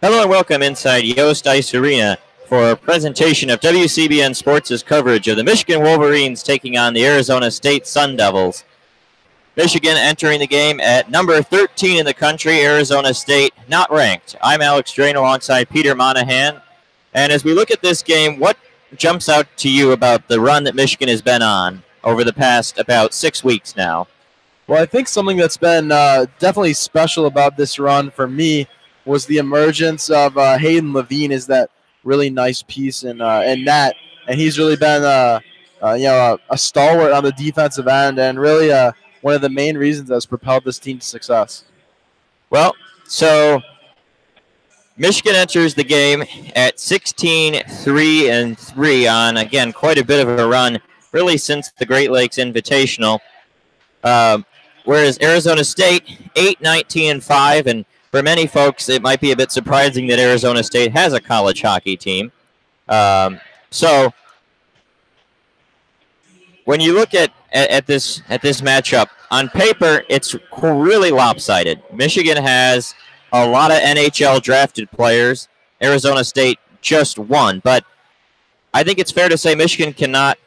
Hello and welcome inside Yost Ice Arena for a presentation of WCBN Sports' coverage of the Michigan Wolverines taking on the Arizona State Sun Devils. Michigan entering the game at number 13 in the country, Arizona State not ranked. I'm Alex Drain alongside Peter Monahan. And as we look at this game, what jumps out to you about the run that Michigan has been on over the past about 6 weeks now? Well, I think something that's been definitely special about this run for me was the emergence of Hayden Levine is that really nice piece in net, and he's really been a stalwart on the defensive end and really one of the main reasons that's propelled this team to success. Well, so Michigan enters the game at 16-3-3 on, again, quite a bit of a run, really since the Great Lakes Invitational. Whereas Arizona State, 8-19-5, and for many folks, it might be a bit surprising that Arizona State has a college hockey team. So when you look at this matchup, on paper, it's really lopsided. Michigan has a lot of NHL drafted players. Arizona State just one, but I think it's fair to say Michigan cannot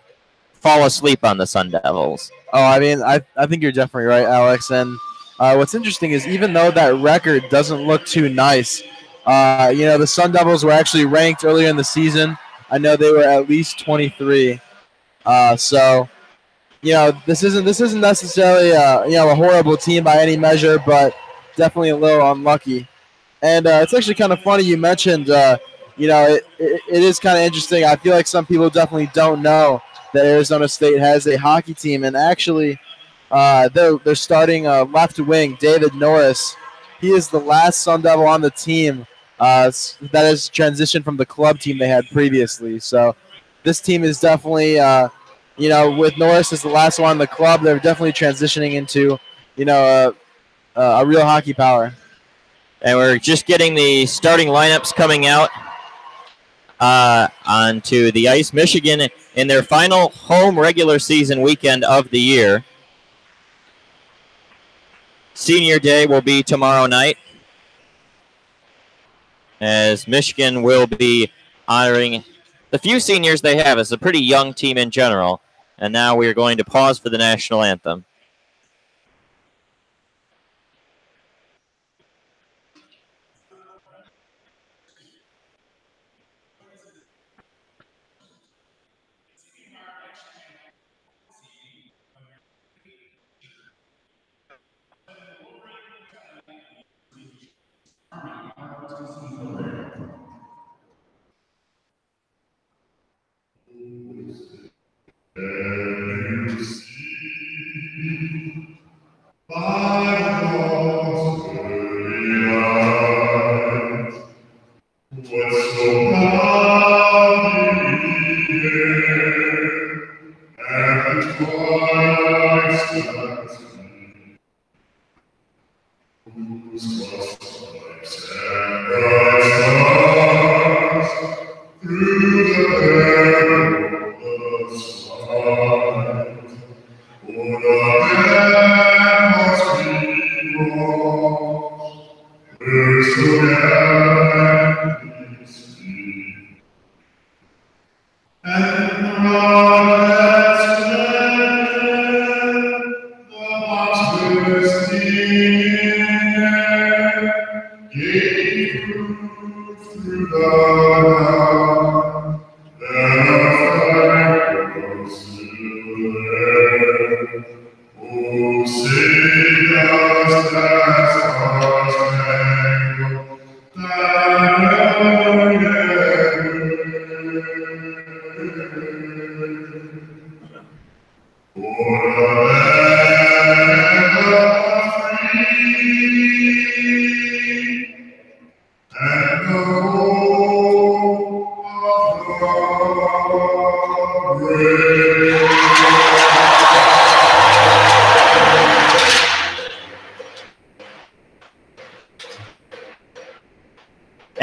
fall asleep on the Sun Devils. Oh, I mean, I think you're definitely right, Alex. And what's interesting is even though that record doesn't look too nice, the Sun Devils were actually ranked earlier in the season. I know they were at least 23. So, this isn't necessarily a horrible team by any measure, but definitely a little unlucky. And it's actually kind of funny you mentioned. It is kind of interesting. I feel like some people definitely don't know that Arizona State has a hockey team, and actually, they're starting left wing David Norris. He is the last Sun Devil on the team that has transitioned from the club team they had previously. So this team is definitely, with Norris as the last one on the club, they're definitely transitioning into, a real hockey power. And we're just getting the starting lineups coming out onto the ice. Michigan in their final home regular season weekend of the year. Senior Day will be tomorrow night, as Michigan will be honoring the few seniors they have. It's a pretty young team in general. And now we are going to pause for the national anthem.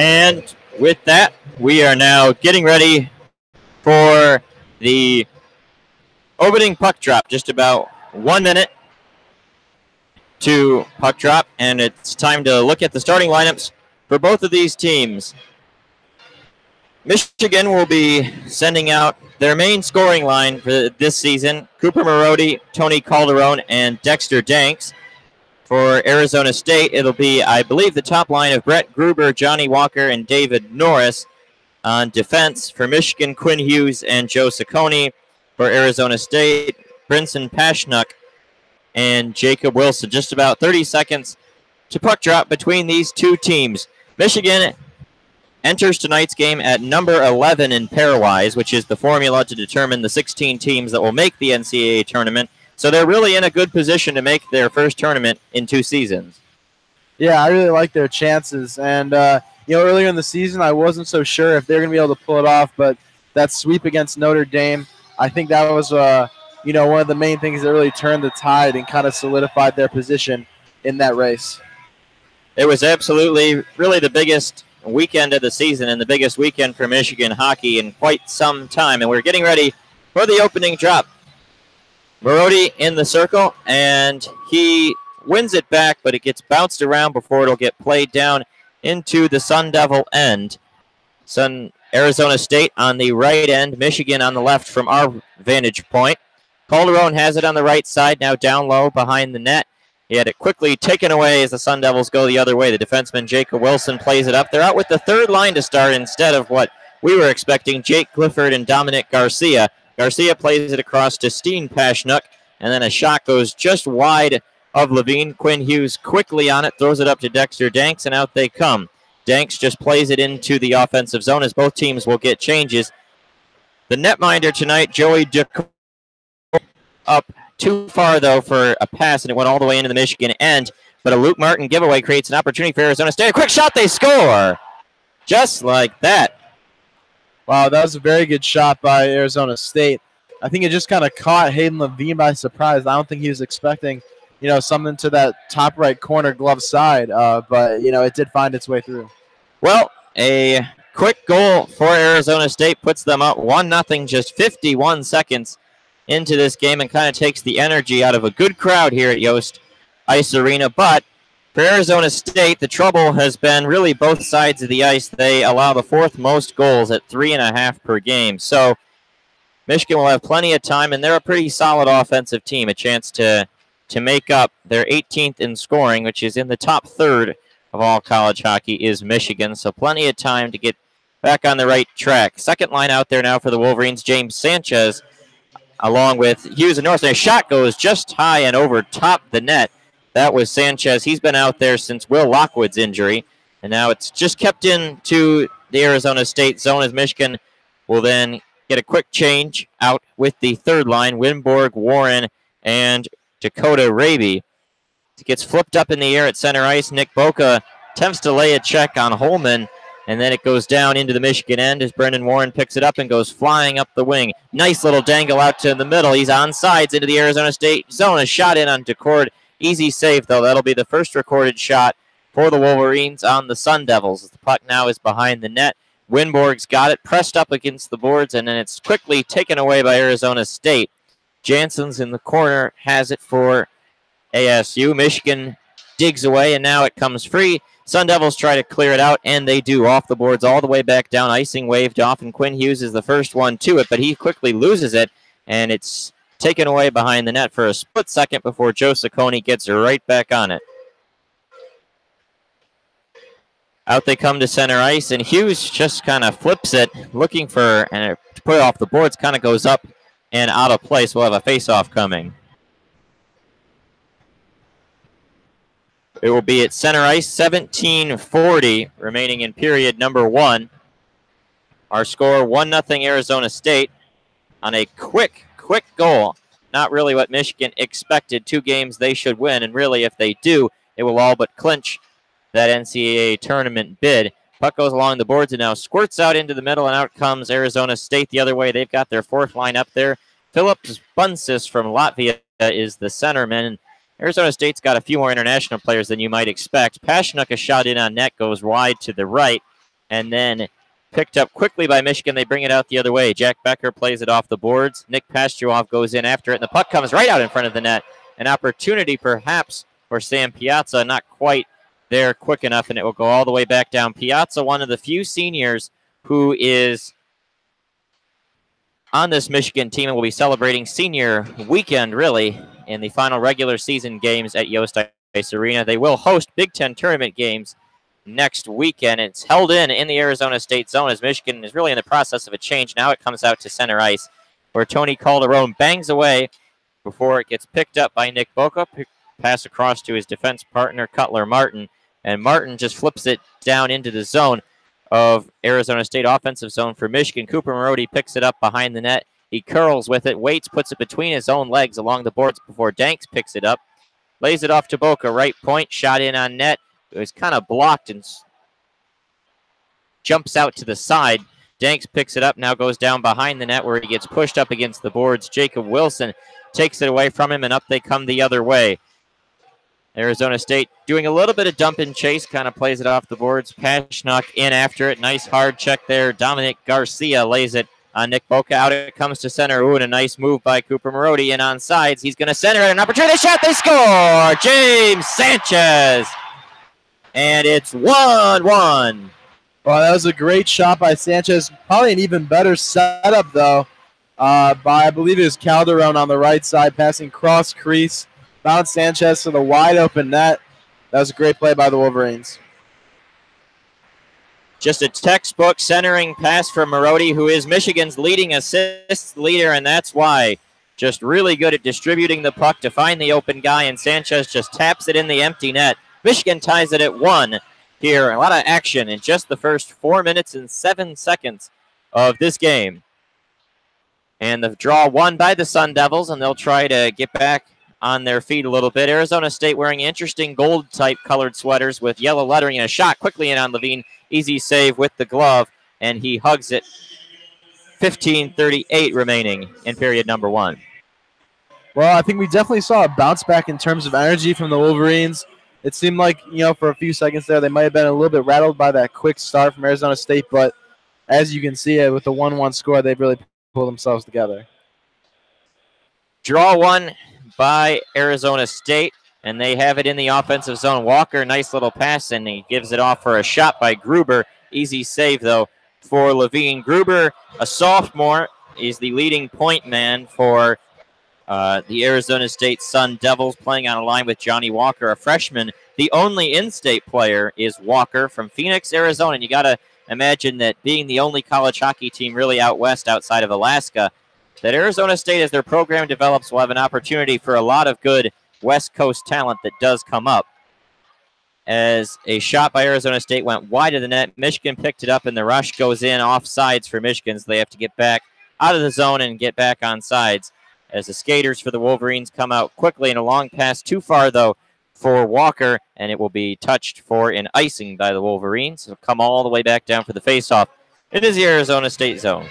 And with that, we are now getting ready for the opening puck drop. Just about 1 minute to puck drop, and it's time to look at the starting lineups for both of these teams. Michigan will be sending out their main scoring line for this season. Cooper Marody, Tony Calderon, and Dexter Danks. For Arizona State, it'll be, I believe, the top line of Brett Gruber, Johnny Walker, and David Norris. On defense, for Michigan, Quinn Hughes and Joe Ciccone. For Arizona State, Brinson Pashnuk and Jacob Wilson. Just about 30 seconds to puck drop between these two teams. Michigan enters tonight's game at number 11 in pairwise, which is the formula to determine the 16 teams that will make the NCAA tournament. So they're really in a good position to make their first tournament in 2 seasons. Yeah, I really like their chances. And, earlier in the season, I wasn't so sure if they're going to be able to pull it off, but that sweep against Notre Dame, I think that was, one of the main things that really turned the tide and kind of solidified their position in that race. It was absolutely really the biggest weekend of the season and the biggest weekend for Michigan hockey in quite some time. And we're getting ready for the opening drop. Marody in the circle, and he wins it back, but it gets bounced around before it'll get played down into the Sun Devil end. Arizona State on the right end, Michigan on the left from our vantage point. Calderon has it on the right side, now down low behind the net. He had it quickly taken away as the Sun Devils go the other way. The defenseman Jacob Wilson plays it up. They're out with the third line to start instead of what we were expecting, Jake Clifford and Dominic Garcia. Garcia plays it across to Steen Pashnuk, and then a shot goes just wide of Levine. Quinn Hughes quickly on it, throws it up to Dexter Danks, and out they come. Danks just plays it into the offensive zone as both teams will get changes. The netminder tonight, Joey DeCoe, up too far, though, for a pass, and it went all the way into the Michigan end. But a Luke Martin giveaway creates an opportunity for Arizona State. A quick shot, they score! Just like that. Wow, that was a very good shot by Arizona State. I think it just kind of caught Hayden Levine by surprise. I don't think he was expecting, something to that top right corner glove side, but, it did find its way through. Well, a quick goal for Arizona State puts them up 1-0, just 51 seconds into this game, and kind of takes the energy out of a good crowd here at Yost Ice Arena. But for Arizona State, the trouble has been really both sides of the ice. They allow the 4th most goals at 3.5 per game. So Michigan will have plenty of time, and they're a pretty solid offensive team, a chance to make up their 18th in scoring, which is in the top third of all college hockey, is Michigan. So plenty of time to get back on the right track. Second line out there now for the Wolverines, James Sanchez, along with Hughes and Norris. Their shot goes just high and over top the net. That was Sanchez. He's been out there since Will Lockwood's injury, and now it's just kept into the Arizona State zone as Michigan will then get a quick change out with the third line, Winborg, Warren, and Dakota Raby. It gets flipped up in the air at center ice. Nick Boca attempts to lay a check on Holman, and then it goes down into the Michigan end as Brendan Warren picks it up and goes flying up the wing. Nice little dangle out to the middle. He's on sides into the Arizona State zone. A shot in on Decord. Easy save, though. That'll be the first recorded shot for the Wolverines on the Sun Devils. The puck now is behind the net. Winborg's got it pressed up against the boards, and then it's quickly taken away by Arizona State. Jansen's in the corner, has it for ASU. Michigan digs away, and now it comes free. Sun Devils try to clear it out, and they do, off the boards all the way back down. Icing waved off, and Quinn Hughes is the first one to it, but he quickly loses it, and it's taken away behind the net for a split second before Joe Ciccone gets right back on it. Out they come to center ice, and Hughes just kind of flips it, looking for, and to put it off the boards, kind of goes up and out of place. We'll have a face-off coming. It will be at center ice, 17:40 remaining in period number 1. Our score, 1-0 Arizona State on a quick goal. Not really what Michigan expected. 2 games they should win, and really if they do, it will all but clinch that NCAA tournament bid. Puck goes along the boards and now squirts out into the middle, and out comes Arizona State the other way. They've got their 4th line up there. Philips Bunsis from Latvia is the centerman. Arizona State's got a few more international players than you might expect. Pashnuk, a shot in on net, goes wide to the right, and then picked up quickly by Michigan. They bring it out the other way. Jack Becker plays it off the boards. Nick Pasturoff goes in after it, and the puck comes right out in front of the net. An opportunity perhaps for Sam Piazza, not quite there quick enough, and it will go all the way back down. Piazza, one of the few seniors who is on this Michigan team and will be celebrating senior weekend, really, in the final regular season games at Yost Ice Arena. They will host Big Ten tournament games next weekend. It's held in the Arizona State zone as Michigan is really in the process of a change. Now it comes out to center ice where Tony Calderon bangs away before it gets picked up by Nick Boca. Pass across to his defense partner, Cutler Martin, and Martin just flips it down into the zone of Arizona State offensive zone for Michigan. Cooper Marody picks it up behind the net. He curls with it, waits, puts it between his own legs along the boards before Danks picks it up. Lays it off to Boca, right point, shot in on net. It was kind of blocked and jumps out to the side. Danks picks it up, now goes down behind the net where he gets pushed up against the boards. Jacob Wilson takes it away from him, and up they come the other way. Arizona State doing a little bit of dump and chase, kind of plays it off the boards. Paschnuck in after it. Nice hard check there. Dominic Garcia lays it on Nick Boca. Out it comes to center. Ooh, and a nice move by Cooper Marody in on sides. He's going to center at an opportunity shot. They score! James Sanchez! And it's 1-1. Well, that was a great shot by Sanchez. Probably an even better setup, though, by, I believe it was Calderon on the right side, passing cross crease. Found Sanchez to the wide open net. That was a great play by the Wolverines. Just a textbook centering pass from Marody, who is Michigan's leading assists leader, and that's why. Just really good at distributing the puck to find the open guy, and Sanchez just taps it in the empty net. Michigan ties it at 1 here. A lot of action in just the first 4 minutes and 7 seconds of this game. And the draw won by the Sun Devils, and they'll try to get back on their feet a little bit. Arizona State wearing interesting gold-type colored sweaters with yellow lettering, and a shot quickly in on Levine. Easy save with the glove, and he hugs it. 15:38 remaining in period number 1. Well, I think we definitely saw a bounce back in terms of energy from the Wolverines. It seemed like, for a few seconds there, they might have been a little bit rattled by that quick start from Arizona State, but as you can see, with the 1-1 score, they've really pulled themselves together. Draw one by Arizona State, and they have it in the offensive zone. Walker, nice little pass, and he gives it off for a shot by Gruber. Easy save, though, for Levine. Gruber, a sophomore, is the leading point man for the Arizona State Sun Devils, playing on a line with Johnny Walker, a freshman. The only in-state player is Walker from Phoenix, Arizona, and you got to imagine that being the only college hockey team really out west outside of Alaska, that Arizona State, as their program develops, will have an opportunity for a lot of good West Coast talent that does come up. As a shot by Arizona State went wide of the net, Michigan picked it up, and the rush goes in off sides for Michigan, so they have to get back out of the zone and get back on sides. As the skaters for the Wolverines come out quickly, and a long pass too far, though, for Walker, and it will be touched for an icing by the Wolverines. It'll come all the way back down for the faceoff. It is the Arizona State zone.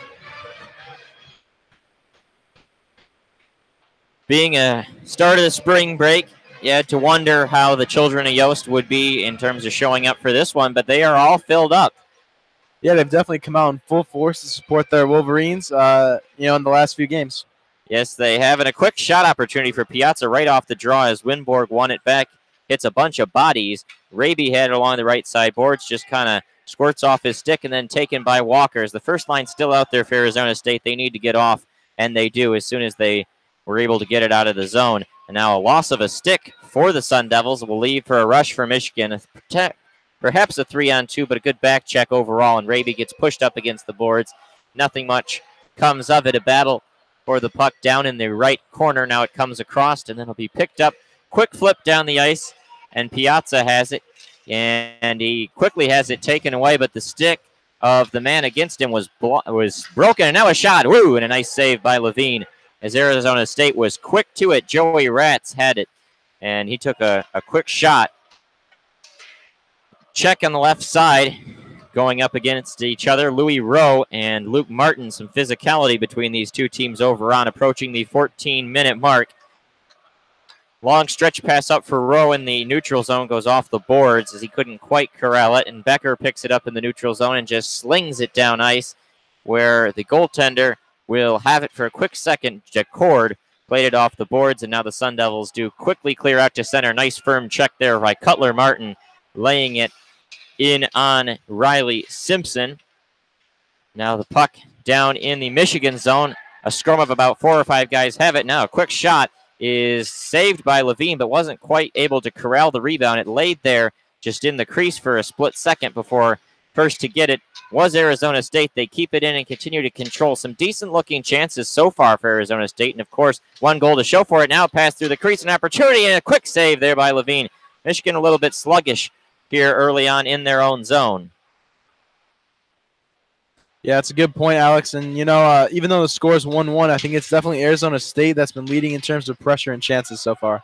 Being a start of the spring break, you had to wonder how the children of Yost would be in terms of showing up for this one, but they are all filled up. Yeah, they've definitely come out in full force to support their Wolverines, in the last few games. Yes, they have, and a quick shot opportunity for Piazza right off the draw as Winborg won it back, hits a bunch of bodies. Raby had it along the right side boards, just kind of squirts off his stick, and then taken by Walker. As the first line still out there for Arizona State, they need to get off, and they do as soon as they were able to get it out of the zone. And now a loss of a stick for the Sun Devils will leave for a rush for Michigan. Perhaps a 3-on-2, but a good back check overall, and Raby gets pushed up against the boards. Nothing much comes of it. A battle for the puck down in the right corner. Now it comes across, and then it'll be picked up. Quick flip down the ice, and Piazza has it, and he quickly has it taken away, but the stick of the man against him was broken, and now a shot. Woo, and a nice save by Levine. As Arizona State was quick to it, Joey Ratz had it, and he took a quick shot. Check on the left side, going up against each other. Louis Rowe and Luke Martin, some physicality between these two teams over on, approaching the 14-minute mark. Long stretch pass up for Rowe in the neutral zone, goes off the boards as he couldn't quite corral it, and Becker picks it up in the neutral zone and just slings it down ice, where the goaltender will have it for a quick second. Jacord played it off the boards, and now the Sun Devils do quickly clear out to center. Nice firm check there by Cutler Martin laying it in on Riley Simpson. Now the puck down in the Michigan zone. A scrum of about 4 or 5 guys have it. Now a quick shot is saved by Levine, but wasn't quite able to corral the rebound. It laid there just in the crease for a split second before first to get it was Arizona State. They keep it in and continue to control some decent-looking chances so far for Arizona State. And, of course, 1 goal to show for it. Now pass through the crease, an opportunity, and a quick save there by Levine. Michigan a little bit sluggish here early on in their own zone. Yeah, it's a good point, Alex. And, even though the score is 1-1, I think it's definitely Arizona State that's been leading in terms of pressure and chances so far.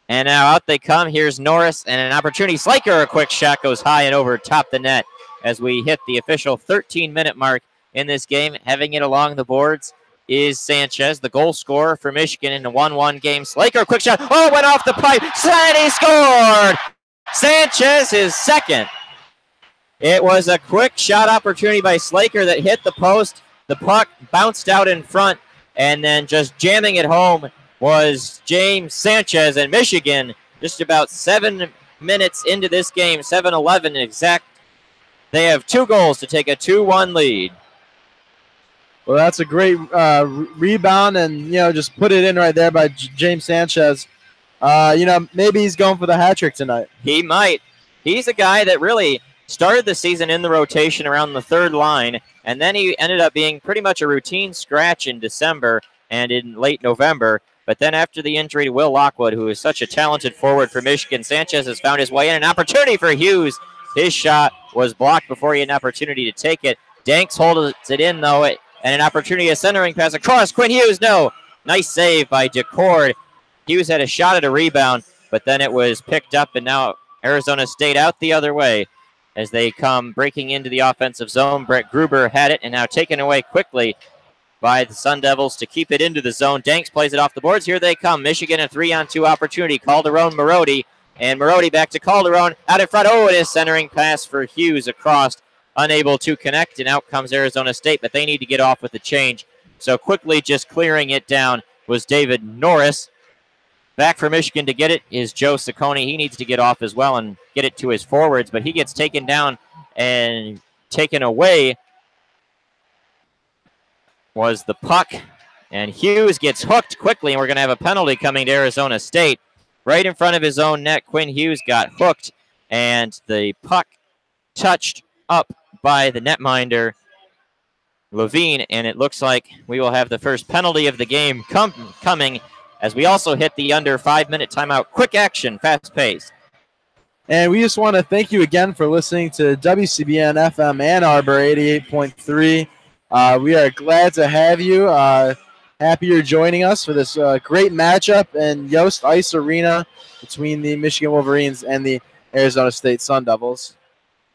And now out they come. Here's Norris and an opportunity. Slaker, a quick shot, goes high and over top the net as we hit the official 13-minute mark in this game. Having it along the boards is Sanchez, the goal scorer for Michigan in a 1-1 game. Slaker, quick shot. Oh, went off the pipe. Slant, he scored! Sanchez is second. It was a quick shot opportunity by Slaker that hit the post. The puck bounced out in front, and then just jamming it home was James Sanchez. And Michigan, just about 7 minutes into this game, 7:11 exact, they have 2 goals to take a 2-1 lead. Well, that's a great rebound, and, just put it in right there by James Sanchez. Maybe he's going for the hat trick tonight. He might. He's a guy that really started the season in the rotation around the 3rd line, and then he ended up being pretty much a routine scratch in December and in late November. But then after the injury to Will Lockwood, who is such a talented forward for Michigan, Sanchez has found his way in. An opportunity for Hughes. His shot was blocked before he had an opportunity to take it. Danks holds it in, though, and an opportunity, a centering pass across. Quinn Hughes, no. Nice save by DeCord. Hughes had a shot at a rebound, but then it was picked up, and now Arizona State out the other way as they come breaking into the offensive zone. Brett Gruber had it and now taken away quickly by the Sun Devils to keep it into the zone. Danks plays it off the boards. Here they come. Michigan a 3-on-2 opportunity. Calderon, Marody, and Marody back to Calderon. Out in front. Oh, it is centering pass for Hughes across. Unable to connect, and out comes Arizona State, but they need to get off with the change. So quickly just clearing it down was David Norris. Back for Michigan to get it is Joe Ciccone. He needs to get off as well and get it to his forwards, but he gets taken down and taken away was the puck. And Hughes gets hooked quickly, and we're going to have a penalty coming to Arizona State. Right in front of his own net, Quinn Hughes got hooked, and the puck touched up by the netminder, Levine, and it looks like we will have the first penalty of the game coming as we also hit the under 5-minute timeout. Quick action, fast-paced. And we just want to thank you again for listening to WCBN FM Ann Arbor 88.3. We are glad to have you. Happy you're joining us for this great matchup in Yost Ice Arena between the Michigan Wolverines and the Arizona State Sun Devils.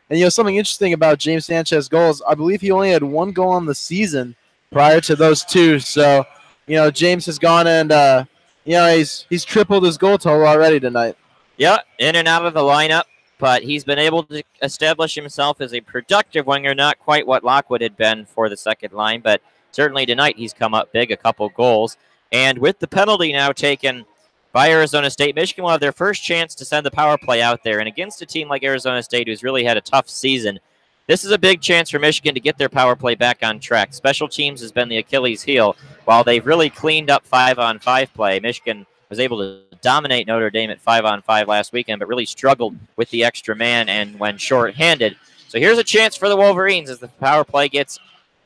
And, something interesting about James Sanchez's goals, I believe he only had 1 goal on the season prior to those 2. So, James has gone and, he's tripled his goal total already tonight. Yeah, in and out of the lineup, but he's been able to establish himself as a productive winger, not quite what Lockwood had been for the second line, but certainly tonight he's come up big, a couple goals. And with the penalty now taken by Arizona State, Michigan will have their first chance to send the power play out there. And against a team like Arizona State, who's really had a tough season, this is a big chance for Michigan to get their power play back on track. Special teams has been the Achilles heel. While they've really cleaned up 5-on-5 play, Michigan was able to dominate Notre Dame at 5-on-5 last weekend, but really struggled with the extra man and when short-handed. So here's a chance for the Wolverines as the power play gets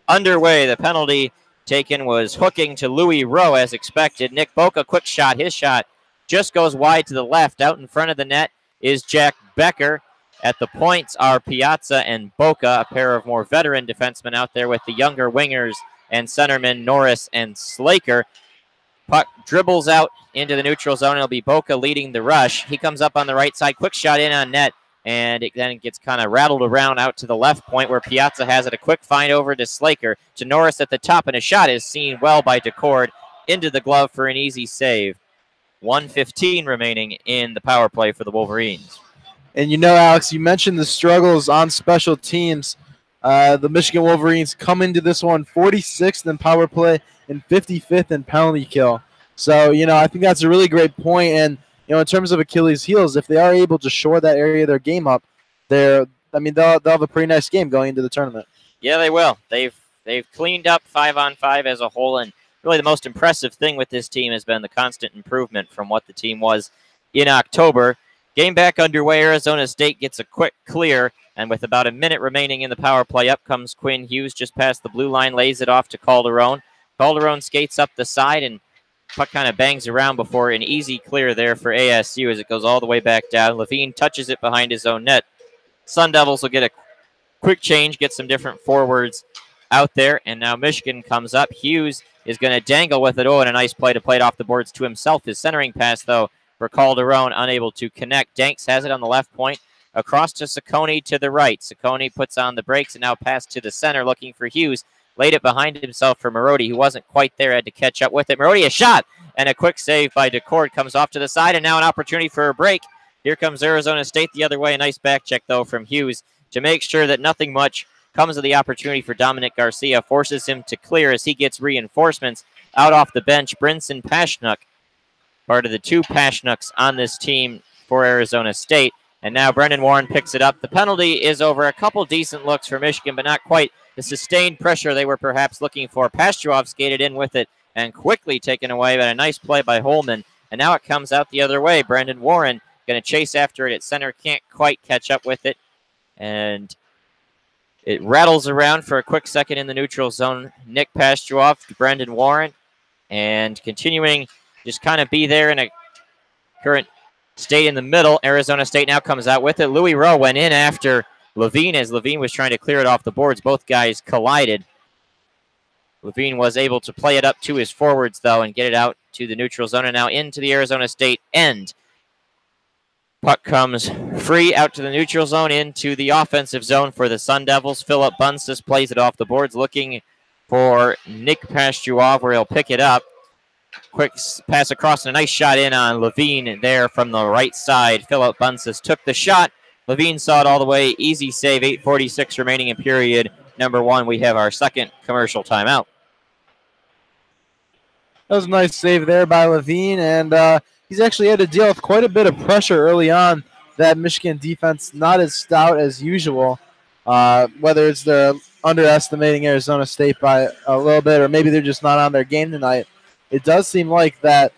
underway. The penalty taken was hooking to Louis Rowe as expected. Nick Boca, quick shot. His shot just goes wide to the left. Out in front of the net is Jack Becker. At the points are Piazza and Boca, a pair of more veteran defensemen out there with the younger wingers and centermen Norris and Slaker. Puck dribbles out into the neutral zone. It'll be Boca leading the rush. He comes up on the right side. Quick shot in on net. And it then gets kind of rattled around out to the left point where Piazza has it. A quick find over to Slaker. To Norris at the top. And a shot is seen well by DeCord into the glove for an easy save. 1:15 remaining in the power play for the Wolverines. And Alex, you mentioned the struggles on special teams. The Michigan Wolverines come into this one 46th in power play and 55th in penalty kill. So, I think that's a really great point. And, in terms of Achilles' heels, if they are able to shore that area of their game up, they'll have a pretty nice game going into the tournament. Yeah, they will. They've cleaned up 5-on-5 as a whole, and really the most impressive thing with this team has been the constant improvement from what the team was in October. Game back underway. Arizona State gets a quick clear, and with about a minute remaining in the power play, up comes Quinn Hughes just past the blue line, lays it off to Calderon. Calderon skates up the side, and puck kind of bangs around before an easy clear there for ASU as it goes all the way back down. Levine touches it behind his own net. Sun Devils will get a quick change, get some different forwards out there, and now Michigan comes up. Hughes is going to dangle with it. Oh, and a nice play to play it off the boards to himself. His centering pass, though, for Calderon, unable to connect. Danks has it on the left point. Across to Ciccone to the right. Ciccone puts on the brakes and now pass to the center, looking for Hughes. Laid it behind himself for Marody, who wasn't quite there, had to catch up with it. Marody, a shot, and a quick save by DeCord comes off to the side, and now an opportunity for a break. Here comes Arizona State the other way. A nice back check, though, from Hughes to make sure that nothing much comes of the opportunity for Dominic Garcia. Forces him to clear as he gets reinforcements out off the bench. Brinson Pashnuk, part of the two Pashnuks on this team for Arizona State. And now Brendan Warren picks it up. The penalty is over. A couple decent looks for Michigan, but not quite the sustained pressure they were perhaps looking for. Pastrov skated in with it and quickly taken away, but a nice play by Holman. And now it comes out the other way. Brendan Warren going to chase after it at center. Can't quite catch up with it. And it rattles around for a quick second in the neutral zone. Nick Pastrov to Brendan Warren. And continuing just kind of be there in a current state in the middle. Arizona State now comes out with it. Louis Rowe went in after Levine as Levine was trying to clear it off the boards. Both guys collided. Levine was able to play it up to his forwards, though, and get it out to the neutral zone and now into the Arizona State end. Puck comes free out to the neutral zone into the offensive zone for the Sun Devils. Philip Bunsis plays it off the boards, looking for Nick Pastrov, where he'll pick it up. Quick pass across and a nice shot in on Levine there from the right side. Philip Bunsis took the shot. Levine saw it all the way. Easy save. 8:46 remaining in period number one. We have our second commercial timeout. That was a nice save there by Levine, and he's actually had to deal with quite a bit of pressure early on. That Michigan defense not as stout as usual. Whether it's they're underestimating Arizona State by a little bit, or maybe they're just not on their game tonight. It does seem like that,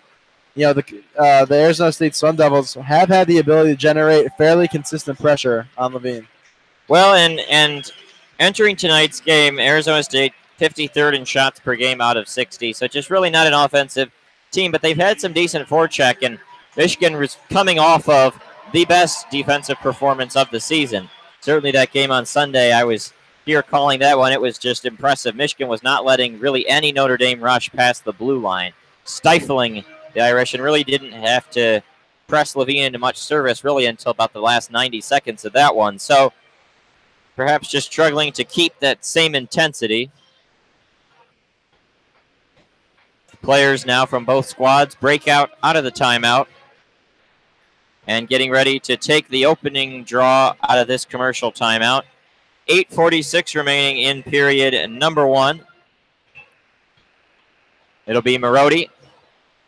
the Arizona State Sun Devils have had the ability to generate fairly consistent pressure on Levine. Well, and entering tonight's game, Arizona State 53rd in shots per game out of 60, so just really not an offensive team, but they've had some decent forecheck, and Michigan was coming off of the best defensive performance of the season. Certainly that game on Sunday, I was here calling that one. It was just impressive. Michigan was not letting really any Notre Dame rush past the blue line, stifling the Irish, and really didn't have to press Levine into much service really until about the last 90 seconds of that one. So perhaps just struggling to keep that same intensity. Players now from both squads break out of the timeout and getting ready to take the opening draw out of this commercial timeout. 8:46 remaining in period number one. It'll be Marody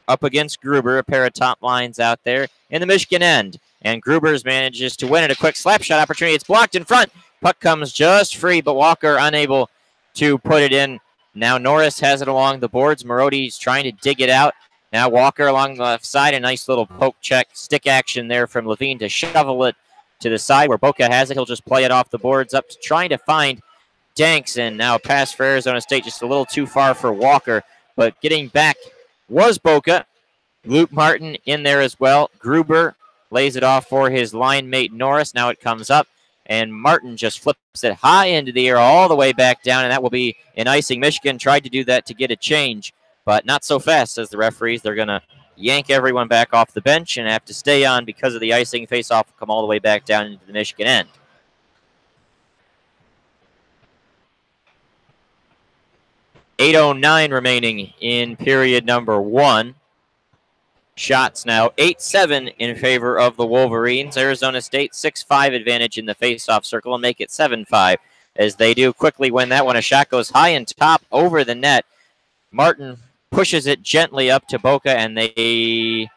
up against Gruber, a pair of top lines out there in the Michigan end. And Gruber's manages to win it. A quick slap shot opportunity. It's blocked in front. Puck comes just free, but Walker unable to put it in. Now Norris has it along the boards. Marody's trying to dig it out. Now Walker along the left side. A nice little poke check, stick action there from Levine to shovel it to the side where Boca has it. He'll just play it off the boards up to trying to find Danks. And now a pass for Arizona State, just a little too far for Walker. But getting back was Boca. Luke Martin in there as well. Gruber lays it off for his line mate Norris. Now it comes up, and Martin just flips it high into the air all the way back down, and that will be an icing. Michigan tried to do that to get a change, but not so fast, says the referees. They're going to yank everyone back off the bench and have to stay on because of the icing. Face-off will come all the way back down into the Michigan end. .809 remaining in period number one. Shots now 8-7 in favor of the Wolverines. Arizona State 6-5 advantage in the face-off circle and make it 7-5 as they do quickly win that one. A shot goes high and top over the net. Martin pushes it gently up to Boca, and they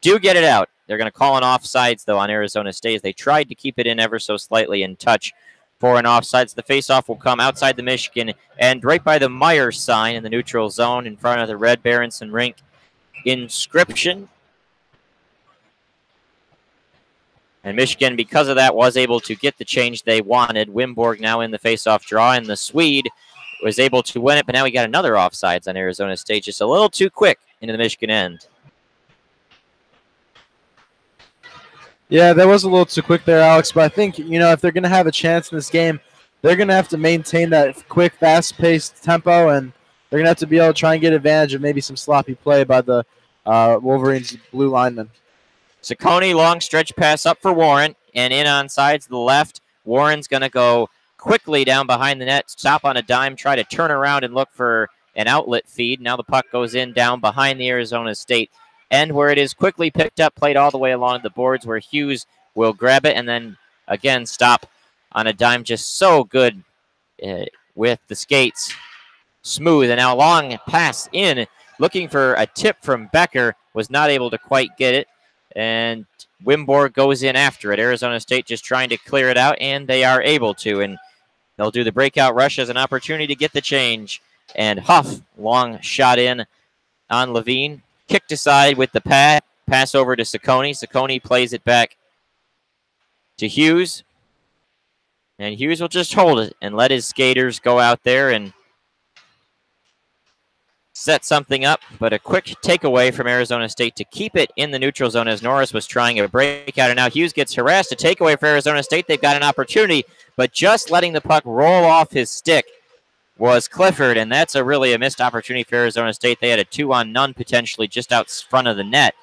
do get it out. They're going to call an offsides, though, on Arizona State, as they tried to keep it in ever so slightly in touch for an offsides. The faceoff will come outside the Michigan and right by the Meyer sign in the neutral zone in front of the Red Berenson Rink inscription. And Michigan, because of that, was able to get the change they wanted. Wimborg now in the faceoff draw, and the Swede was able to win it, but now we got another offsides on Arizona State, just a little too quick into the Michigan end. Yeah, that was a little too quick there, Alex, but I think, if they're going to have a chance in this game, they're going to have to maintain that quick, fast-paced tempo, and they're going to have to be able to try and get advantage of maybe some sloppy play by the Wolverines' blue linemen. Ciccone, long stretch pass up for Warren, and in on sides to the left. Warren's going to go quickly down behind the net, stop on a dime, try to turn around and look for an outlet feed. Now the puck goes in down behind the Arizona State end, where it is quickly picked up, played all the way along the boards, where Hughes will grab it and then again stop on a dime. Just so good with the skates. Smooth, and now long pass in, looking for a tip from Becker, was not able to quite get it. And Wimborg goes in after it. Arizona State just trying to clear it out, and they are able to. And they'll do the breakout rush as an opportunity to get the change. And Huff, long shot in on Levine. Kicked aside with the pass over to Ciccone. Ciccone plays it back to Hughes. And Hughes will just hold it and let his skaters go out there and set something up, but a quick takeaway from Arizona State to keep it in the neutral zone as Norris was trying a breakout, and now Hughes gets harassed. A takeaway for Arizona State. They've got an opportunity, but just letting the puck roll off his stick was Clifford, and that's really a missed opportunity for Arizona State. They had a 2-on-none potentially just out front of the net.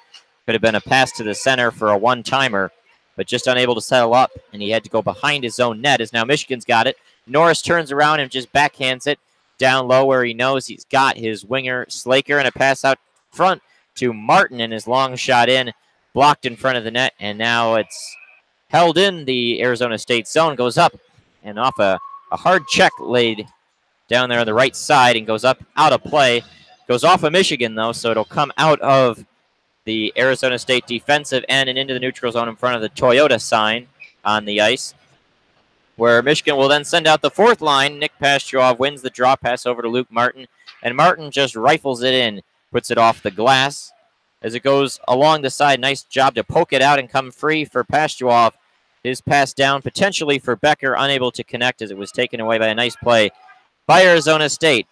Could have been a pass to the center for a one-timer, but just unable to settle up, and he had to go behind his own net, as now Michigan's got it. Norris turns around and just backhands it down low where he knows he's got his winger Slaker, and a pass out front to Martin, and his long shot in, blocked in front of the net, and now it's held in the Arizona State zone, goes up and off a hard check laid down there on the right side and goes up out of play. Goes off of Michigan, though, so it'll come out of the Arizona State defensive end and into the neutral zone in front of the Toyota sign on the ice, where Michigan will then send out the fourth line. Nick Pastujov wins the draw pass over to Luke Martin, and Martin just rifles it in, puts it off the glass as it goes along the side. Nice job to poke it out and come free for Pastujov. His pass down potentially for Becker, unable to connect as it was taken away by a nice play by Arizona State.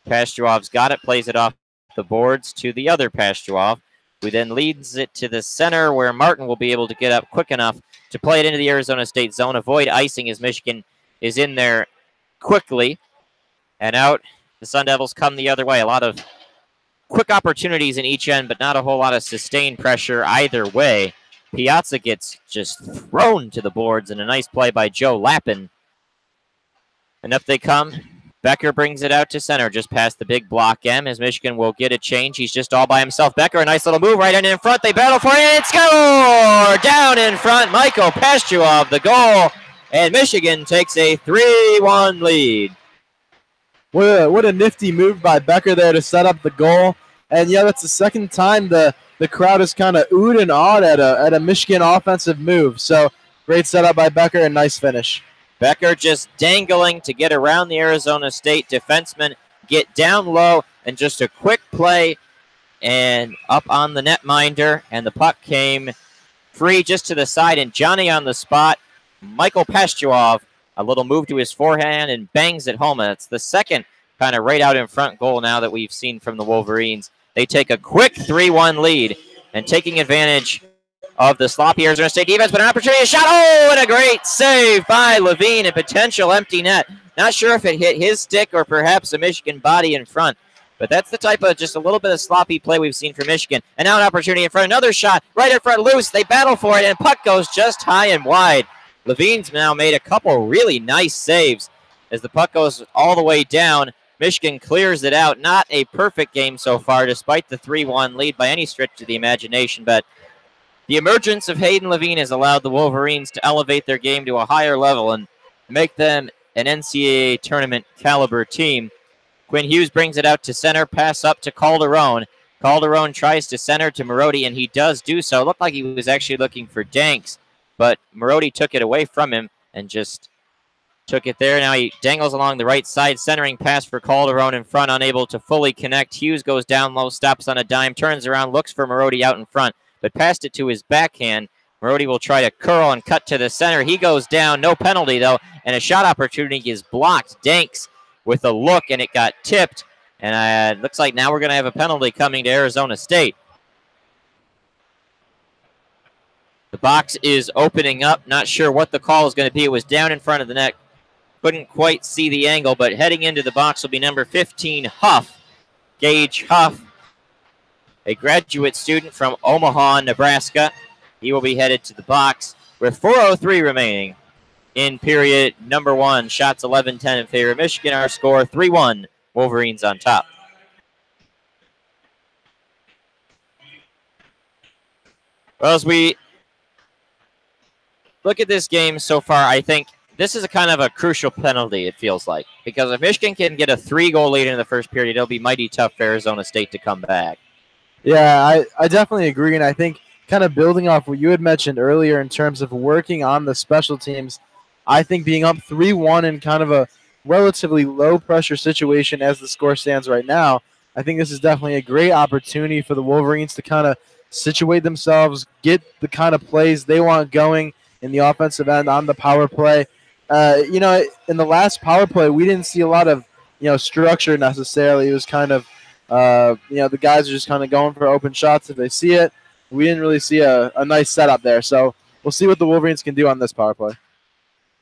Pastujov's got it, plays it off the boards to the other Pastujov, who then leads it to the center where Martin will be able to get up quick enough to play it into the Arizona State zone, avoid icing as Michigan is in there quickly. And out, the Sun Devils come the other way. A lot of quick opportunities in each end, but not a whole lot of sustained pressure either way. Piazza gets just thrown to the boards, and a nice play by Joe Lappin. And up they come. Becker brings it out to center, just past the big block M, as Michigan will get a change. He's just all by himself. Becker, a nice little move right in front. They battle for it, and score! Down in front, Michael Pastujov, the goal, and Michigan takes a 3-1 lead. What a nifty move by Becker there to set up the goal. And, yeah, that's the second time the crowd is kind of oohed and awed at a Michigan offensive move. So, great setup by Becker and nice finish. Becker just dangling to get around the Arizona State defenseman, get down low, and just a quick play and up on the netminder, and the puck came free just to the side, and Johnny on the spot. Michael Pastujov, a little move to his forehand and bangs it home. It's the second kind of right out in front goal now that we've seen from the Wolverines. They take a quick 3-1 lead, and taking advantage of the sloppy Arizona State defense, but an opportunity, a shot, oh, and a great save by Levine, a potential empty net. Not sure if it hit his stick or perhaps a Michigan body in front, but that's the type of just a little bit of sloppy play we've seen from Michigan. And now an opportunity in front, another shot, right in front, loose, they battle for it, and puck goes just high and wide. Levine's now made a couple really nice saves as the puck goes all the way down. Michigan clears it out. Not a perfect game so far, despite the 3-1 lead by any stretch of the imagination, but the emergence of Hayden Levine has allowed the Wolverines to elevate their game to a higher level and make them an NCAA tournament caliber team. Quinn Hughes brings it out to center, pass up to Calderon. Calderon tries to center to Marody, and he does do so. It looked like he was actually looking for Danks, but Marody took it away from him and just took it there. Now he dangles along the right side, centering pass for Calderon in front, unable to fully connect. Hughes goes down low, stops on a dime, turns around, looks for Marody out in front, but passed it to his backhand. Marody will try to curl and cut to the center. He goes down, no penalty though, and a shot opportunity is blocked. Danks with a look, and it got tipped. And it looks like now we're going to have a penalty coming to Arizona State. The box is opening up. Not sure what the call is going to be. It was down in front of the net. Couldn't quite see the angle, but heading into the box will be number 15, Huff. Gage Huff, a graduate student from Omaha, Nebraska. He will be headed to the box with 4:03 remaining in period number 1. Shots 11-10 in favor of Michigan. Our score 3-1. Wolverines on top. Well, as we look at this game so far, I think this is a kind of a crucial penalty, it feels like. Because if Michigan can get a 3-goal lead in the first period, it'll be mighty tough for Arizona State to come back. Yeah, I definitely agree, and I think kind of building off what you had mentioned earlier in terms of working on the special teams, I think being up 3-1 in kind of a relatively low-pressure situation as the score stands right now, I think this is definitely a great opportunity for the Wolverines to kind of situate themselves, get the kind of plays they want going in the offensive end on the power play. In the last power play, we didn't see a lot of, structure necessarily. It was kind of, the guys are just kind of going for open shots if they see it. We didn't really see a nice setup there. So we'll see what the Wolverines can do on this power play.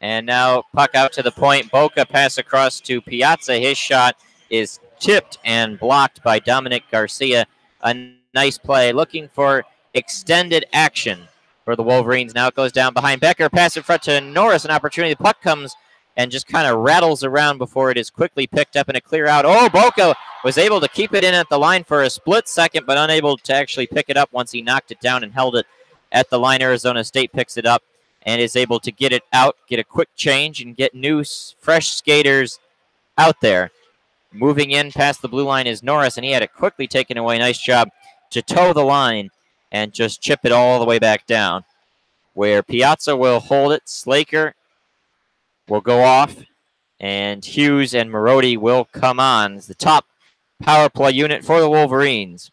And now puck out to the point. Boca pass across to Piazza. His shot is tipped and blocked by Dominic Garcia. A nice play. Looking for extended action for the Wolverines. Now it goes down behind Becker. Pass in front to Norris. An opportunity. The puck comes and just kind of rattles around before it is quickly picked up and a clear out. Oh, Boca was able to keep it in at the line for a split second, but unable to actually pick it up once he knocked it down and held it at the line. Arizona State picks it up and is able to get it out, get a quick change, and get new, fresh skaters out there. Moving in past the blue line is Norris, and he had it quickly taken away. Nice job to toe the line and just chip it all the way back down, where Piazza will hold it. Slaker will go off, and Hughes and Marody will come on as the top power play unit for the Wolverines.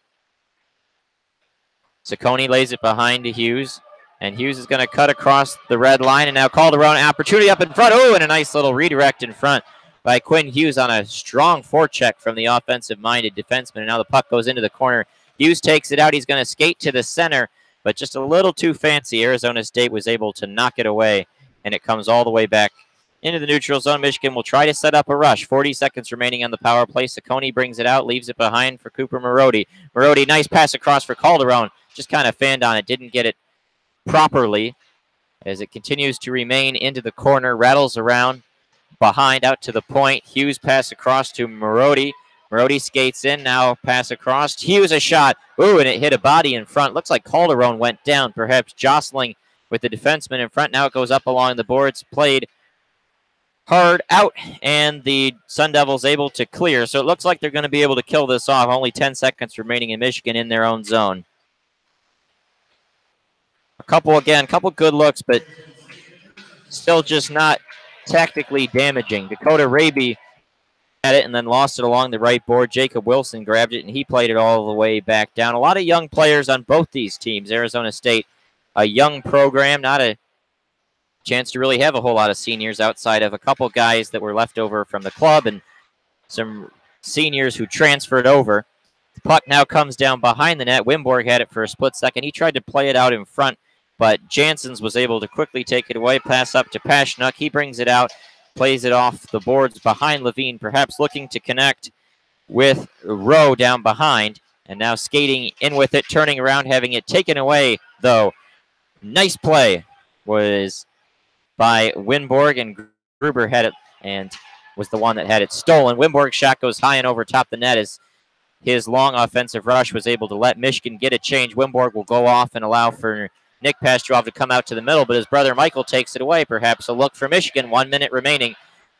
Ciccone lays it behind to Hughes. And Hughes is going to cut across the red line. And now Calderon, opportunity up in front. Oh, and a nice little redirect in front by Quinn Hughes on a strong forecheck from the offensive-minded defenseman. And now the puck goes into the corner. Hughes takes it out. He's going to skate to the center, but just a little too fancy. Arizona State was able to knock it away, and it comes all the way back into the neutral zone. Michigan will try to set up a rush. 40 seconds remaining on the power play. Ciccone brings it out, leaves it behind for Cooper Marody. Marody, nice pass across for Calderon. Just kind of fanned on it, didn't get it properly as it continues to remain into the corner, rattles around behind out to the point. Hughes pass across to Marody. Marody skates in, now pass across. Hughes a shot. Ooh, and it hit a body in front. Looks like Calderon went down, perhaps jostling with the defenseman in front. Now it goes up along the boards, played hard out, and the Sun Devils able to clear. So it looks like they're going to be able to kill this off. Only 10 seconds remaining in Michigan in their own zone. A couple good looks, but still just not tactically damaging. Dakota Raby had it and then lost it along the right board. Jacob Wilson grabbed it, and he played it all the way back down. A lot of young players on both these teams. Arizona State, a young program, not a chance to really have a whole lot of seniors outside of a couple guys that were left over from the club and some seniors who transferred over. The puck now comes down behind the net. Wimborg had it for a split second. He tried to play it out in front, but Janssens was able to quickly take it away. Pass up to Pashnuk. He brings it out, plays it off the boards behind Levine, perhaps looking to connect with Rowe down behind. And now skating in with it, turning around, having it taken away, though. Nice play was by Wimborg, and Gruber had it and was the one that had it stolen. Wimborg's shot goes high and over top the net as his long offensive rush was able to let Michigan get a change. Wimborg will go off and allow for Nick Pastrov to come out to the middle, but his brother Michael takes it away. Perhaps a look for Michigan. 1 minute remaining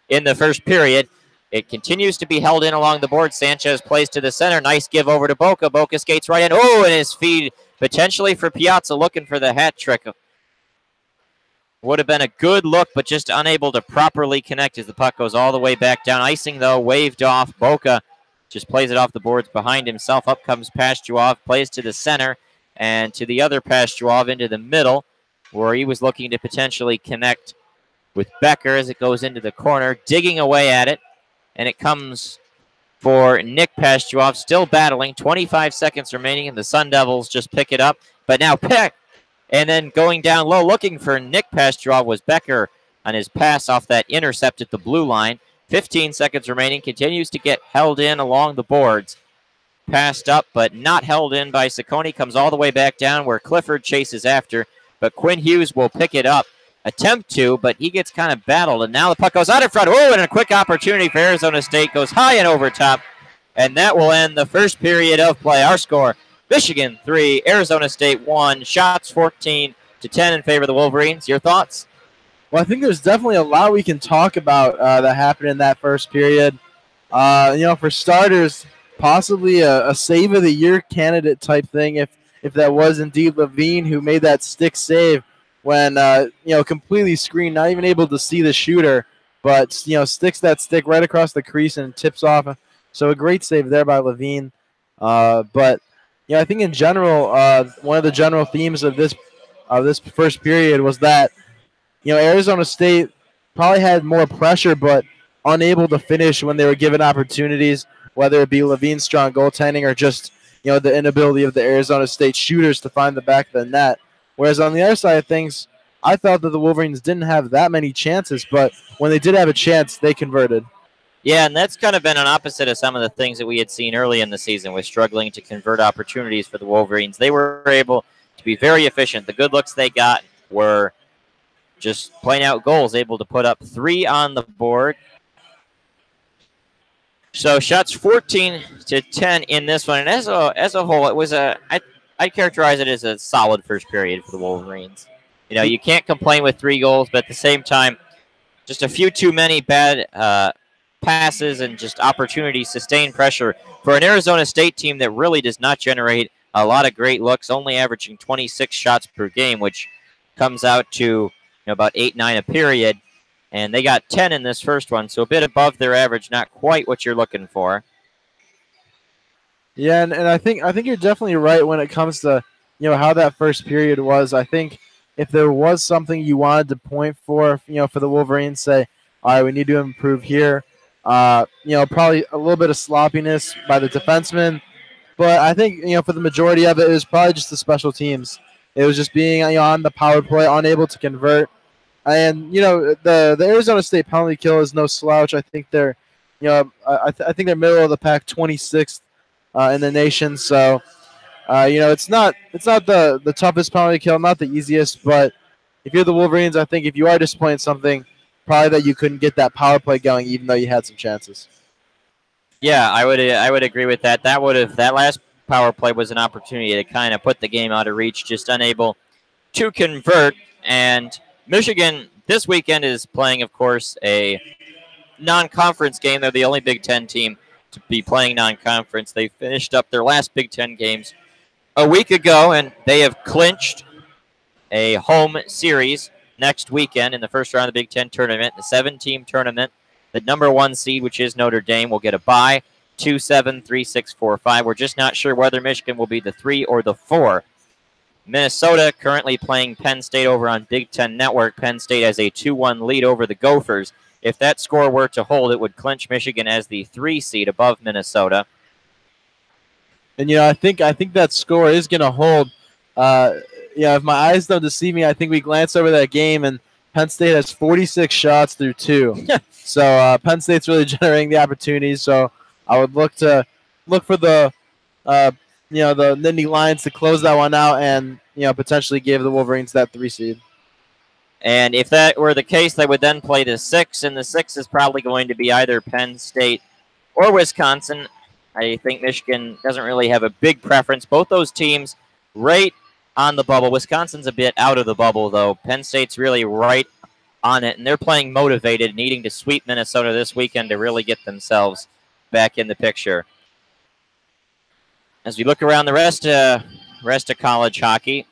in the first period. It continues to be held in along the board. Sanchez plays to the center. Nice give over to Boca. Boca skates right in. Oh, and his feed potentially for Piazza, looking for the hat trick. Would have been a good look, but just unable to properly connect as the puck goes all the way back down. Icing, though, waved off. Boca just plays it off the boards behind himself. Up comes Pastuov, plays to the center, and to the other Pastuov into the middle, where he was looking to potentially connect with Becker as it goes into the corner, digging away at it. And it comes for Nick Pastuov, still battling. 25 seconds remaining, and the Sun Devils just pick it up. But now Peck, and then going down low, looking for Nick Pastuov was Becker on his pass off that intercept at the blue line. 15 seconds remaining, continues to get held in along the boards. Passed up, but not held in by Ciccone. Comes all the way back down where Clifford chases after, but Quinn Hughes will pick it up. Attempt to, but he gets kind of battled, and now the puck goes out in front. Oh, and a quick opportunity for Arizona State. Goes high and over top, and that will end the first period of play. Our score, Michigan 3, Arizona State 1. Shots 14-10 in favor of the Wolverines. Your thoughts? Well, I think there's definitely a lot we can talk about that happened in that first period. For starters, possibly a save of the year candidate type thing if that was indeed Levine who made that stick save when completely screened, not even able to see the shooter, but sticks that stick right across the crease and tips off. So a great save there by Levine. But I think in general, one of the general themes of this first period was that Arizona State probably had more pressure, but unable to finish when they were given opportunities, whether it be Levine's strong goaltending or just the inability of the Arizona State shooters to find the back of the net. Whereas on the other side of things, I thought that the Wolverines didn't have that many chances, but when they did have a chance, they converted. Yeah, and that's kind of been an opposite of some of the things that we had seen early in the season with struggling to convert opportunities for the Wolverines. They were able to be very efficient. The good looks they got were just plain out goals, able to put up 3 on the board. So shots 14-10 in this one. And as a whole, it was I'd characterize it as a solid first period for the Wolverines. You can't complain with 3 goals, but at the same time, just a few too many bad passes and just opportunities, sustained pressure for an Arizona State team that really does not generate a lot of great looks, only averaging 26 shots per game, which comes out to about 8-9 a period. And they got 10 in this first one, so a bit above their average, not quite what you're looking for. Yeah, and I think you're definitely right when it comes to how that first period was. I think if there was something you wanted to point for the Wolverines, say, all right, we need to improve here. Probably a little bit of sloppiness by the defensemen, but I think for the majority of it was probably just the special teams. It was just being on the power play, unable to convert. And the Arizona State penalty kill is no slouch. I think they're I think they're middle of the pack, 26th in the nation. So it's not the toughest penalty kill, not the easiest. But if you're the Wolverines, I think if you are disappointed something, probably that you couldn't get that power play going, even though you had some chances. Yeah, I would agree with that. That last power play was an opportunity to kind of put the game out of reach, just unable to convert. And Michigan this weekend is playing, of course, a non-conference game. They're the only Big Ten team to be playing non-conference. They finished up their last Big Ten games a week ago, and they have clinched a home series next weekend in the first round of the Big Ten tournament, the 7-team tournament. The number 1 seed, which is Notre Dame, will get a bye, 2-7, 3-6, 4-5. We're just not sure whether Michigan will be the 3 or the 4. Minnesota currently playing Penn State over on Big Ten Network. Penn State has a 2-1 lead over the Gophers. If that score were to hold, it would clinch Michigan as the 3 seed above Minnesota. And I think that score is going to hold. If my eyes don't deceive me, I think we glanced over that game, and Penn State has 46 shots through 2. So Penn State's really generating the opportunities. So I would look for the the Nittany Lions to close that one out and potentially give the Wolverines that 3 seed. And if that were the case, they would then play the 6, and the 6 is probably going to be either Penn State or Wisconsin. I think Michigan doesn't really have a big preference. Both those teams right on the bubble. Wisconsin's a bit out of the bubble, though. Penn State's really right on it, and they're playing motivated, needing to sweep Minnesota this weekend to really get themselves back in the picture. As we look around the rest of college hockey,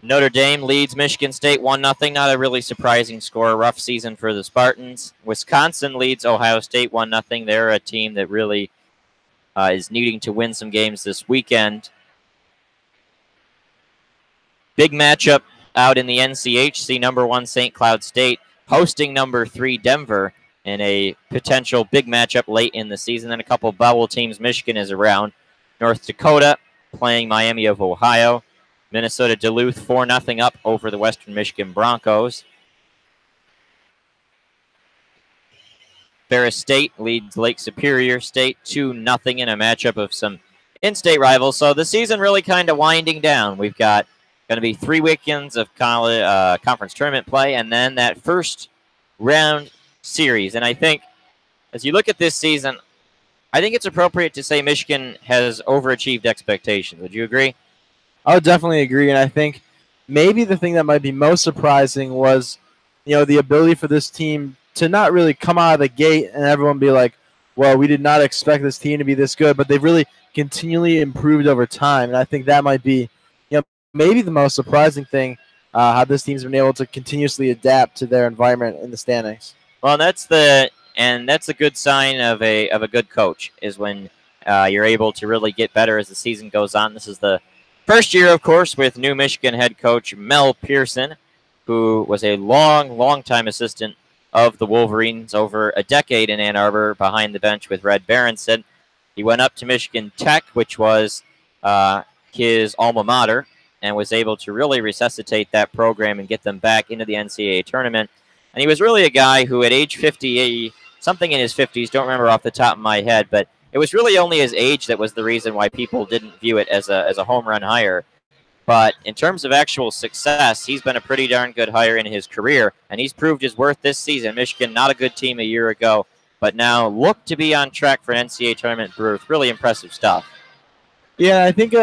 Notre Dame leads Michigan State 1-0. Not a really surprising score. Rough season for the Spartans. Wisconsin leads Ohio State 1-0. They're a team that really is needing to win some games this weekend. Big matchup out in the NCHC. Number 1 St. Cloud State hosting number 3 Denver in a potential big matchup late in the season. Then a couple of bubble teams Michigan is around. North Dakota playing Miami of Ohio. Minnesota Duluth 4-0 up over the Western Michigan Broncos. Ferris State leads Lake Superior State 2-0 in a matchup of some in-state rivals. So the season really kind of winding down. We've got going to be 3 weekends of college conference tournament play, and then that first round series. And I think as you look at this season, I think it's appropriate to say Michigan has overachieved expectations. Would you agree? I would definitely agree, and I think maybe the thing that might be most surprising was, the ability for this team to not really come out of the gate and everyone be like, well, we did not expect this team to be this good, but they've really continually improved over time, and I think that might be, maybe the most surprising thing, how this team's been able to continuously adapt to their environment in the standings. Well, that's a good sign of a good coach, is when you're able to really get better as the season goes on. This is the first year, of course, with new Michigan head coach Mel Pearson, who was a long time assistant of the Wolverines, over a decade in Ann Arbor behind the bench with Red Berenson. He went up to Michigan Tech, which was his alma mater, and was able to really resuscitate that program and get them back into the NCAA tournament. And he was really a guy who at age 50, something in his 50s, don't remember off the top of my head, but it was really only his age that was the reason why people didn't view it as a home run hire. But in terms of actual success, he's been a pretty darn good hire in his career, and he's proved his worth this season. Michigan, not a good team a year ago, but now look to be on track for an NCAA tournament berth. Really impressive stuff. Yeah, I think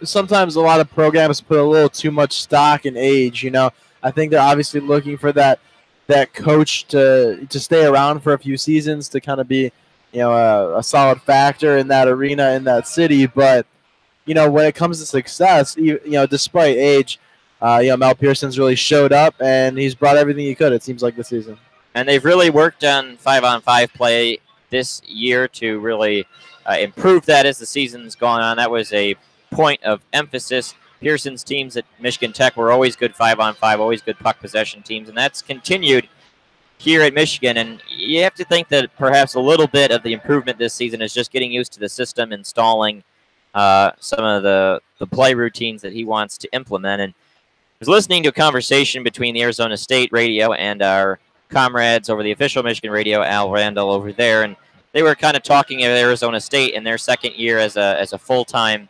sometimes a lot of programs put a little too much stock in age. I think they're obviously looking for that coach to stay around for a few seasons to kind of be, a solid factor in that arena, in that city. But when it comes to success, despite age, Mel Pearson's really showed up and he's brought everything he could. It seems like this season. And they've really worked on 5-on-5 play this year to really improve that as the season's gone on. That was a point of emphasis. Pearson's teams at Michigan Tech were always good 5-on-5, always good puck possession teams, and that's continued here at Michigan. And you have to think that perhaps a little bit of the improvement this season is just getting used to the system, installing some of the play routines that he wants to implement. And I was listening to a conversation between the Arizona State radio and our comrades over the official Michigan radio, Al Randall over there, and they were kind of talking about Arizona State in their second year as a full-time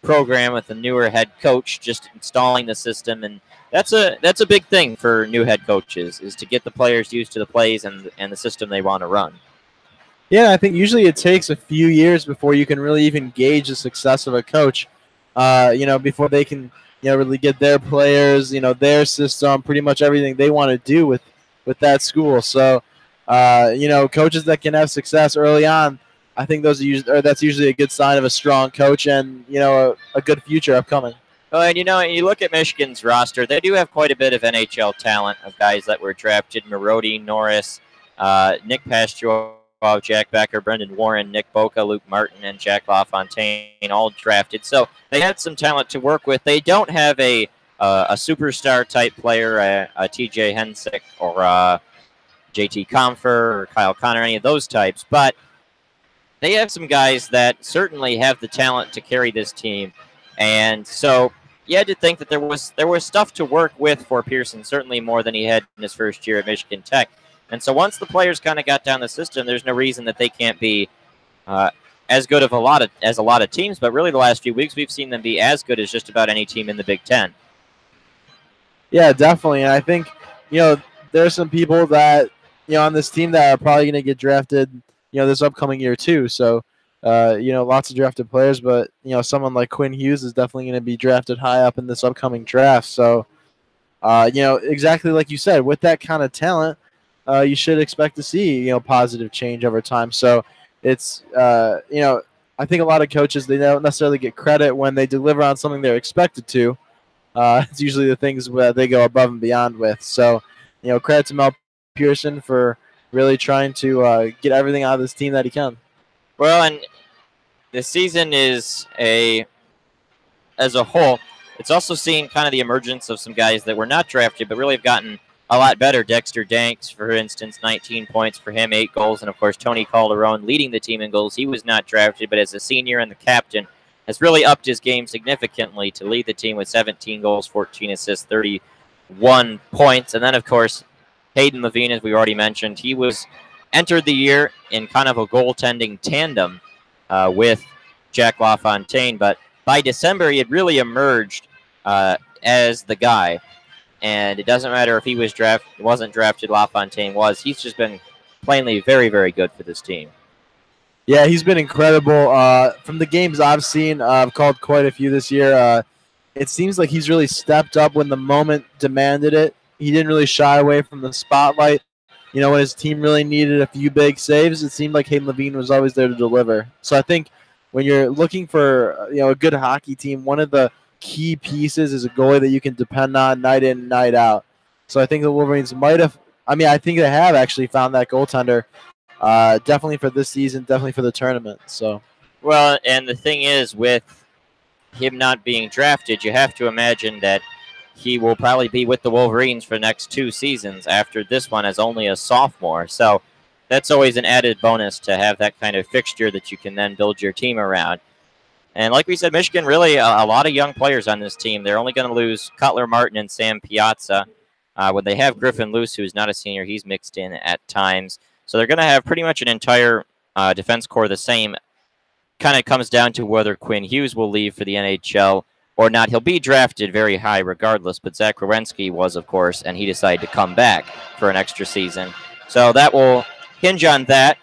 program with a newer head coach, just installing the system. And that's a big thing for new head coaches, is to get the players used to the plays and the system they want to run. Yeah, I think usually it takes a few years before you can really even gauge the success of a coach, before they can, really get their players, their system, pretty much everything they want to do with that school. So, coaches that can have success early on, I think that's usually a good sign of a strong coach and, a good future upcoming. Well, and you look at Michigan's roster, they do have quite a bit of NHL talent, of guys that were drafted: Marody, Norris, Nick Pastore, Jack Becker, Brendan Warren, Nick Boca, Luke Martin, and Jack LaFontaine, all drafted. So they had some talent to work with. They don't have a superstar type player, a TJ Hensick or JT Comfer or Kyle Connor, any of those types, but they have some guys that certainly have the talent to carry this team. And so you had to think that there was stuff to work with for Pearson, certainly more than he had in his first year at Michigan Tech. And so once the players kind of got down the system, there's no reason that they can't be as good as a lot of teams. But really, the last few weeks, we've seen them be as good as just about any team in the Big Ten. Yeah, definitely. And I think, there are some people that, on this team that are probably going to get drafted, this upcoming year too. So, lots of drafted players, but, someone like Quinn Hughes is definitely going to be drafted high up in this upcoming draft. So, exactly like you said, with that kind of talent, you should expect to see positive change over time. So it's I think a lot of coaches, they don't necessarily get credit when they deliver on something they're expected to. It's usually the things where they go above and beyond with. So credit to Mel Pearson for really trying to get everything out of this team that he can. Well, and the season as a whole, it's also seen kind of the emergence of some guys that were not drafted but really have gotten a lot better. Dexter Danks, for instance, 19 points for him, 8 goals. And, of course, Tony Calderon leading the team in goals. He was not drafted, but as a senior and the captain, has really upped his game significantly to lead the team with 17 goals, 14 assists, 31 points. And then, of course, Hayden Levine, as we already mentioned, he entered the year in kind of a goaltending tandem with Jack LaFontaine, but by December, he had really emerged as the guy. And it doesn't matter if he wasn't drafted, LaFontaine was. He's just been plainly very, very good for this team. Yeah, he's been incredible. From the games I've seen, I've called quite a few this year. It seems like he's really stepped up when the moment demanded it. He didn't really shy away from the spotlight. When his team really needed a few big saves, it seemed like Hayden Levine was always there to deliver. So I think when you're looking for a good hockey team, one of the key pieces is a goalie that you can depend on night in, night out. So I think the Wolverines might have – I think they have actually found that goaltender definitely for this season, definitely for the tournament. So, well, and the thing is, with him not being drafted, you have to imagine that he will probably be with the Wolverines for the next 2 seasons after this one as only a sophomore. So that's always an added bonus to have that kind of fixture that you can then build your team around. And like we said, Michigan, really a lot of young players on this team. They're only going to lose Cutler Martin and Sam Piazza. When they have Griffin Luce, who's not a senior, he's mixed in at times. So they're going to have pretty much an entire defense core the same. Kind of comes down to whether Quinn Hughes will leave for the NHL or not. He'll be drafted very high regardless, but Zach Werenski was, of course, and he decided to come back for an extra season. So that will hinge on that.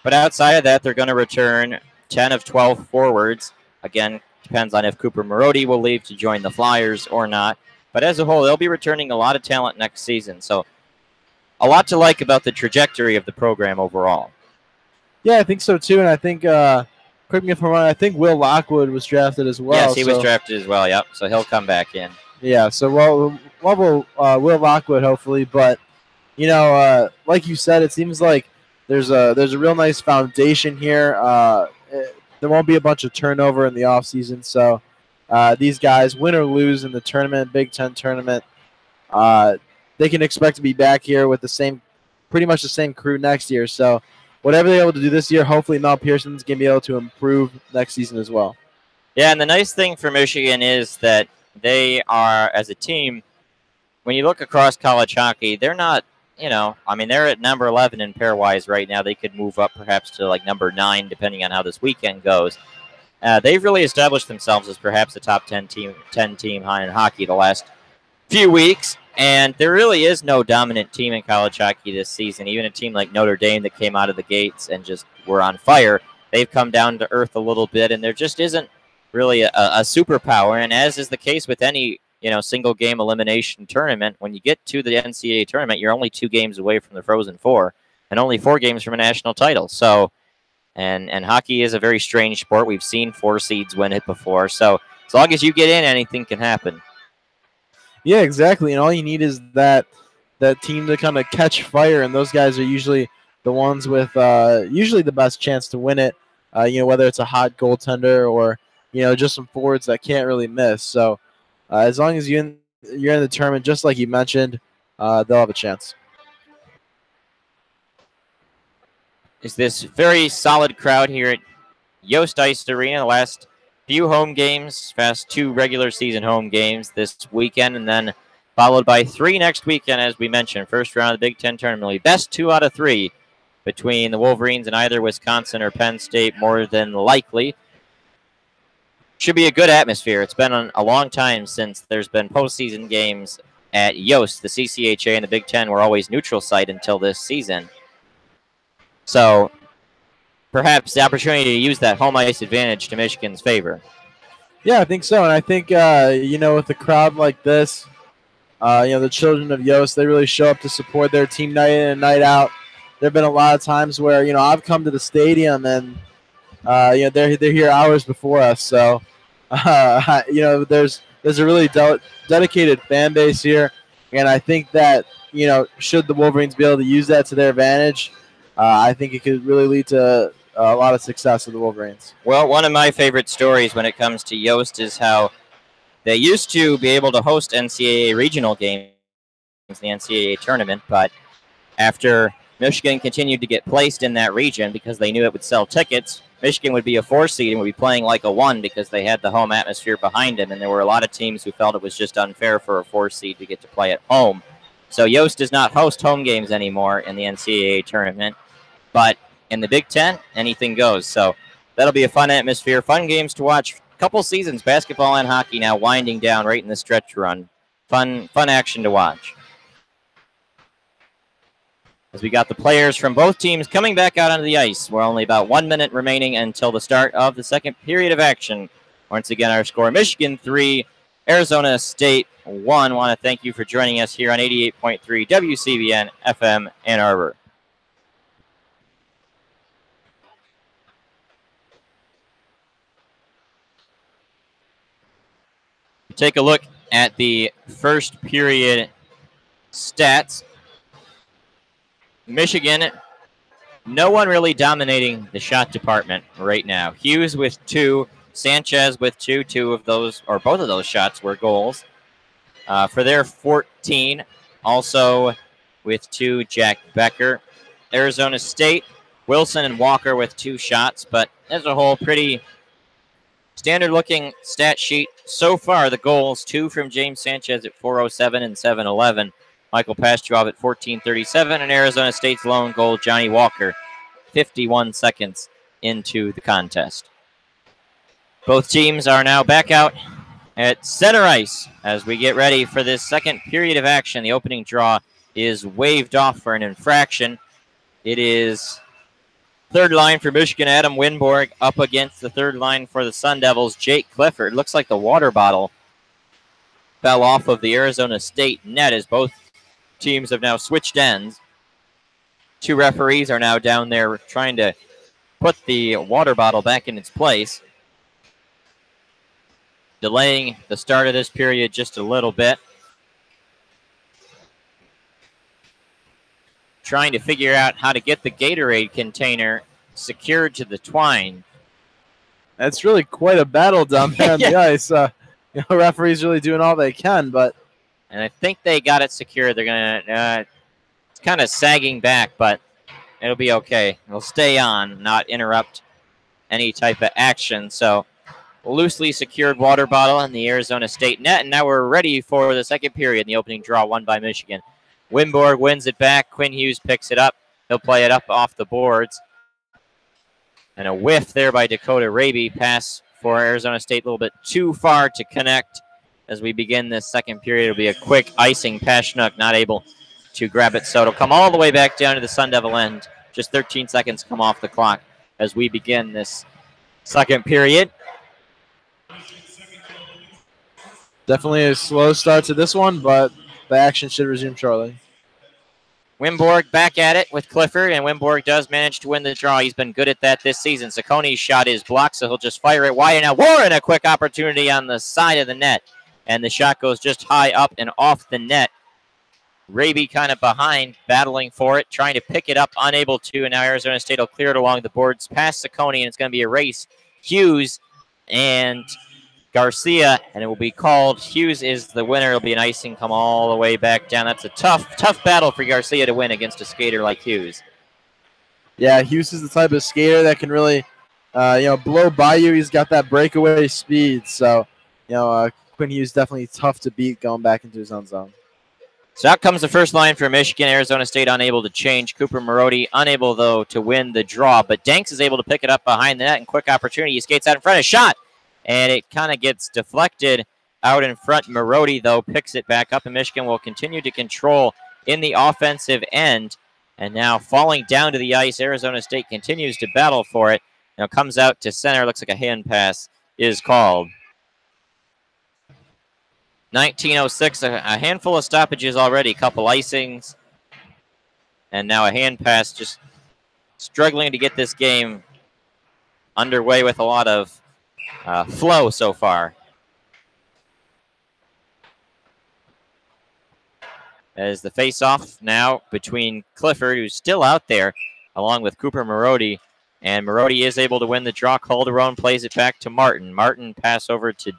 But outside of that, they're going to return 10 of 12 forwards. Again, depends on if Cooper Marody will leave to join the Flyers or not. But as a whole, they'll be returning a lot of talent next season. So a lot to like about the trajectory of the program overall. Yeah, I think so too. And I think, correct me if I'm wrong, I think Will Lockwood was drafted as well. Yes, he was drafted as well, yep. So he'll come back in. Yeah, so Will Lockwood hopefully. But, like you said, it seems like there's a real nice foundation here. There won't be a bunch of turnover in the offseason. So these guys, win or lose in the tournament, Big Ten tournament, they can expect to be back here with pretty much the same crew next year. So whatever they're able to do this year, hopefully Mel Pearson's going to be able to improve next season as well. Yeah, and the nice thing for Michigan is that they are, as a team, when you look across college hockey, they're not, they're at number 11 in pairwise right now. They could move up perhaps to like number 9, depending on how this weekend goes. They've really established themselves as perhaps a top 10 team in hockey the last few weeks. And there really is no dominant team in college hockey this season. Even a team like Notre Dame that came out of the gates and just were on fire, they've come down to earth a little bit, and there just isn't really a superpower. And as is the case with any single game elimination tournament, when you get to the NCAA tournament, you're only 2 games away from the Frozen Four and only 4 games from a national title. So, and hockey is a very strange sport. We've seen 4 seeds win it before. So as long as you get in, anything can happen. Yeah, exactly. And all you need is that team to kind of catch fire, and those guys are usually the ones with usually the best chance to win it. Whether it's a hot goaltender or just some forwards that can't really miss. So as long as you're in the tournament, just like you mentioned, they'll have a chance. Is this very solid crowd here at Yost Ice Arena? The last few home games, past 2 regular season home games this weekend, and then followed by 3 next weekend, as we mentioned. First round of the Big Ten tournament. Best 2 out of 3 between the Wolverines and either Wisconsin or Penn State, more than likely. Should be a good atmosphere. It's been a long time since there's been postseason games at Yost. The CCHA and the Big Ten were always neutral site until this season. So perhaps the opportunity to use that home ice advantage to Michigan's favor. Yeah, I think so. And I think, with a crowd like this, The children of Yost, they really show up to support their team night in and night out. There have been a lot of times where, I've come to the stadium and, they're here hours before us. So, there's a really dedicated fan base here. And I think that, should the Wolverines be able to use that to their advantage, I think it could really lead to a lot of success of the Wolverines. Well, one of my favorite stories when it comes to Yost is how they used to be able to host NCAA regional games in the NCAA tournament, but after Michigan continued to get placed in that region because they knew it would sell tickets, Michigan would be a 4 seed and would be playing like a 1 because they had the home atmosphere behind them, and there were a lot of teams who felt it was just unfair for a 4 seed to get to play at home. So Yost does not host home games anymore in the NCAA tournament, but in the Big Ten, anything goes. So that'll be a fun atmosphere, fun games to watch. Couple seasons, basketball and hockey now winding down right in the stretch run. Fun action to watch. As we got the players from both teams coming back out onto the ice. We're only about 1 minute remaining until the start of the second period of action. Once again, our score, Michigan 3, Arizona State 1. Want to thank you for joining us here on 88.3 WCBN FM Ann Arbor. Take a look at the first period stats. Michigan, no one really dominating the shot department right now. Hughes with 2, Sanchez with 2. 2 of those, or both of those shots were goals. For their 14, also with 2, Jack Becker. Arizona State, Wilson and Walker with 2 shots, but as a whole, pretty standard-looking stat sheet. So far, the goals, 2 from James Sanchez at 4:07 and 7:11. Michael Pastrov at 14:37, and Arizona State's lone goal, Johnny Walker, 51 seconds into the contest. Both teams are now back out at center ice as we get ready for this second period of action. The opening draw is waved off for an infraction. It is third line for Michigan, Adam Winborg, up against the third line for the Sun Devils, Jake Clifford. Looks like the water bottle fell off of the Arizona State net as both teams have now switched ends. 2 referees are now down there trying to put the water bottle back in its place, delaying the start of this period just a little bit. Trying to figure out how to get the Gatorade container secured to the twine. That's really quite a battle down there on the ice. Referees really doing all they can, and I think they got it secured. They're gonna. It's kind of sagging back, but it'll be okay. It'll stay on, not interrupt any type of action. So, loosely secured water bottle in the Arizona State net, and now we're ready for the second period in the opening draw, won by Michigan. Winborg wins it back. Quinn Hughes picks it up. He'll play it up off the boards. And a whiff there by Dakota Raby. Pass for Arizona State a little bit too far to connect as we begin this second period. It'll be a quick icing. Paschnook not able to grab it, so it'll come all the way back down to the Sun Devil end. Just 13 seconds come off the clock as we begin this second period. Definitely a slow start to this one, but the action should resume shortly. Winborg back at it with Clifford, and Winborg does manage to win the draw. He's been good at that this season. Sacconi's shot is blocked, so he'll just fire it wide. And now Warren, a quick opportunity on the side of the net, and the shot goes just high up and off the net. Raby kind of behind, battling for it, trying to pick it up, unable to, and now Arizona State will clear it along the boards past Sacconi, and it's going to be a race. Hughes and Garcia, and it will be called. Hughes is the winner. It'll be an icing, come all the way back down. That's a tough battle for Garcia to win against a skater like Hughes. Yeah, Hughes is the type of skater that can really, blow by you. He's got that breakaway speed. So, Quinn Hughes definitely tough to beat going back into his own zone. So out comes the first line for Michigan. Arizona State unable to change. Cooper Marody unable, though, to win the draw. But Danks is able to pick it up behind the net, and quick opportunity. He skates out in front, a shot. And it kind of gets deflected out in front. Marody, though, picks it back up, and Michigan will continue to control in the offensive end. And now falling down to the ice, Arizona State continues to battle for it. Now comes out to center. Looks like a hand pass is called. 19:06, a handful of stoppages already, a couple icings, and now a hand pass, just struggling to get this game underway with a lot of flow so far. As the face-off now between Clifford, who's still out there, along with Cooper Marody. And Marody is able to win the draw. Calderon plays it back to Martin. Martin pass over to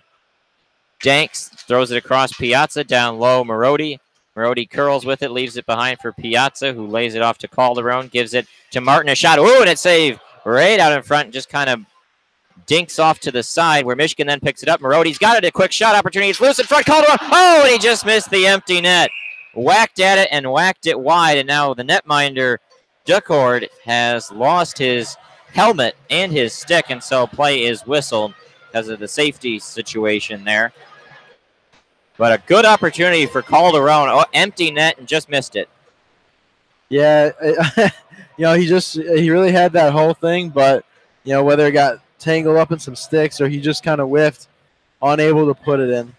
Danks, throws it across Piazza, down low, Marody. Marody curls with it, leaves it behind for Piazza, who lays it off to Calderon, gives it to Martin, a shot. Ooh, and it's saved right out in front, just kind of dinks off to the side, where Michigan then picks it up. Marody's got it, a quick shot opportunity. It's loose in front, Calderon. Oh, and he just missed the empty net. Whacked at it and whacked it wide, and now the netminder, Duckord, has lost his helmet and his stick, and so play is whistled because of the safety situation there. But a good opportunity for Calderon. Oh, empty net and just missed it. Yeah, he really had that whole thing, but whether it got tangled up in some sticks or he just kind of whiffed, unable to put it in.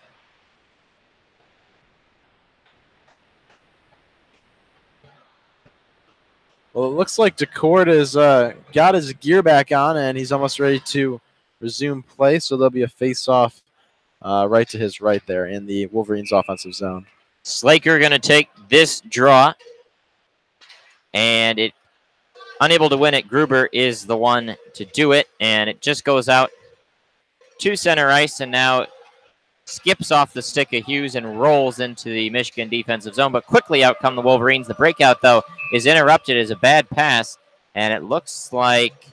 Well, it looks like Duckord has got his gear back on, and he's almost ready to resume play, so there'll be a face-off right to his right there in the Wolverines offensive zone. Slaker going to take this draw, and it unable to win it. Gruber is the one to do it, and it just goes out to center ice, and now skips off the stick of Hughes and rolls into the Michigan defensive zone, but quickly out come the Wolverines. The breakout, though, is interrupted as a bad pass, and it looks like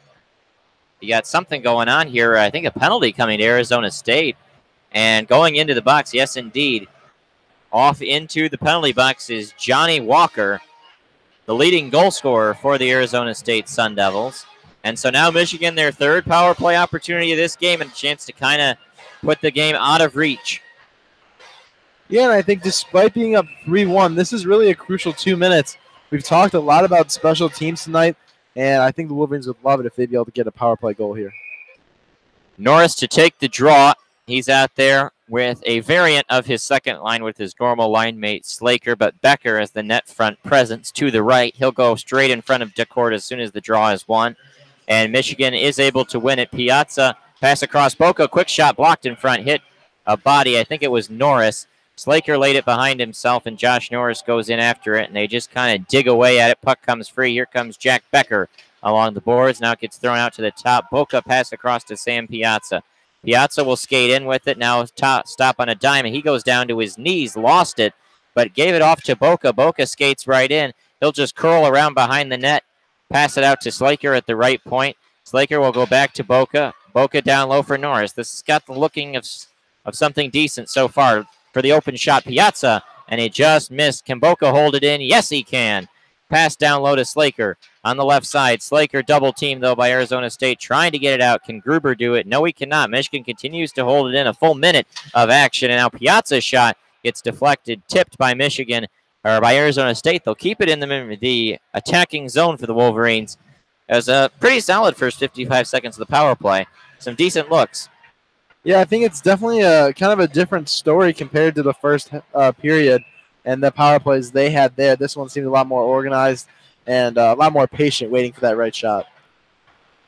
you got something going on here. I think a penalty coming to Arizona State, and going into the box, yes, indeed. Off into the penalty box is Johnny Walker, the leading goal scorer for the Arizona State Sun Devils. And so now Michigan, their third power play opportunity of this game, and a chance to kind of put the game out of reach. Yeah, and I think despite being up 3-1, this is really a crucial 2 minutes. We've talked a lot about special teams tonight, and I think the Wolverines would love it if they'd be able to get a power play goal here. Norris to take the draw. He's out there with a variant of his second line with his normal line mate Slaker, but Becker as the net front presence to the right. He'll go straight in front of Duckord as soon as the draw is won. And Michigan is able to win it. Piazza, pass across Boca, quick shot blocked in front, hit a body. I think it was Norris. Slaker laid it behind himself, and Josh Norris goes in after it, and they just kind of dig away at it. Puck comes free. Here comes Jack Becker along the boards. Now it gets thrown out to the top. Boca pass across to Sam Piazza. Piazza will skate in with it. Now stop on a dime, and he goes down to his knees, lost it, but gave it off to Boca. Boca skates right in. He'll just curl around behind the net, pass it out to Slaker at the right point. Slaker will go back to Boca. Boca down low for Norris. This has got the looking of something decent so far for the open shot. Piazza, and he just missed. Can Boca hold it in? Yes, he can. Pass down low to Slaker on the left side. Slaker double teamed, though, by Arizona State, trying to get it out. Can Gruber do it? No, he cannot. Michigan continues to hold it in, a full minute of action, and now Piazza's shot gets deflected, tipped by Michigan, or by Arizona State. They'll keep it in the attacking zone for the Wolverines. It was a pretty solid first 55 seconds of the power play. Some decent looks. Yeah, I think it's definitely a kind of a different story compared to the first period and the power plays they had there. This one seemed a lot more organized and a lot more patient, waiting for that right shot.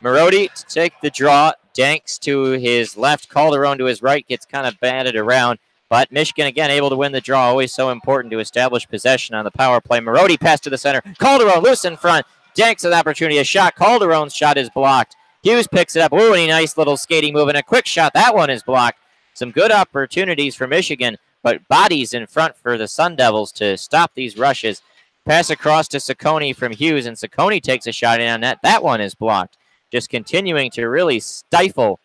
Marody to take the draw. Danks to his left. Calderon to his right. Gets kind of batted around. But Michigan, again, able to win the draw. Always so important to establish possession on the power play. Marody pass to the center. Calderon loose in front. Danks has opportunity. A shot. Calderon's shot is blocked. Hughes picks it up. Ooh, and a nice little skating move and a quick shot. That one is blocked. Some good opportunities for Michigan, but bodies in front for the Sun Devils to stop these rushes. Pass across to Ciccone from Hughes, and Ciccone takes a shot in on net. That one is blocked. Just continuing to really stifle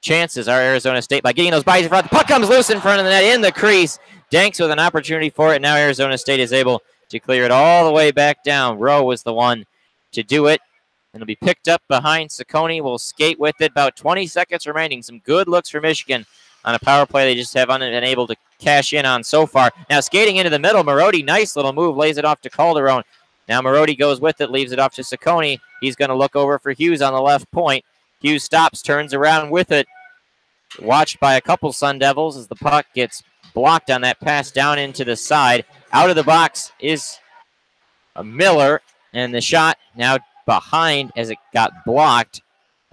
chances are Arizona State by getting those bodies in front. The puck comes loose in front of the net in the crease. Danks with an opportunity for it. Now Arizona State is able to clear it all the way back down. Rowe was the one to do it. And it'll be picked up behind Ciccone. Will skate with it. About 20 seconds remaining. Some good looks for Michigan on a power play they just haven't been able to cash in on so far. Now skating into the middle, Marody, nice little move, lays it off to Calderon. Now Marody goes with it, leaves it off to Ciccone. He's going to look over for Hughes on the left point. Hughes stops, turns around with it. Watched by a couple Sun Devils as the puck gets blocked on that pass down into the side. Out of the box is Miller, and the shot now behind as it got blocked.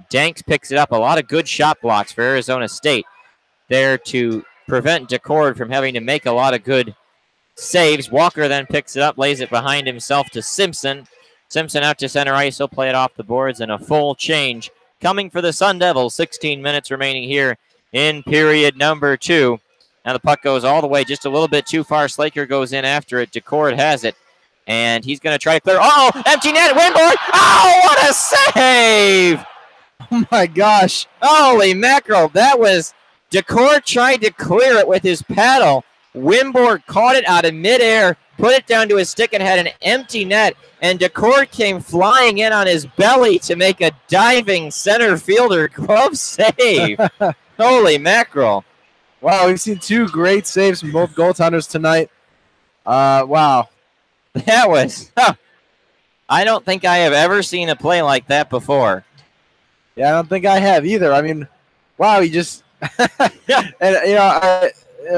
Danks picks it up. A lot of good shot blocks for Arizona State there to prevent DeCord from having to make a lot of good saves. Walker then picks it up, lays it behind himself to Simpson. Simpson out to center ice. He'll play it off the boards, and a full change coming for the Sun Devils. 16 minutes remaining here in period number 2. Now the puck goes all the way just a little bit too far. Slaker goes in after it. DeCord has it, and he's going to try to clear. Oh, empty net, Winborg. Oh, what a save! Oh, my gosh. Holy mackerel. That was DeCord tried to clear it with his paddle. Winborg caught it out of midair, put it down to his stick, and had an empty net. And DeCord came flying in on his belly to make a diving center fielder glove save. Holy mackerel. Wow, we've seen 2 great saves from both goaltenders tonight. Wow. That was... I don't think I have ever seen a play like that before. Yeah, I don't think I have either. I mean, wow, he just... and,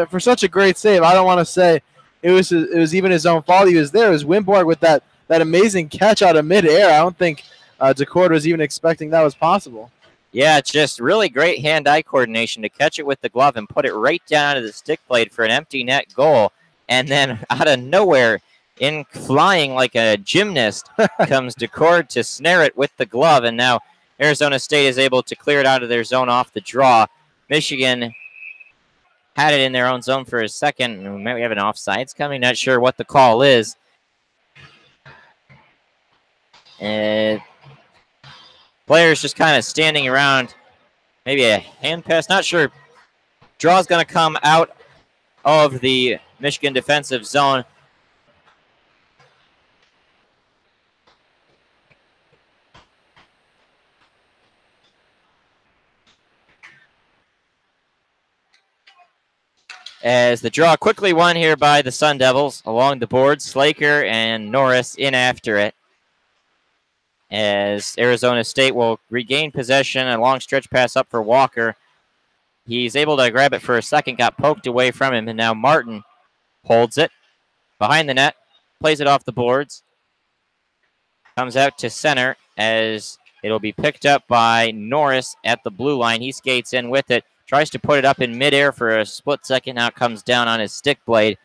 for such a great save, I don't want to say it was even his own fault. He was there. It was Winborg with that amazing catch out of midair. I don't think DeCord was even expecting that was possible. Yeah, just really great hand-eye coordination to catch it with the glove and put it right down to the stick blade for an empty net goal. And then out of nowhere, in flying like a gymnast, comes DeCord to snare it with the glove. And now Arizona State is able to clear it out of their zone off the draw. Michigan had it in their own zone for a second. Maybe we have an offsides coming. Not sure what the call is. And players just kind of standing around. Maybe a hand pass. Not sure. Draw's going to come out of the Michigan defensive zone. As the draw quickly won here by the Sun Devils along the board. Slaker and Norris in after it. As Arizona State will regain possession. A long stretch pass up for Walker. He's able to grab it for a second. Got poked away from him. And now Martin holds it behind the net. Plays it off the boards. Comes out to center as it'll be picked up by Norris at the blue line. He skates in with it. Tries to put it up in midair for a split second. Now it comes down on his stick blade.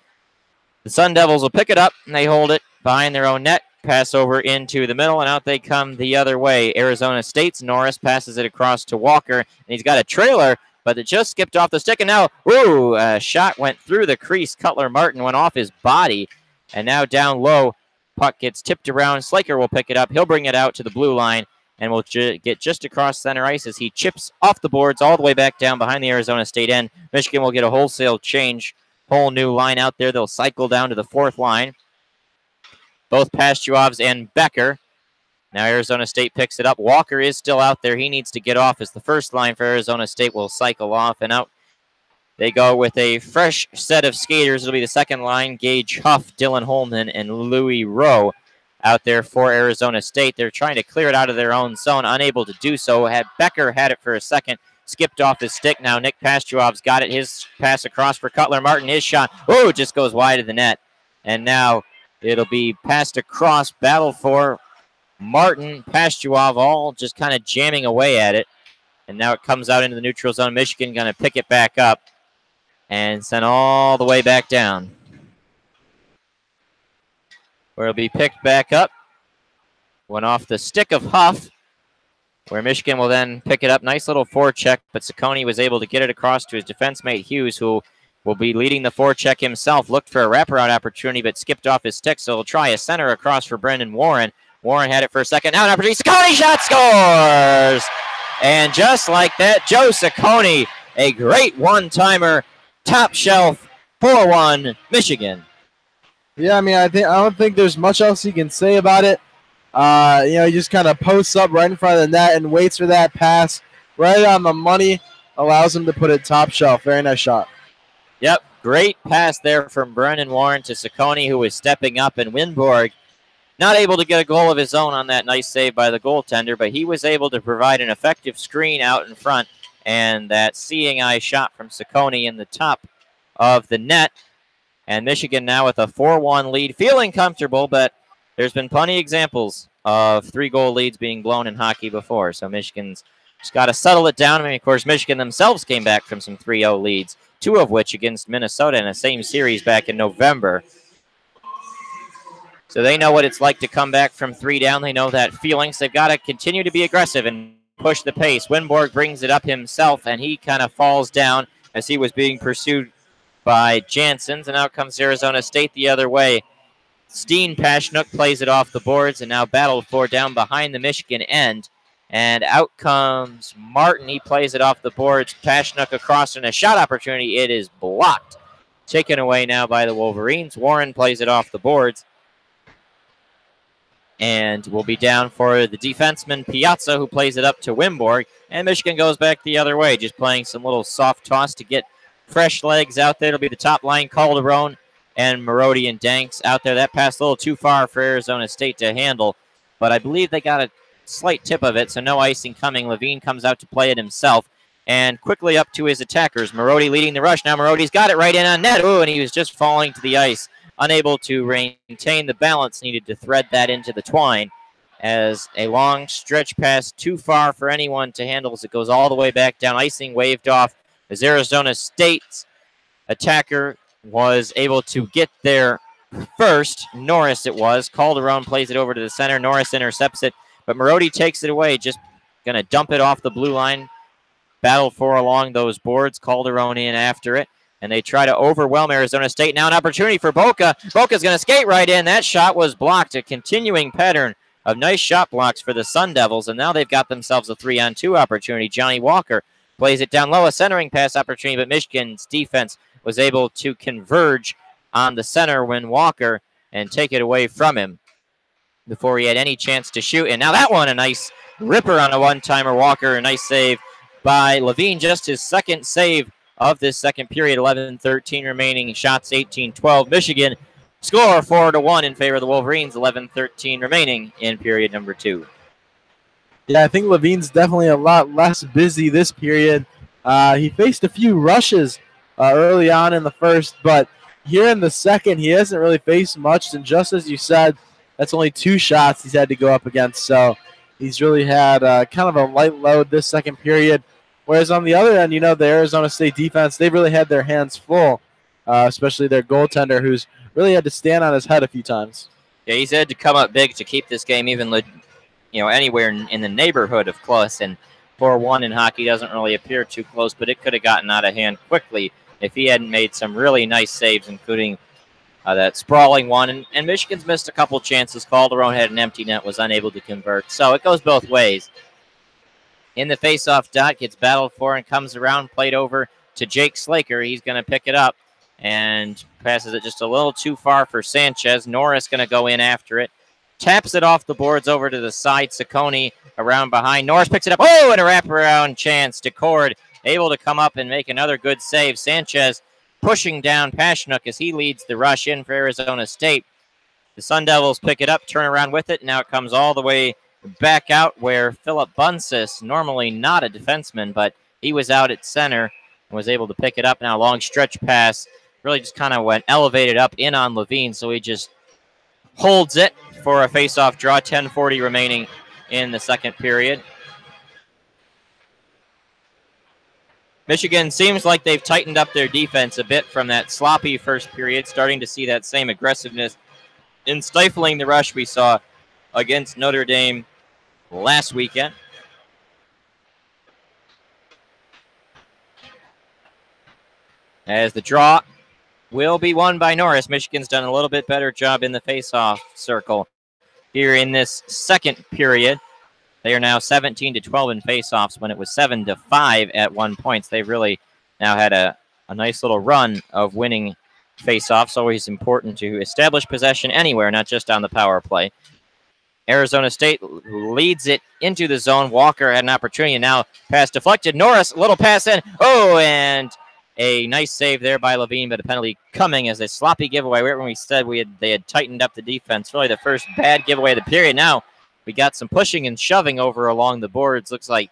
The Sun Devils will pick it up, and they hold it behind their own net. Pass over into the middle, and out they come the other way. Arizona State's Norris passes it across to Walker, and he's got a trailer, but it just skipped off the stick, and now, a shot went through the crease. Cutler Martin went off his body, and now down low, puck gets tipped around. Slaker will pick it up. He'll bring it out to the blue line, and will get just across center ice as he chips off the boards all the way back down behind the Arizona State end. Michigan will get a wholesale change, whole new line out there. They'll cycle down to the 4th line. Both Pastuovs and Becker. Now Arizona State picks it up. Walker is still out there. He needs to get off as the first line for Arizona State will cycle off, and out they go with a fresh set of skaters. It'll be the second line, Gage Huff, Dylan Holman, and Louis Rowe. Out there for Arizona State. They're trying to clear it out of their own zone, unable to do so. Becker had it for a second, skipped off his stick. Now Nick Pastuov's got it. His pass across for Cutler Martin. His shot, just goes wide of the net. And now it'll be passed across. Battle for Martin, Pastuov, all just kind of jamming away at it. And now it comes out into the neutral zone. Michigan going to pick it back up and send all the way back down. Where it'll be picked back up. Went off the stick of Huff, where Michigan will then pick it up. Nice little forecheck, but Ciccone was able to get it across to his defense mate Hughes, who will be leading the forecheck himself. Looked for a wraparound opportunity, but skipped off his stick, so he'll try a center across for Brendan Warren. Warren had it for a second. Now an opportunity. Ciccone shot scores! And just like that, Joe Ciccone, a great one-timer, top shelf, 4-1, Michigan. Yeah, I mean, I don't think there's much else you can say about it. He just kind of posts up right in front of the net and waits for that pass right on the money. Allows him to put it top shelf. Very nice shot. Yep, great pass there from Brendan Warren to Ciccone, who was stepping up, and Winborg not able to get a goal of his own on that nice save by the goaltender, but he was able to provide an effective screen out in front, and that seeing eye shot from Ciccone in the top of the net. And Michigan now with a 4-1 lead, feeling comfortable, but there's been plenty of examples of 3-goal leads being blown in hockey before. So Michigan's just got to settle it down. I mean, of course, Michigan themselves came back from some 3-0 leads, 2 of which against Minnesota in the same series back in November. So they know what it's like to come back from 3 down. They know that feeling. So they've got to continue to be aggressive and push the pace. Winborg brings it up himself, and he kind of falls down as he was being pursued by Janssens, and out comes Arizona State the other way. Steen Pashnuk plays it off the boards and now battled for down behind the Michigan end. And out comes Martin. He plays it off the boards. Pashnuk across in a shot opportunity. It is blocked. Taken away now by the Wolverines. Warren plays it off the boards. And will be down for the defenseman Piazza, who plays it up to Winborg. And Michigan goes back the other way, just playing some little soft toss to get fresh legs out there. It'll be the top line, Calderon and Marody and Danks out there. That passed a little too far for Arizona State to handle, but I believe they got a slight tip of it, so no icing coming. Levine comes out to play it himself, and quickly up to his attackers. Marody leading the rush. Now Marody's got it right in on net. Ooh, and he was just falling to the ice, unable to maintain the balance, needed to thread that into the twine as a long stretch pass too far for anyone to handle as it goes all the way back down. Icing waved off as Arizona State's attacker was able to get there first. Norris it was. Calderon plays it over to the center. Norris intercepts it, but Marody takes it away, just going to dump it off the blue line. Battle for along those boards. Calderon in after it, and they try to overwhelm Arizona State. Now an opportunity for Boca. Boca's going to skate right in. That shot was blocked. A continuing pattern of nice shot blocks for the Sun Devils, and now they've got themselves a 3-on-2 opportunity. Johnny Walker plays it down low, a centering pass opportunity, but Michigan's defense was able to converge on the center when Walker and take it away from him before he had any chance to shoot. And now that one, a nice ripper on a one-timer. Walker, a nice save by Levine, just his second save of this second period. 11-13 remaining, shots 18-12. Michigan score 4-1 in favor of the Wolverines. 11-13 remaining in period number 2. Yeah, I think Levine's definitely a lot less busy this period. He faced a few rushes early on in the first, but here in the second, he hasn't really faced much. And just as you said, that's only 2 shots he's had to go up against. So he's really had kind of a light load this second period. Whereas on the other end, the Arizona State defense, they've really had their hands full, especially their goaltender, who's really had to stand on his head a few times. Yeah, he's had to come up big to keep this game even anywhere in the neighborhood of close. And 4-1 in hockey doesn't really appear too close, but it could have gotten out of hand quickly if he hadn't made some really nice saves, including that sprawling one. And Michigan's missed a couple chances. Calderon had an empty net, was unable to convert. So it goes both ways. In the faceoff dot, gets battled for and comes around, played over to Jake Slaker. He's going to pick it up and passes it just a little too far for Sanchez. Norris going to go in after it. Taps it off the boards over to the side. Saccone around behind. Norris picks it up. Oh, and a wraparound chance to Cord. Able to come up and make another good save. Sanchez pushing down Pashnuk as he leads the rush in for Arizona State. The Sun Devils pick it up, turn around with it. Now it comes all the way back out where Philip Bunsis, normally not a defenseman, but he was out at center and was able to pick it up. Now a long stretch pass. Really just kind of went elevated up in on Levine, so he just holds it for a face-off draw. 10:40 remaining in the second period. Michigan seems like they've tightened up their defense a bit from that sloppy first period, starting to see that same aggressiveness in stifling the rush we saw against Notre Dame last weekend. As the draw will be won by Norris. Michigan's done a little bit better job in the face-off circle here in this second period. They are now 17-12 in face-offs when it was 7-5 at one point. They've really now had a nice little run of winning face-offs. Always important to establish possession anywhere, not just on the power play. Arizona State leads it into the zone. Walker had an opportunity, and now pass deflected. Norris, a little pass in. Oh, and a nice save there by Levine, but a penalty coming as a sloppy giveaway. When we said they had tightened up the defense, really the first bad giveaway of the period. Now we got some pushing and shoving over along the boards. Looks like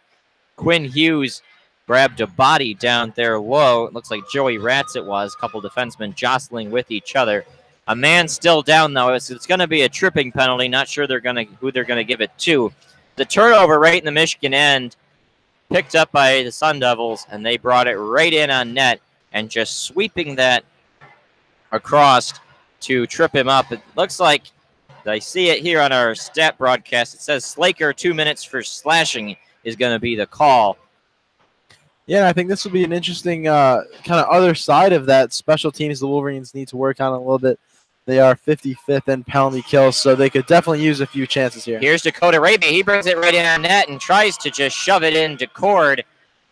Quinn Hughes grabbed a body down there low. It looks like Joey Ratz it was. A couple defensemen jostling with each other. A man still down, though. It's going to be a tripping penalty. Not sure who they're going to give it to. The turnover right in the Michigan end, picked up by the Sun Devils, and they brought it right in on net and just sweeping that across to trip him up. It looks like, I see it here on our stat broadcast, it says Slaker 2 minutes for slashing is going to be the call. Yeah, I think this will be an interesting kind of other side of that. Special teams the Wolverines need to work on a little bit. They are 55th in penalty kills, so they could definitely use a few chances here. Here's Dakota Raby. He brings it right in on net and tries to just shove it into Cord.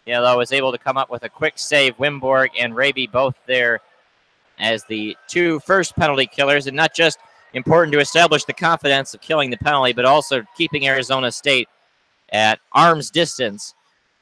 Though was able to come up with a quick save. Wimborg and Raby both there as the two first penalty killers, and not just important to establish the confidence of killing the penalty, but also keeping Arizona State at arm's distance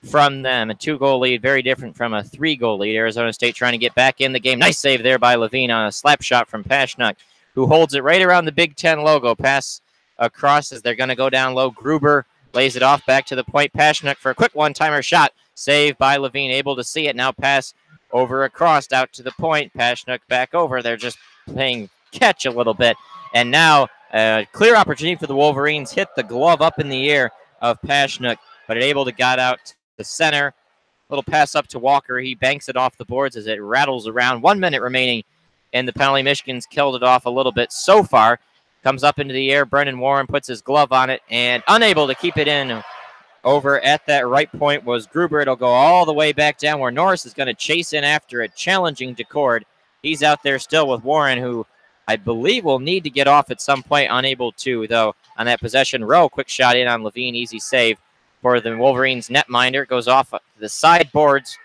from them. A 2-goal lead, very different from a 3-goal lead. Arizona State trying to get back in the game. Nice save there by Levine on a slap shot from Pashnuk, who holds it right around the Big Ten logo. Pass across as they're going to go down low. Gruber lays it off back to the point. Pashnuk for a quick one-timer shot. Save by Levine, able to see it. Now pass over across out to the point. Pashnuk back over. They're just playing catch a little bit. And now a clear opportunity for the Wolverines. Hit the glove up in the air of Pashnuk, but able to get out to the center. Little pass up to Walker. He banks it off the boards as it rattles around. 1 minute remaining in the penalty. Michigan's killed it off a little bit so far. Comes up into the air. Brendan Warren puts his glove on it and unable to keep it in. Over at that right point was Gruber. It'll go all the way back down where Norris is going to chase in after it, challenging DeCord. He's out there still with Warren, who I believe will need to get off at some point. Unable to, though, on that possession. Rowe, quick shot in on Levine. Easy save for the Wolverines netminder. Goes off the sideboards,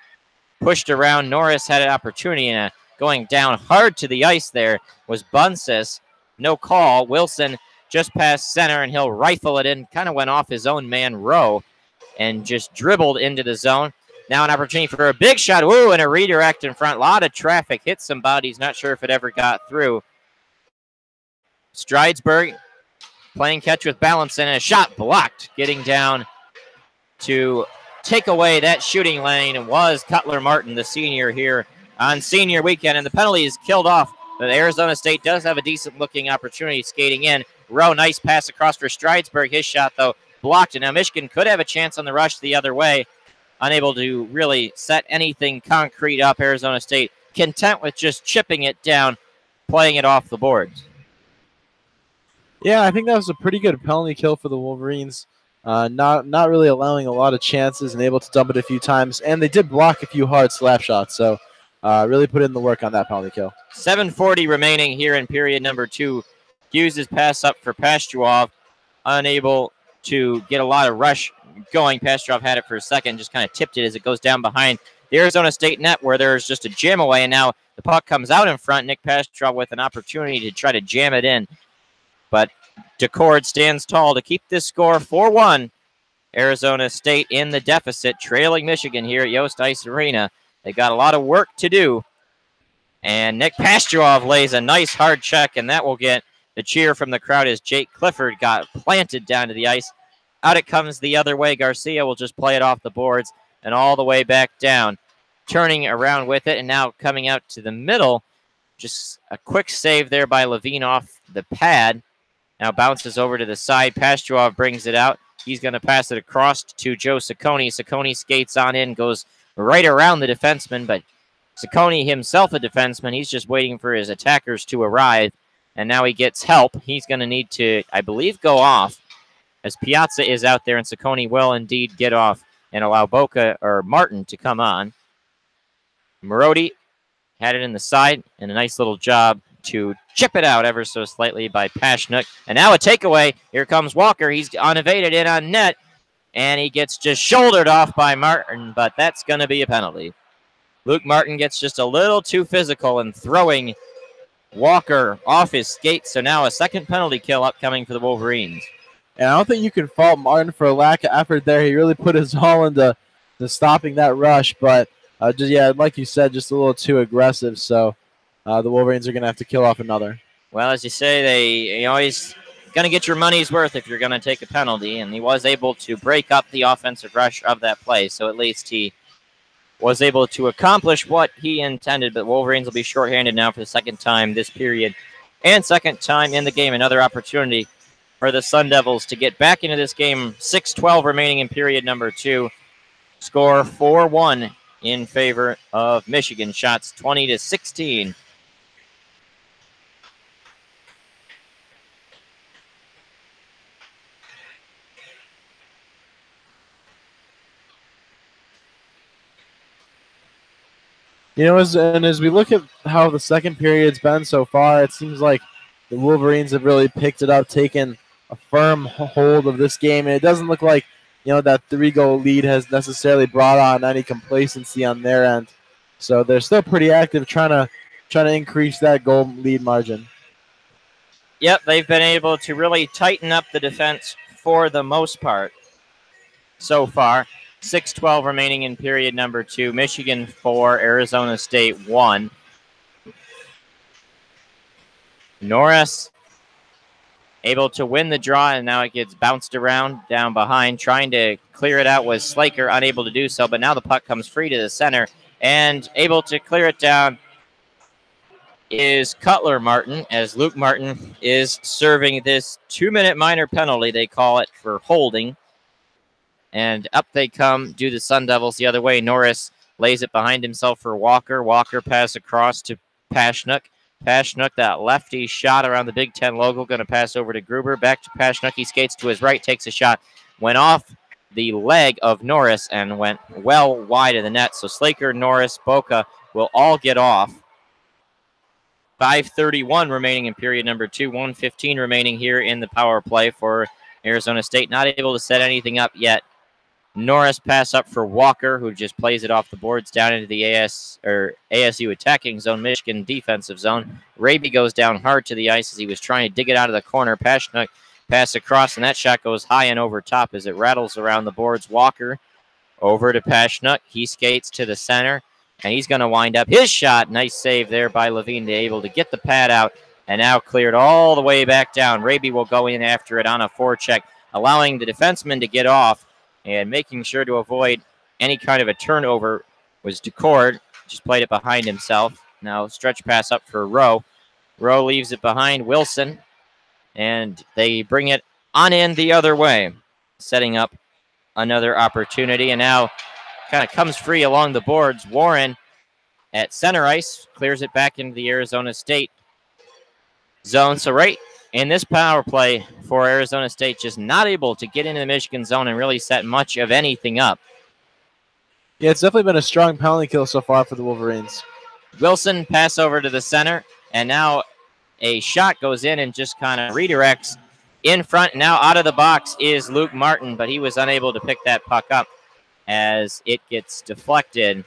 pushed around. Norris had an opportunity, and going down hard to the ice there was Bunsis. No call. Wilson just past center, and he'll rifle it in. Kind of went off his own man, Rowe, and just dribbled into the zone. Now an opportunity for a big shot. Woo, and a redirect in front. A lot of traffic. Hit some bodies. Not sure if it ever got through. Stridesburg playing catch with balance, and a shot blocked. Getting down to take away that shooting lane was Cutler Martin, the senior here on senior weekend, and the penalty is killed off. But Arizona State does have a decent-looking opportunity skating in. Rowe, nice pass across for Stridesburg. His shot, though, blocked. And now Michigan could have a chance on the rush the other way. Unable to really set anything concrete up. Arizona State content with just chipping it down, playing it off the boards. Yeah, I think that was a pretty good penalty kill for the Wolverines. Not really allowing a lot of chances and able to dump it a few times. And they did block a few hard slap shots, so really put in the work on that penalty kill. 7:40 remaining here in period number 2. Hughes' his pass up for Pastuov. Unable to get a lot of rush going. Pastuov had it for a second, just kind of tipped it as it goes down behind the Arizona State net where there's just a jam away, and now the puck comes out in front. Nick Pastuov with an opportunity to try to jam it in. But DeCord stands tall to keep this score 4-1. Arizona State in the deficit, trailing Michigan here at Yost Ice Arena. They got a lot of work to do. And Nick Pastuov lays a nice hard check, and that will get the cheer from the crowd as Jake Clifford got planted down to the ice. Out it comes the other way. Garcia will just play it off the boards and all the way back down. Turning around with it, and now coming out to the middle. Just a quick save there by Levine off the pad. Now bounces over to the side. Pastuov brings it out. He's going to pass it across to Joe Ciccone. Ciccone skates on in, goes right around the defenseman, but Ciccone himself a defenseman. He's just waiting for his attackers to arrive, and now he gets help. He's going to need to, I believe, go off as Piazza is out there, and Ciccone will indeed get off and allow Martin to come on. Marodi had it in the side, and a nice little job to chip it out ever so slightly by Pashnuk. And now a takeaway. Here comes Walker. He's unevaded in on net, and he gets just shouldered off by Martin, but that's going to be a penalty. Luke Martin gets just a little too physical in throwing Walker off his skates, so now a second penalty kill upcoming for the Wolverines. And I don't think you can fault Martin for a lack of effort there. He really put his all into stopping that rush, but like you said, just a little too aggressive, so the Wolverines are going to have to kill off another. Well, as you say, you always going to get your money's worth if you're going to take a penalty, and he was able to break up the offensive rush of that play, so at least he was able to accomplish what he intended, but Wolverines will be shorthanded now for the second time this period and second time in the game. Another opportunity for the Sun Devils to get back into this game. 6:12 remaining in period number 2. Score 4-1 in favor of Michigan. Shots 20-16. You know, as we look at how the second period's been so far, it seems like the Wolverines have really picked it up, taken a firm hold of this game, and it doesn't look like, you know, that 3-goal lead has necessarily brought on any complacency on their end. So they're still pretty active, trying to increase that goal lead margin. Yep, they've been able to really tighten up the defense for the most part so far. 6:12 remaining in period number 2. Michigan 4, Arizona State 1. Norris able to win the draw, and now it gets bounced around down behind. Trying to clear it out was Slaker, unable to do so, but now the puck comes free to the center, and able to clear it down is Cutler Martin, as Luke Martin is serving this 2-minute minor penalty, they call it, for holding. And up they come, do the Sun Devils the other way. Norris lays it behind himself for Walker. Walker pass across to Pashnuk. Pashnuk, that lefty shot around the Big Ten logo, going to pass over to Gruber. Back to Pashnuk. He skates to his right, takes a shot. Went off the leg of Norris and went well wide of the net. So Slaker, Norris, Boca will all get off. 5:31 remaining in period number 2. 1:15 remaining here in the power play for Arizona State. Not able to set anything up yet. Norris pass up for Walker, who just plays it off the boards down into the ASU attacking zone, Michigan defensive zone. Raby goes down hard to the ice as he was trying to dig it out of the corner. Pashnuk pass across, and that shot goes high and over top as it rattles around the boards. Walker over to Pashnuk. He skates to the center, and he's going to wind up his shot. Nice save there by Levine, to able to get the pad out, and now cleared all the way back down. Raby will go in after it on a forecheck, allowing the defenseman to get off. And making sure to avoid any kind of a turnover was Decord. Just played it behind himself. Now stretch pass up for Rowe. Rowe leaves it behind Wilson. And they bring it on in the other way. Setting up another opportunity. And now kind of comes free along the boards. Warren at center ice clears it back into the Arizona State zone. So right in this power play for Arizona State, just not able to get into the Michigan zone and really set much of anything up. Yeah, it's definitely been a strong penalty kill so far for the Wolverines. Wilson pass over to the center, and now a shot goes in and just kind of redirects in front. Now out of the box is Luke Martin, but he was unable to pick that puck up as it gets deflected.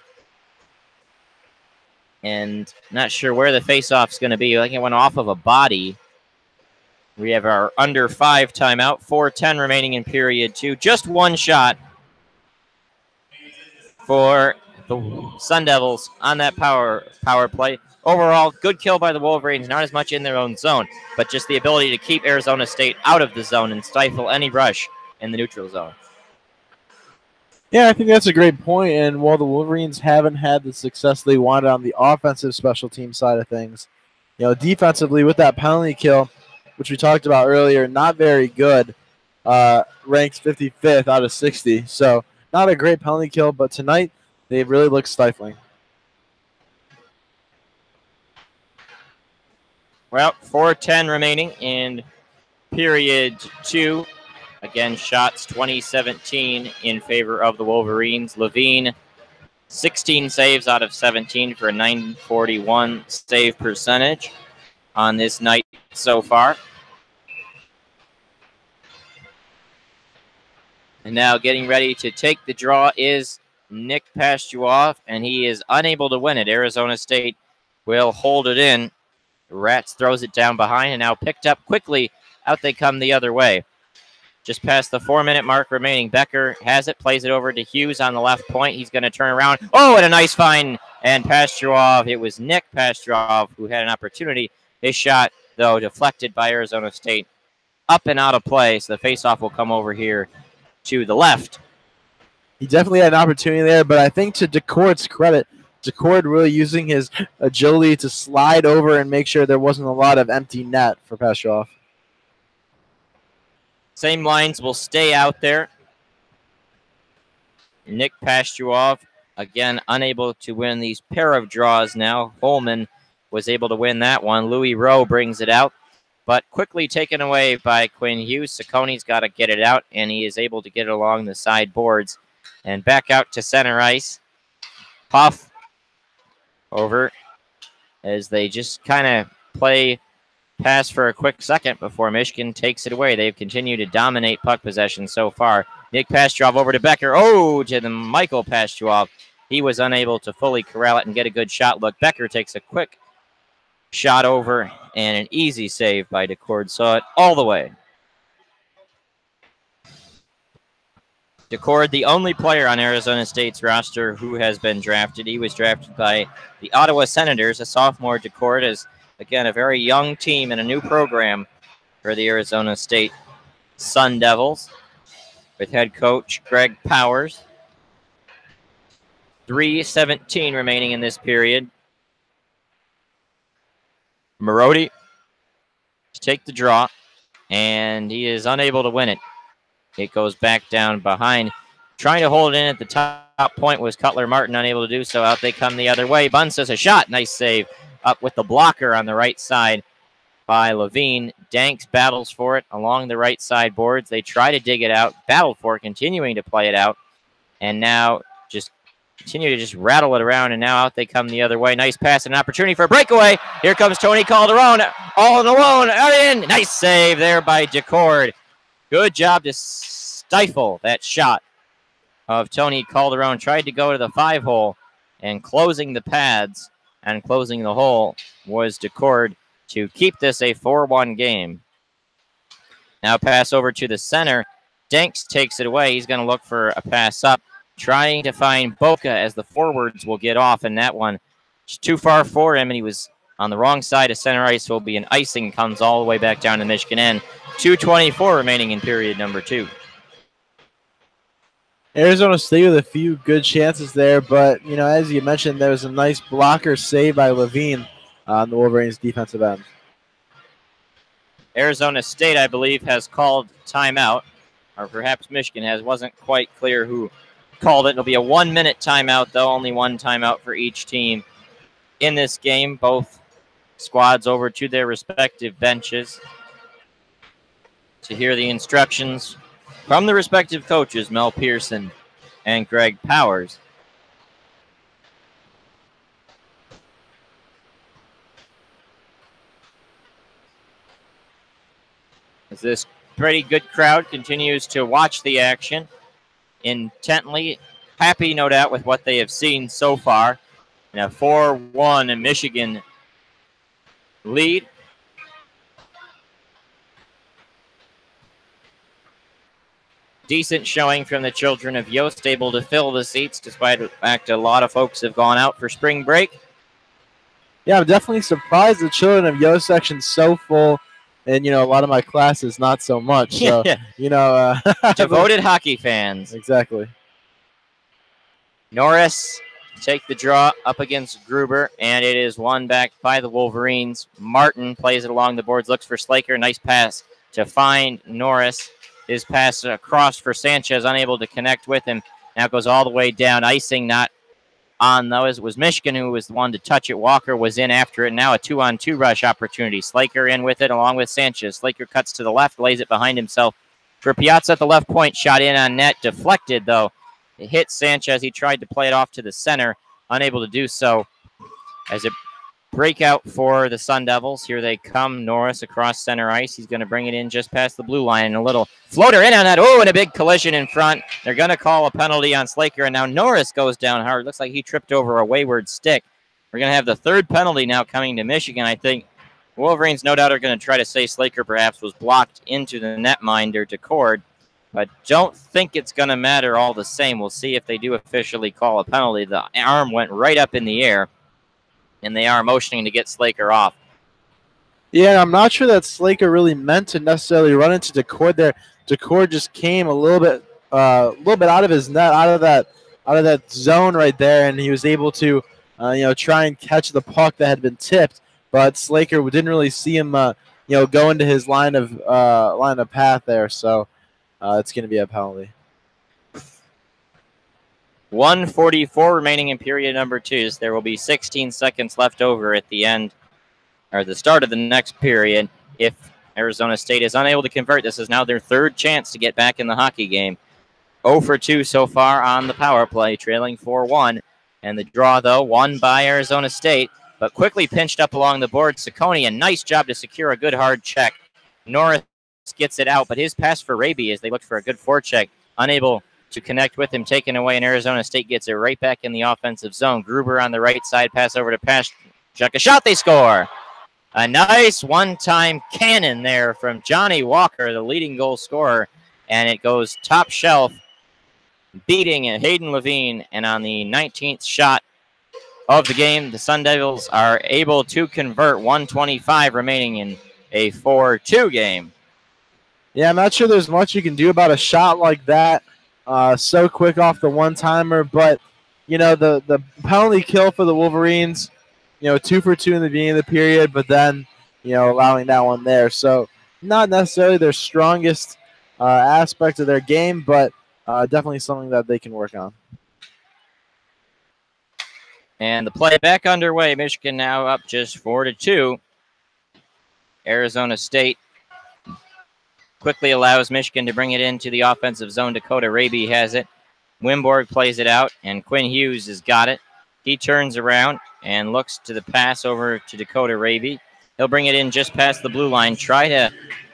And not sure where the faceoff's going to be. I think it went off of a body. We have our under 5 timeout. 4:10 remaining in period 2. Just one shot for the Sun Devils on that power play. Overall, good kill by the Wolverines. Not as much in their own zone, but just the ability to keep Arizona State out of the zone and stifle any rush in the neutral zone. Yeah, I think that's a great point. And while the Wolverines haven't had the success they wanted on the offensive special team side of things, you know, defensively with that penalty kill, which we talked about earlier, not very good, ranks 55th out of 60. So not a great penalty kill, but tonight they really look stifling. Well, 4:10 remaining in period 2. Again, shots 20-17 in favor of the Wolverines. Levine, 16 saves out of 17 for a .941 save percentage on this night so far. And now getting ready to take the draw is Nick Pastuoff, and he is unable to win it. Arizona State will hold it in. Rats throws it down behind, and now picked up quickly. Out they come the other way. Just past the 4-minute mark remaining. Becker has it, plays it over to Hughes on the left point. He's going to turn around. Oh, and a nice find. And Pastuoff, it was Nick Pastuoff who had an opportunity. His shot, though, deflected by Arizona State. Up and out of play, so the faceoff will come over here to the left. he definitely had an opportunity there, but I think to DeCord's credit, DeCord really using his agility to slide over and make sure there wasn't a lot of empty net for Pastrov. Same lines will stay out there. Nick Pastrov, again, unable to win these pair of draws now. Holman was able to win that one. Louis Rowe brings it out, but quickly taken away by Quinn Hughes. Saccone's got to get it out, and he is able to get it along the side boards. And back out to center ice. Puff over as they just kind of play pass for a quick second before Michigan takes it away. They've continued to dominate puck possession so far. Nick Pastrov over to Becker. Oh, to the Michael Pastrov. He was unable to fully corral it and get a good shot look. Becker takes a quick shot over and an easy save by DeCord. Saw it all the way. DeCord, the only player on Arizona State's roster who has been drafted. He was drafted by the Ottawa Senators. A sophomore, DeCord is, again, a very young team and a new program for the Arizona State Sun Devils with head coach Greg Powers. 3:17 remaining in this period. Marody to take the draw, and he is unable to win it. It goes back down behind. Trying to hold it in at the top point was Cutler Martin, unable to do so. Out they come the other way. Bunce has a shot. Nice save up with the blocker on the right side by Levine. Danks battles for it along the right side boards. They try to dig it out, battled for it, continuing to play it out, and now just continue to just rattle it around, and now out they come the other way. Nice pass and an opportunity for a breakaway. Here comes Tony Calderon, all alone, in. Nice save there by DeCord. Good job to stifle that shot of Tony Calderon. Tried to go to the 5-hole, and closing the pads and closing the hole was DeCord to keep this a 4-1 game. Now pass over to the center. Danks takes it away. He's going to look for a pass up, trying to find Boca as the forwards will get off, and that one is too far for him, and he was on the wrong side of center ice. Will be an icing, comes all the way back down to Michigan end. 2:24 remaining in period number 2. Arizona State with a few good chances there, but, you know, as you mentioned, there was a nice blocker save by Levine on the Wolverines' defensive end. Arizona State, I believe, has called timeout, or perhaps Michigan has. Wasn't quite clear who called it. It'll be a 1-minute timeout, though. Only one timeout for each team in this game. Both squads over to their respective benches to hear the instructions from the respective coaches, Mel Pearson and Greg Powers. As this pretty good crowd continues to watch the action intently, happy, no doubt, with what they have seen so far. In a 4-1 Michigan lead. Decent showing from the children of Yost, able to fill the seats despite the fact a lot of folks have gone out for spring break. Yeah, I'm definitely surprised the children of Yost section's so full, and, you know, a lot of my classes not so much. So, you know, devoted hockey fans. Exactly. Norris take the draw up against Gruber, and it is won back by the Wolverines. Martin plays it along the boards, looks for Slaker. Nice pass to find Norris. His pass across for Sanchez, unable to connect with him. Now goes all the way down. Icing not on, though, as it was Michigan who was the one to touch it. Walker was in after it. Now a 2-on-2 rush opportunity. Slaker in with it along with Sanchez. Slaker cuts to the left, lays it behind himself for Piazza at the left point. Shot in on net. Deflected, though. It hit Sanchez. He tried to play it off to the center. Unable to do so. As a breakout for the Sun Devils. Here they come. Norris across center ice. He's going to bring it in just past the blue line. And a little floater in on that. Oh, and a big collision in front. They're going to call a penalty on Slaker. And now Norris goes down hard. Looks like he tripped over a wayward stick. We're going to have the third penalty now coming to Michigan. I think Wolverines no doubt are going to try to say Slaker perhaps was blocked into the netminder to Cord. But don't think it's going to matter all the same. We'll see if they do officially call a penalty. The arm went right up in the air, and they are motioning to get Slaker off. Yeah, I'm not sure that Slaker really meant to necessarily run into DeCord there. DeCord just came a little bit little bit out of his net, out of that zone right there, and he was able to try and catch the puck that had been tipped. But Slaker didn't really see him go into his line of path there, so it's going to be a penalty. 1:44 remaining in period number 2. So there will be 16 seconds left over at the end, or the start of the next period. If Arizona State is unable to convert, this is now their third chance to get back in the hockey game. 0 for 2 so far on the power play, trailing 4-1. And the draw, though, won by Arizona State, but quickly pinched up along the board. Ciccone, a nice job to secure a good hard check. Norris gets it out, but his pass for Raby as they looked for a good forecheck, unable to connect with him, taken away, and Arizona State gets it right back in the offensive zone. Gruber on the right side, pass over to Pashchuk. A shot, they score. A nice one-time cannon there from Johnny Walker, the leading goal scorer, and it goes top shelf, beating Hayden Levine. And on the 19th shot of the game, the Sun Devils are able to convert. 1:25 remaining in a 4-2 game. Yeah, I'm not sure there's much you can do about a shot like that. So quick off the one-timer, but the penalty kill for the Wolverines, 2 for 2 in the beginning of the period, but then allowing that one there. So not necessarily their strongest aspect of their game, but definitely something that they can work on. And the play back underway. Michigan now up just 4-2. Arizona State quickly allows Michigan to bring it into the offensive zone. Dakota Raby has it. Wimborg plays it out, and Quinn Hughes has got it. He turns around and looks to the pass over to Dakota Raby. He'll bring it in just past the blue line, try to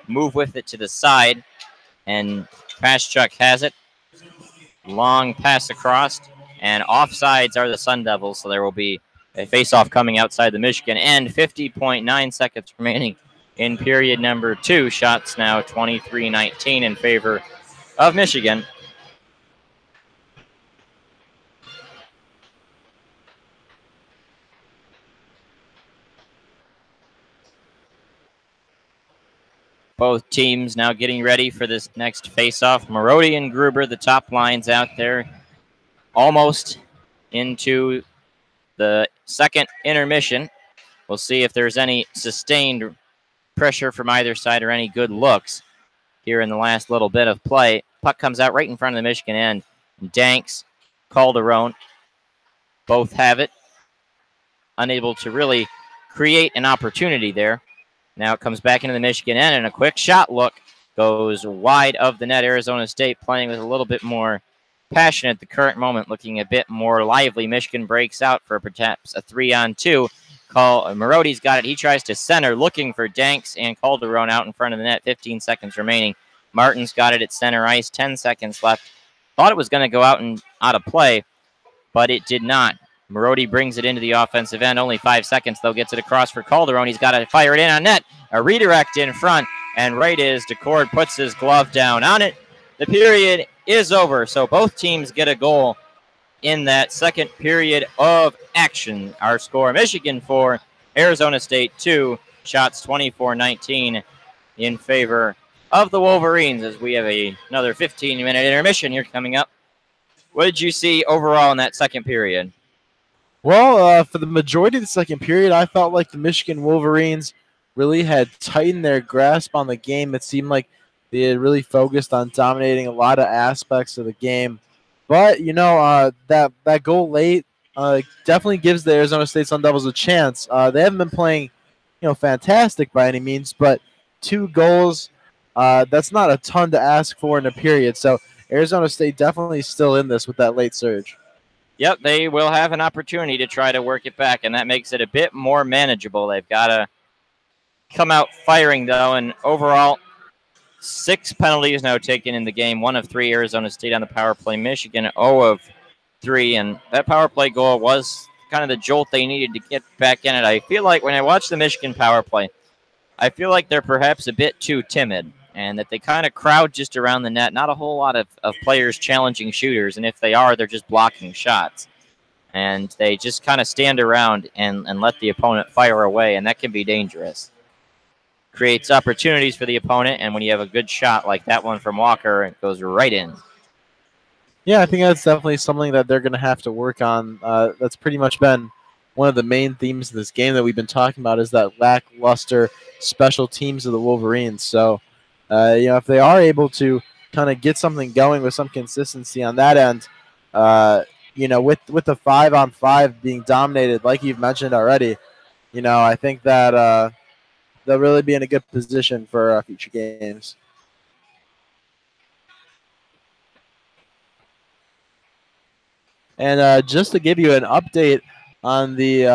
move with it to the side, and Pashchuk has it. Long pass across, and offsides are the Sun Devils, so there will be a face-off coming outside the Michigan end. 50.9 seconds remaining in period number 2. Shots now 23-19 in favor of Michigan. Both teams now getting ready for this next face-off. Marody and Gruber, the top lines out there, almost into the second intermission. We'll see if there's any sustained pressure from either side or any good looks here in the last little bit of play. Puck comes out right in front of the Michigan end. Danks, Calderon, both have it. Unable to really create an opportunity there. Now it comes back into the Michigan end, and a quick shot look goes wide of the net. Arizona State playing with a little bit more passion at the current moment, looking a bit more lively. Michigan breaks out for perhaps a 3-on-2. Marody's got it. He tries to center, looking for Danks and Calderon out in front of the net. 15 seconds remaining. Martin's got it at center ice. 10 seconds left. Thought it was going to go out of play, but it did not. Marody brings it into the offensive end. Only 5 seconds, though. Gets it across for Calderon. He's got to fire it in on net. A redirect in front, and right as DeCord puts his glove down on it, the period is over. So both teams get a goal in that second period of action. Our score, Michigan 4, Arizona State 2. Shots 24-19 in favor of the Wolverines as we have another 15-minute intermission here coming up. What did you see overall in that second period? Well, for the majority of the second period, I felt like the Michigan Wolverines really had tightened their grasp on the game. It seemed like they had really focused on dominating a lot of aspects of the game. But, that goal late definitely gives the Arizona State Sun Devils a chance. They haven't been playing, fantastic by any means, but 2 goals, that's not a ton to ask for in a period. So Arizona State definitely still in this with that late surge. Yep, they will have an opportunity to try to work it back, and that makes it a bit more manageable. They've got to come out firing, though, and overall, 6 penalties now taken in the game. 1 of 3 Arizona State on the power play. Michigan 0 of 3, and that power play goal was kind of the jolt they needed to get back in it. I feel like when I watch the Michigan power play, I feel like they're perhaps a bit too timid, and that they kind of crowd just around the net. Not a whole lot of players challenging shooters, and if they are, they're just blocking shots. And they just kind of stand around and let the opponent fire away, and that can be dangerous. Creates opportunities for the opponent, and when you have a good shot like that one from Walker, it goes right in. Yeah, I think that's definitely something that they're going to have to work on. That's pretty much been one of the main themes of this game that we've been talking about is that lackluster special teams of the Wolverines. So, if they are able to kind of get something going with some consistency on that end, uh, with the 5-on-5 being dominated, like you've mentioned already, I think that they'll really be in a good position for future games. And just to give you an update on the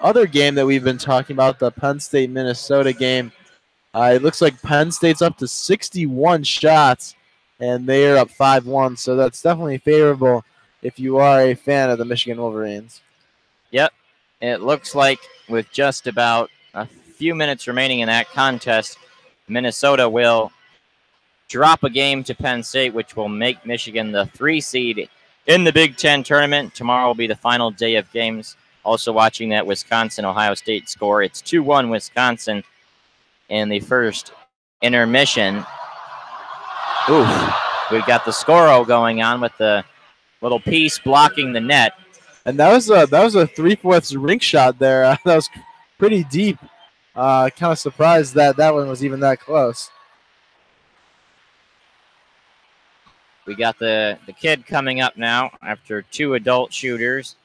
other game that we've been talking about, the Penn State Minnesota game, it looks like Penn State's up to 61 shots, and they are up 5-1. So that's definitely favorable if you are a fan of the Michigan Wolverines. Yep. It looks like with just about a few minutes remaining in that contest, Minnesota will drop a game to Penn State, which will make Michigan the 3 seed in the Big Ten tournament. Tomorrow will be the final day of games. Also watching that Wisconsin-Ohio State score. It's 2-1 Wisconsin in the first intermission. Oof. We've got the Scoro going on with the little piece blocking the net. And that was a 3/4 rink shot there. That was pretty deep. Kind of surprised that one was even that close. We got the kid coming up now after 2 adult shooters.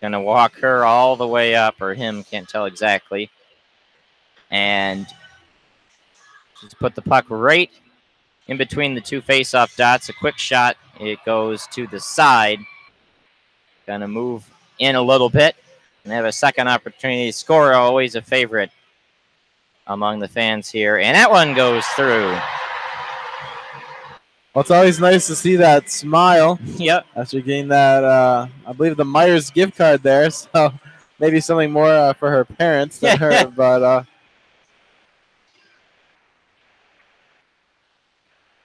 Gonna walk her all the way up, or him, can't tell exactly. And just put the puck right in between the 2 face-off dots. A quick shot. It goes to the side. Gonna move in a little bit and have a second opportunity to score. Always a favorite among the fans here. And that one goes through. Well, it's always nice to see that smile. Yep. After getting that, I believe the Myers gift card there. So maybe something more for her parents than her. But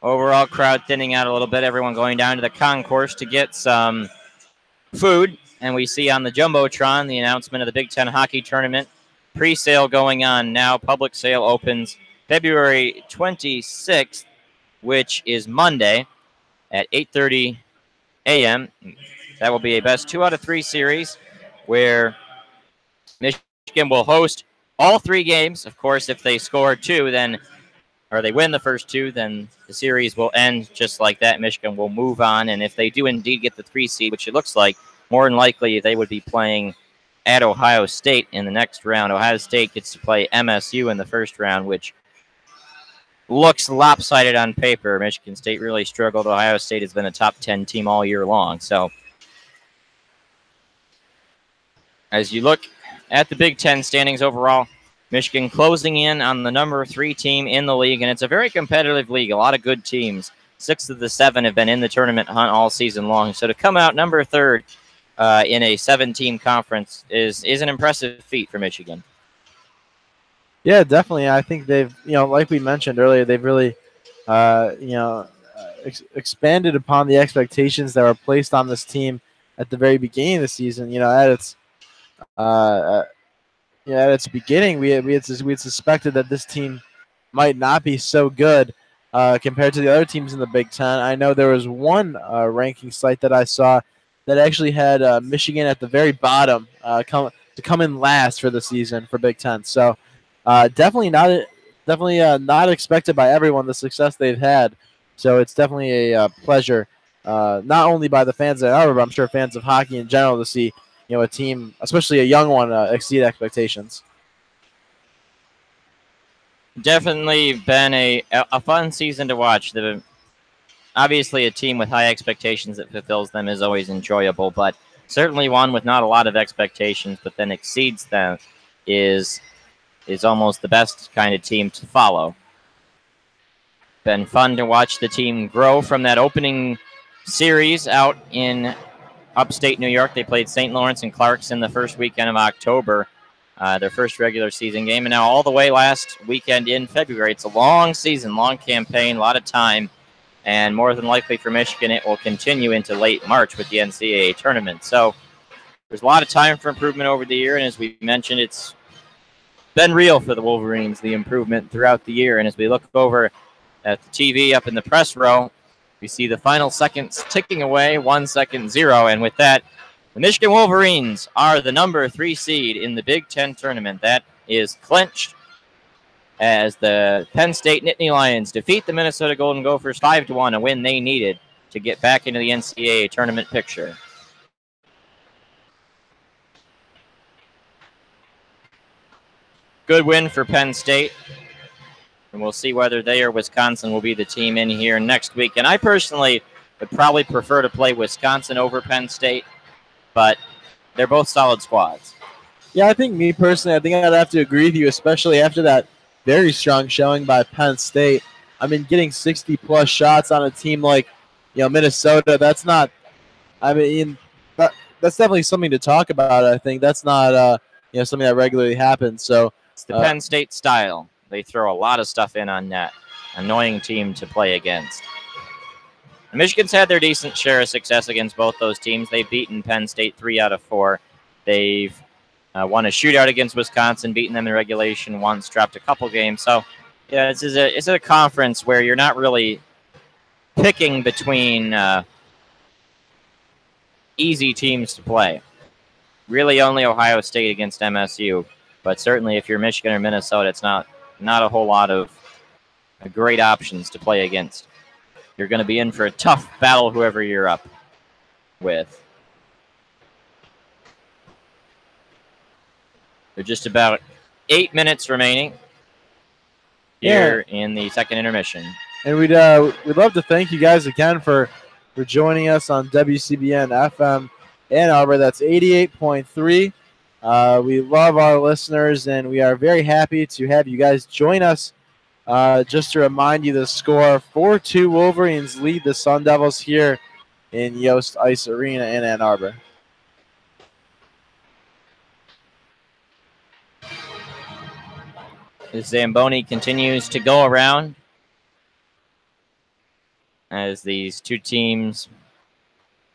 overall crowd thinning out a little bit. Everyone going down to the concourse to get some food. And we see on the Jumbotron the announcement of the Big Ten hockey tournament. Pre-sale going on now. Public sale opens February 26th, which is Monday at 8:30 a.m. That will be a best 2 out of 3 series where Michigan will host all 3 games. Of course, if they score 2, then or they win the first 2, then the series will end just like that. Michigan will move on, and if they do indeed get the 3 seed, which it looks like, more than likely they would be playing at Ohio State in the next round. Ohio State gets to play MSU in the first round, which looks lopsided on paper. Michigan State really struggled. Ohio State has been a top 10 team all year long. So as you look at the Big Ten standings overall, Michigan closing in on the number 3 team in the league, and it's a very competitive league. A lot of good teams. 6 of the 7 have been in the tournament hunt all season long. So to come out number 3 in a 7-team conference is an impressive feat for Michigan. Yeah, definitely. I think they've, like we mentioned earlier, they've really, expanded upon the expectations that were placed on this team at the very beginning of the season. At its beginning, we had suspected that this team might not be so good compared to the other teams in the Big Ten. I know there was one ranking site that I saw that actually had Michigan at the very bottom come in last for the season for Big Ten. So. Definitely not expected by everyone the success they've had. So it's definitely a pleasure, not only by the fans at Ann Arbor, but I'm sure fans of hockey in general to see a team, especially a young one, exceed expectations. Definitely been a fun season to watch. Obviously, a team with high expectations that fulfills them is always enjoyable, but certainly one with not a lot of expectations but then exceeds them is almost the best kind of team to follow. Been fun to watch the team grow from that opening series out in upstate New York. They played St. Lawrence and Clarkson the first weekend of October, their first regular season game, and now all the way last weekend in February. It's a long season, long campaign, a lot of time, and more than likely for Michigan, it will continue into late March with the NCAA tournament. So there's a lot of time for improvement over the year, and as we mentioned, it's been real for the Wolverines, the improvement throughout the year. And as we look over at the TV up in the press row, We see the final seconds ticking away, 1 second, 0. And with that, the Michigan Wolverines are the number 3 seed in the Big Ten tournament. That is clinched as the Penn State Nittany Lions defeat the Minnesota Golden Gophers 5-1, a win they needed to get back into the NCAA tournament picture. Good win for Penn State. And we'll see whether they or Wisconsin will be the team in here next week. And I personally would probably prefer to play Wisconsin over Penn State, but they're both solid squads. Yeah, I think me personally, I think I'd have to agree with you, especially after that very strong showing by Penn State. I mean, getting 60-plus shots on a team like, Minnesota, that's not – I mean, that's definitely something to talk about. I think that's not, something that regularly happens. So it's the Penn State style. They throw a lot of stuff in on net. Annoying team to play against. And Michigan's had their decent share of success against both those teams. They've beaten Penn State 3 out of 4. They've won a shootout against Wisconsin, beaten them in regulation once, dropped a couple games. So, yeah, it's a conference where you're not really picking between easy teams to play. Really only Ohio State against MSU. But certainly if you're Michigan or Minnesota, it's not a whole lot of great options to play against. You're going to be in for a tough battle, whoever you're up with. There's just about 8 minutes remaining here in the second intermission. And we'd love to thank you guys again for joining us on WCBN FM Ann Arbor. That's 88.3. We love our listeners, and we are very happy to have you guys join us. Just to remind you the score, 4-2 Wolverines lead the Sun Devils here in Yost Ice Arena in Ann Arbor. As Zamboni continues to go around as these two teams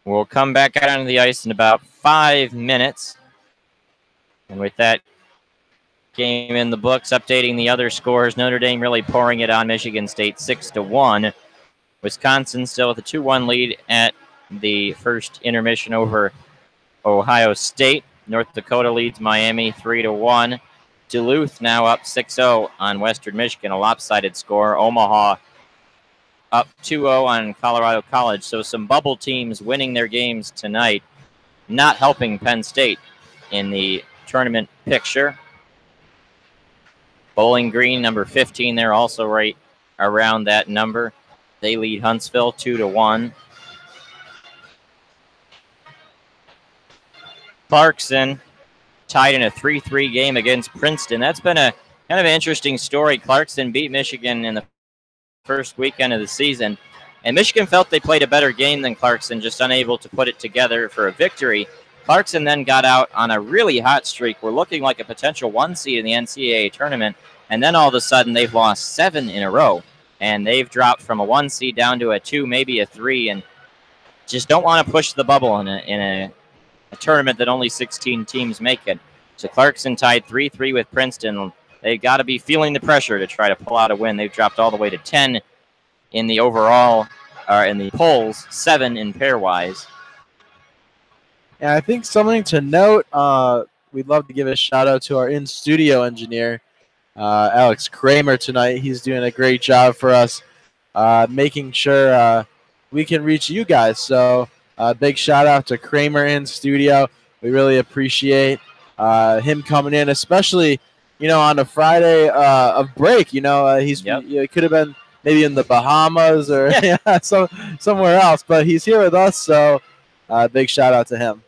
will come back out onto the ice in about 5 minutes. And with that game in the books, updating the other scores, Notre Dame really pouring it on Michigan State 6-1. Wisconsin still with a 2-1 lead at the first intermission over Ohio State. North Dakota leads Miami 3-1. Duluth now up 6-0 on Western Michigan, a lopsided score. Omaha up 2-0 on Colorado College. So some bubble teams winning their games tonight, not helping Penn State in the tournament picture. Bowling Green, number 15, they're also right around that number. They lead Huntsville 2-1. Clarkson tied in a 3-3 game against Princeton. That's been a kind of an interesting story. Clarkson beat Michigan in the first weekend of the season, and Michigan felt they played a better game than Clarkson, just unable to put it together for a victory. Clarkson then got out on a really hot streak. We're looking like a potential 1 seed in the NCAA tournament, and then all of a sudden they've lost 7 in a row, and they've dropped from a 1 seed down to a 2, maybe a 3, and just don't want to push the bubble in a tournament that only 16 teams make it. So Clarkson tied 3-3 with Princeton. They've got to be feeling the pressure to try to pull out a win. They've dropped all the way to 10 in the overall, or in the polls, 7 in pairwise. And I think something to note, we'd love to give a shout-out to our in-studio engineer, Alex Kramer, tonight. He's doing a great job for us, making sure we can reach you guys. So big shout-out to Kramer in studio. We really appreciate him coming in, especially, on a Friday of break. He could have been maybe in the Bahamas or somewhere else, but he's here with us, so big shout-out to him.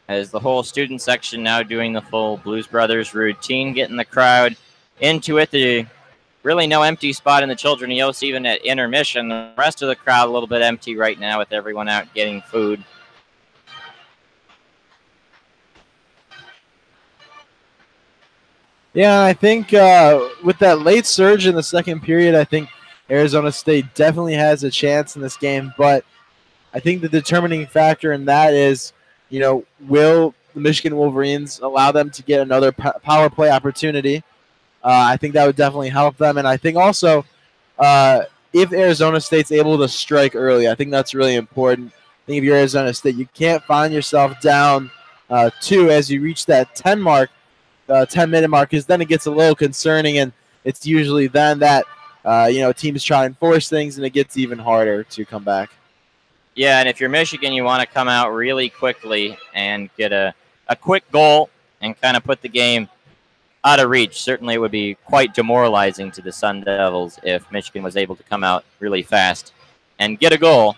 As the whole student section now doing the full Blues Brothers routine, getting the crowd into it. The really no empty spot in the Children of Yost, even at intermission. The rest of the crowd a little bit empty right now with everyone out getting food. Yeah, I think with that late surge in the second period, I think Arizona State definitely has a chance in this game. But I think the determining factor in that is, will the Michigan Wolverines allow them to get another power play opportunity? I think that would definitely help them. And I think also if Arizona State's able to strike early. I think that's really important. I think if you're Arizona State, you can't find yourself down 2 as you reach that 10-minute mark, because then it gets a little concerning, and it's usually then that teams try and force things, and it gets even harder to come back. Yeah, and if you're Michigan, you want to come out really quickly and get a quick goal and kind of put the game out of reach. Certainly it would be quite demoralizing to the Sun Devils if Michigan was able to come out really fast and get a goal.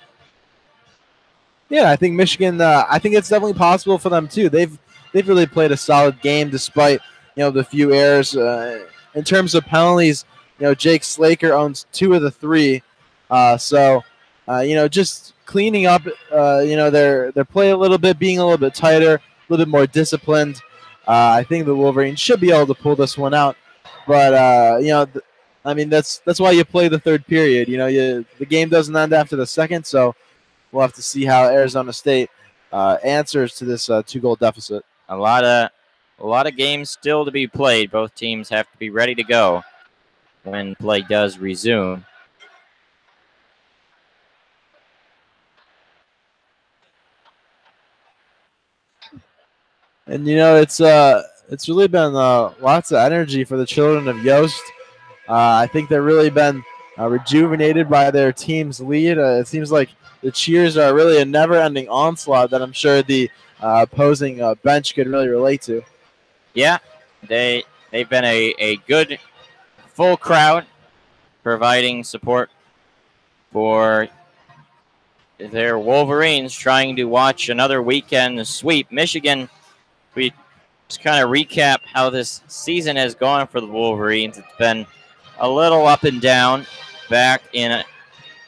Yeah, I think Michigan, I think it's definitely possible for them too. They've really played a solid game despite, the few errors. In terms of penalties, Jake Slaker owns 2 of the 3. Just cleaning up, their play a little bit, being a little bit tighter, a little bit more disciplined. I think the Wolverines should be able to pull this one out. But, that's why you play the third period. The game doesn't end after the second, so we'll have to see how Arizona State answers to this 2-goal deficit. A lot of games still to be played. Both teams have to be ready to go when play does resume. And it's really been lots of energy for the children of Yost. I think they've really been rejuvenated by their team's lead. It seems like the cheers are really a never-ending onslaught that I'm sure the opposing bench could really relate to. Yeah, they've been a good full crowd providing support for their Wolverines, trying to watch another weekend sweep. Michigan, we just kind of recap how this season has gone for the Wolverines. It's been a little up and down. Back in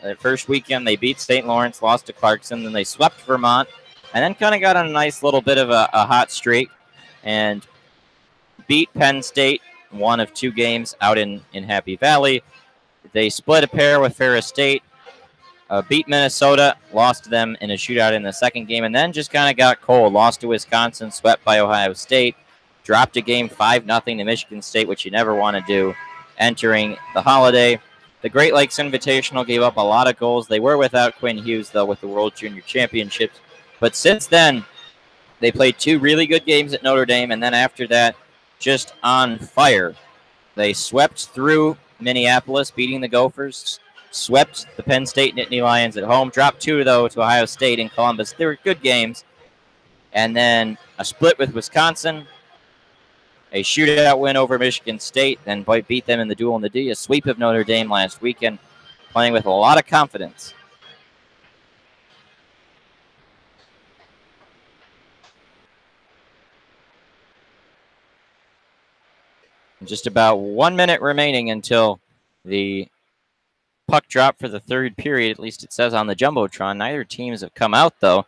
the first weekend, they beat St. Lawrence, lost to Clarkson, then they swept Vermont, and then kind of got on a nice little bit of a hot streak and beat Penn State, one of 2 games out in Happy Valley. They split a pair with Ferris State, beat Minnesota, lost to them in a shootout in the second game, and then just kind of got cold. Lost to Wisconsin, swept by Ohio State, dropped a game 5-0 to Michigan State, which you never want to do entering the holiday. The Great Lakes Invitational gave up a lot of goals. They were without Quinn Hughes, though, with the World Junior Championships. But since then, they played 2 really good games at Notre Dame, and then after that, just on fire. They swept through Minneapolis, beating the Gophers, swept the Penn State Nittany Lions at home, dropped 2, though, to Ohio State and Columbus. They were good games. And then a split with Wisconsin, a shootout win over Michigan State, then beat them in the duel in the D, a sweep of Notre Dame last weekend, playing with a lot of confidence. Just about 1 minute remaining until the puck drop for the third period, at least it says on the Jumbotron. Neither teams have come out, though.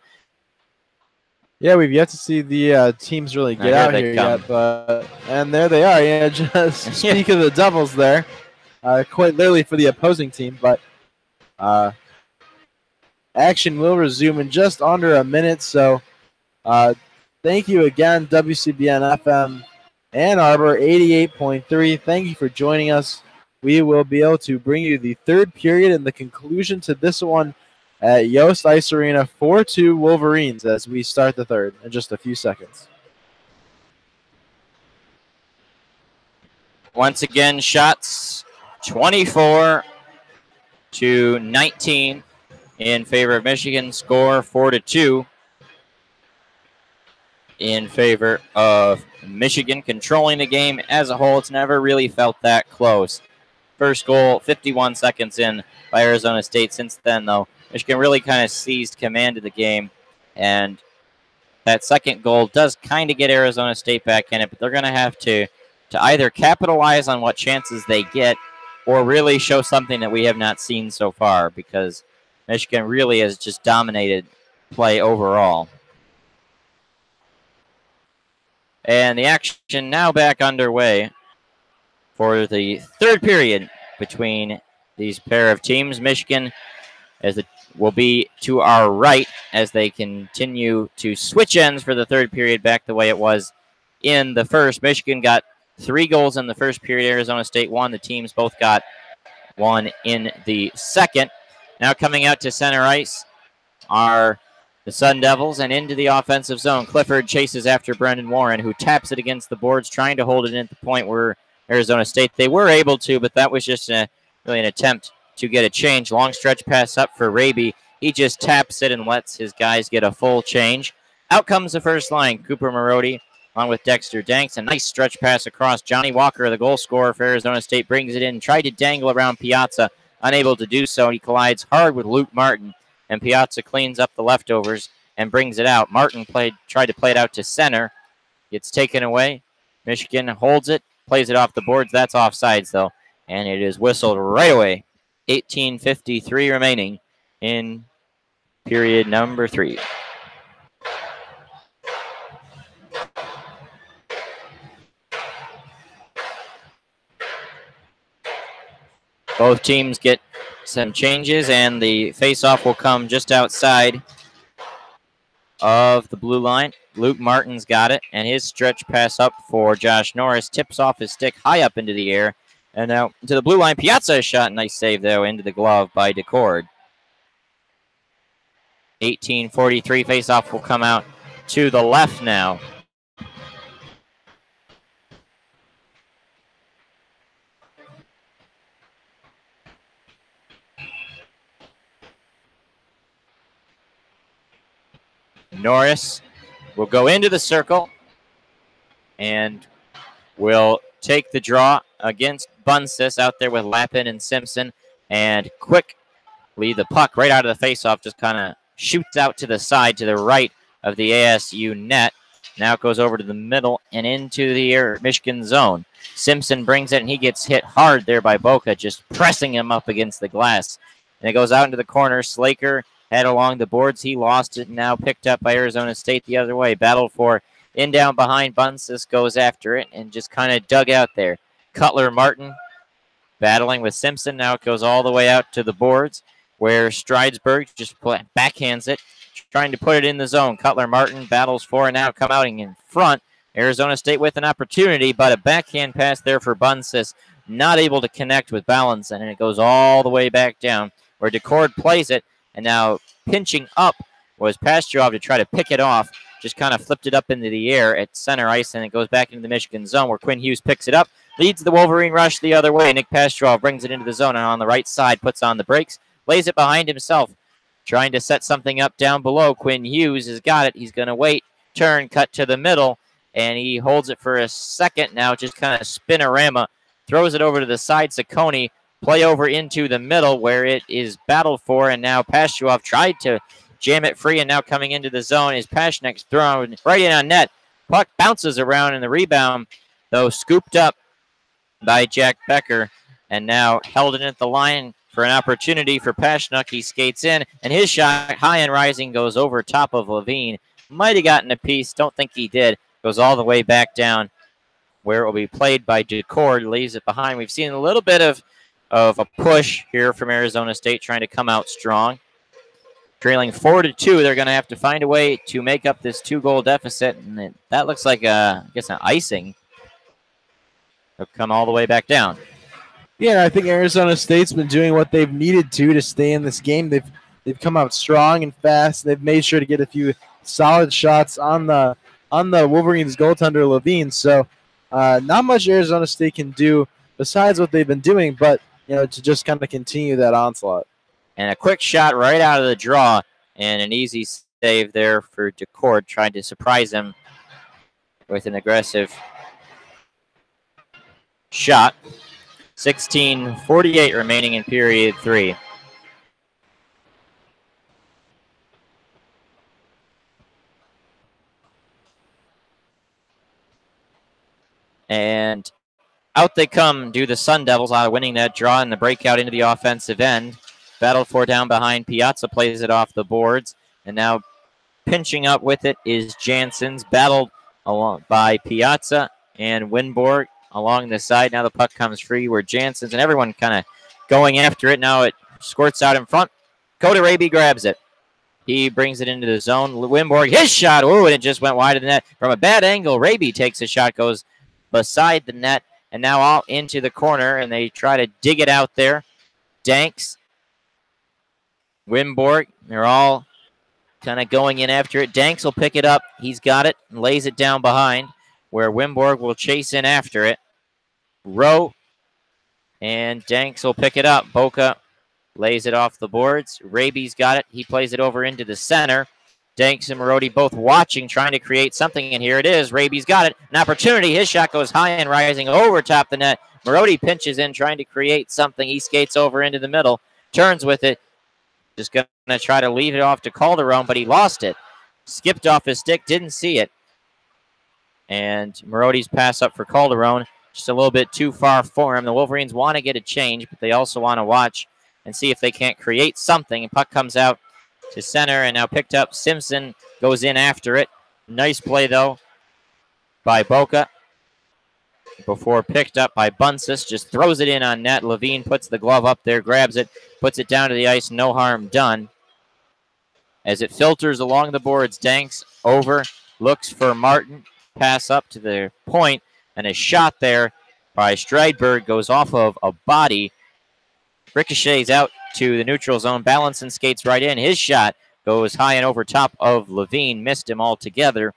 Yeah, we've yet to see the teams really get out here yet, and there they are. Yeah, just speak of the Devils there, quite literally for the opposing team. But action will resume in just under a minute. So thank you again, WCBN FM Ann Arbor 88.3. Thank you for joining us. We will be able to bring you the third period and the conclusion to this one at Yost Ice Arena, 4-2 Wolverines as we start the third in just a few seconds. Once again, shots 24-19 in favor of Michigan. Score 4-2 in favor of Michigan, controlling the game as a whole. It's never really felt that close. First goal, 51 seconds in by Arizona State. Since then, though, Michigan really kind of seized command of the game, and that second goal does kind of get Arizona State back in it, but they're going to have to either capitalize on what chances they get or really show something that we have not seen so far, because Michigan really has just dominated play overall. And the action now back underway for the third period between these pair of teams. Michigan will be to our right as they continue to switch ends for the third period back the way it was in the first. Michigan got 3 goals in the first period. Arizona State 1. The teams both got one in the second. Now coming out to center ice are the Sun Devils, and into the offensive zone. Clifford chases after Brendan Warren, who taps it against the boards, trying to hold it in at the point where Arizona State, they were able to, but that was just really an attempt to get a change. Long stretch pass up for Raby. He just taps it and lets his guys get a full change. Out comes the first line. Cooper Marody along with Dexter Danks. A nice stretch pass across. Johnny Walker, the goal scorer for Arizona State, brings it in. Tried to dangle around Piazza. Unable to do so. He collides hard with Luke Martin, and Piazza cleans up the leftovers and brings it out. Martin tried to play it out to center. Gets taken away. Michigan holds it, plays it off the boards. That's offsides, though, and it is whistled right away. 18:53 remaining in period number 3. Both teams get some changes, and the face-off will come just outside of the blue line. Luke Martin's got it, and his stretch pass up for Josh Norris tips off his stick high up into the air. And now to the blue line. Piazza shot. Nice save, though, into the glove by DeCord. 18:43 face-off will come out to the left now. Norris will go into the circle and will take the draw against Bunsis out there with Lappin and Simpson. And quickly, the puck right out of the faceoff just kind of shoots out to the side to the right of the ASU net. Now it goes over to the middle and into the Michigan zone. Simpson brings it, and he gets hit hard there by Boca, just pressing him up against the glass. And it goes out into the corner. Slaker head along the boards. He lost it, now picked up by Arizona State the other way. Battled for in down behind. Bunsis goes after it and just kind of dug out there. Cutler Martin battling with Simpson. Now it goes all the way out to the boards where Stridesburg just backhands it, trying to put it in the zone. Cutler Martin battles for it, now come out in front. Arizona State with an opportunity, but a backhand pass there for Bunsis. Not able to connect with balance, and it goes all the way back down where DeCord plays it. And now pinching up was Pastrov to try to pick it off. Just kind of flipped it up into the air at center ice, and it goes back into the Michigan zone where Quinn Hughes picks it up, leads the Wolverine rush the other way. Nick Pastrov brings it into the zone, and on the right side puts on the brakes, lays it behind himself, trying to set something up down below. Quinn Hughes has got it. He's going to wait, turn, cut to the middle, and he holds it for a second. Now just kind of spinorama, throws it over to the side. Saccone play over into the middle where it is battled for, and now Pastrov tried to jam it free, and now coming into the zone is Paschnik's thrown right in on net. Puck bounces around, and the rebound, though, scooped up by Jack Becker, and now held it at the line for an opportunity for Paschnik. He skates in, and his shot, high and rising, goes over top of Levine. Might have gotten a piece, don't think he did. Goes all the way back down where it will be played by DeCord, leaves it behind. We've seen a little bit of a push here from Arizona State, trying to come out strong. Trailing 4-2, they're going to have to find a way to make up this 2-goal deficit, and that looks like, I guess, an icing. They'll come all the way back down. Yeah, I think Arizona State's been doing what they've needed to stay in this game. They've come out strong and fast. They've made sure to get a few solid shots on the Wolverines goaltender Levine. So not much Arizona State can do besides what they've been doing, but to just kind of continue that onslaught. And a quick shot right out of the draw, and an easy save there for DeCord, trying to surprise him with an aggressive shot. 16:48 remaining in period 3. And out they come, do the Sun Devils, out of winning that draw and the breakout into the offensive end. Battled for down behind. Piazza plays it off the boards, and now pinching up with it is Jansen's. Battled along by Piazza and Winborg along the side. Now the puck comes free where Jansen's, and everyone kind of going after it. Now it squirts out in front. Coda Raby grabs it. He brings it into the zone. Winborg, his shot. Ooh, and it just went wide of the net. From a bad angle, Raby takes a shot, goes beside the net, and now out into the corner, and they try to dig it out there. Danks, Wimborg, they're all kind of going in after it. Danks will pick it up. He's got it and lays it down behind, where Wimborg will chase in after it. Rowe and Danks will pick it up. Boca lays it off the boards. Raby's got it. He plays it over into the center. Danks and Marody both watching, trying to create something, and here it is. Raby's got it. An opportunity. His shot goes high and rising over top the net. Marody pinches in, trying to create something. He skates over into the middle, turns with it. Just going to try to leave it off to Calderon, but he lost it. Skipped off his stick, didn't see it. And Marody's pass up for Calderon, just a little bit too far for him. The Wolverines want to get a change, but they also want to watch and see if they can't create something. And puck comes out to center and now picked up. Simpson goes in after it. Nice play, though, by Boca. Before picked up by Bunsis. Just throws it in on net. Levine puts the glove up there, grabs it, puts it down to the ice. No harm done. As it filters along the boards, Danks over, looks for Martin. Pass up to the point, and a shot there by Stridberg goes off of a body. Ricochets out to the neutral zone. Balanson skates right in. His shot goes high and over top of Levine. Missed him altogether.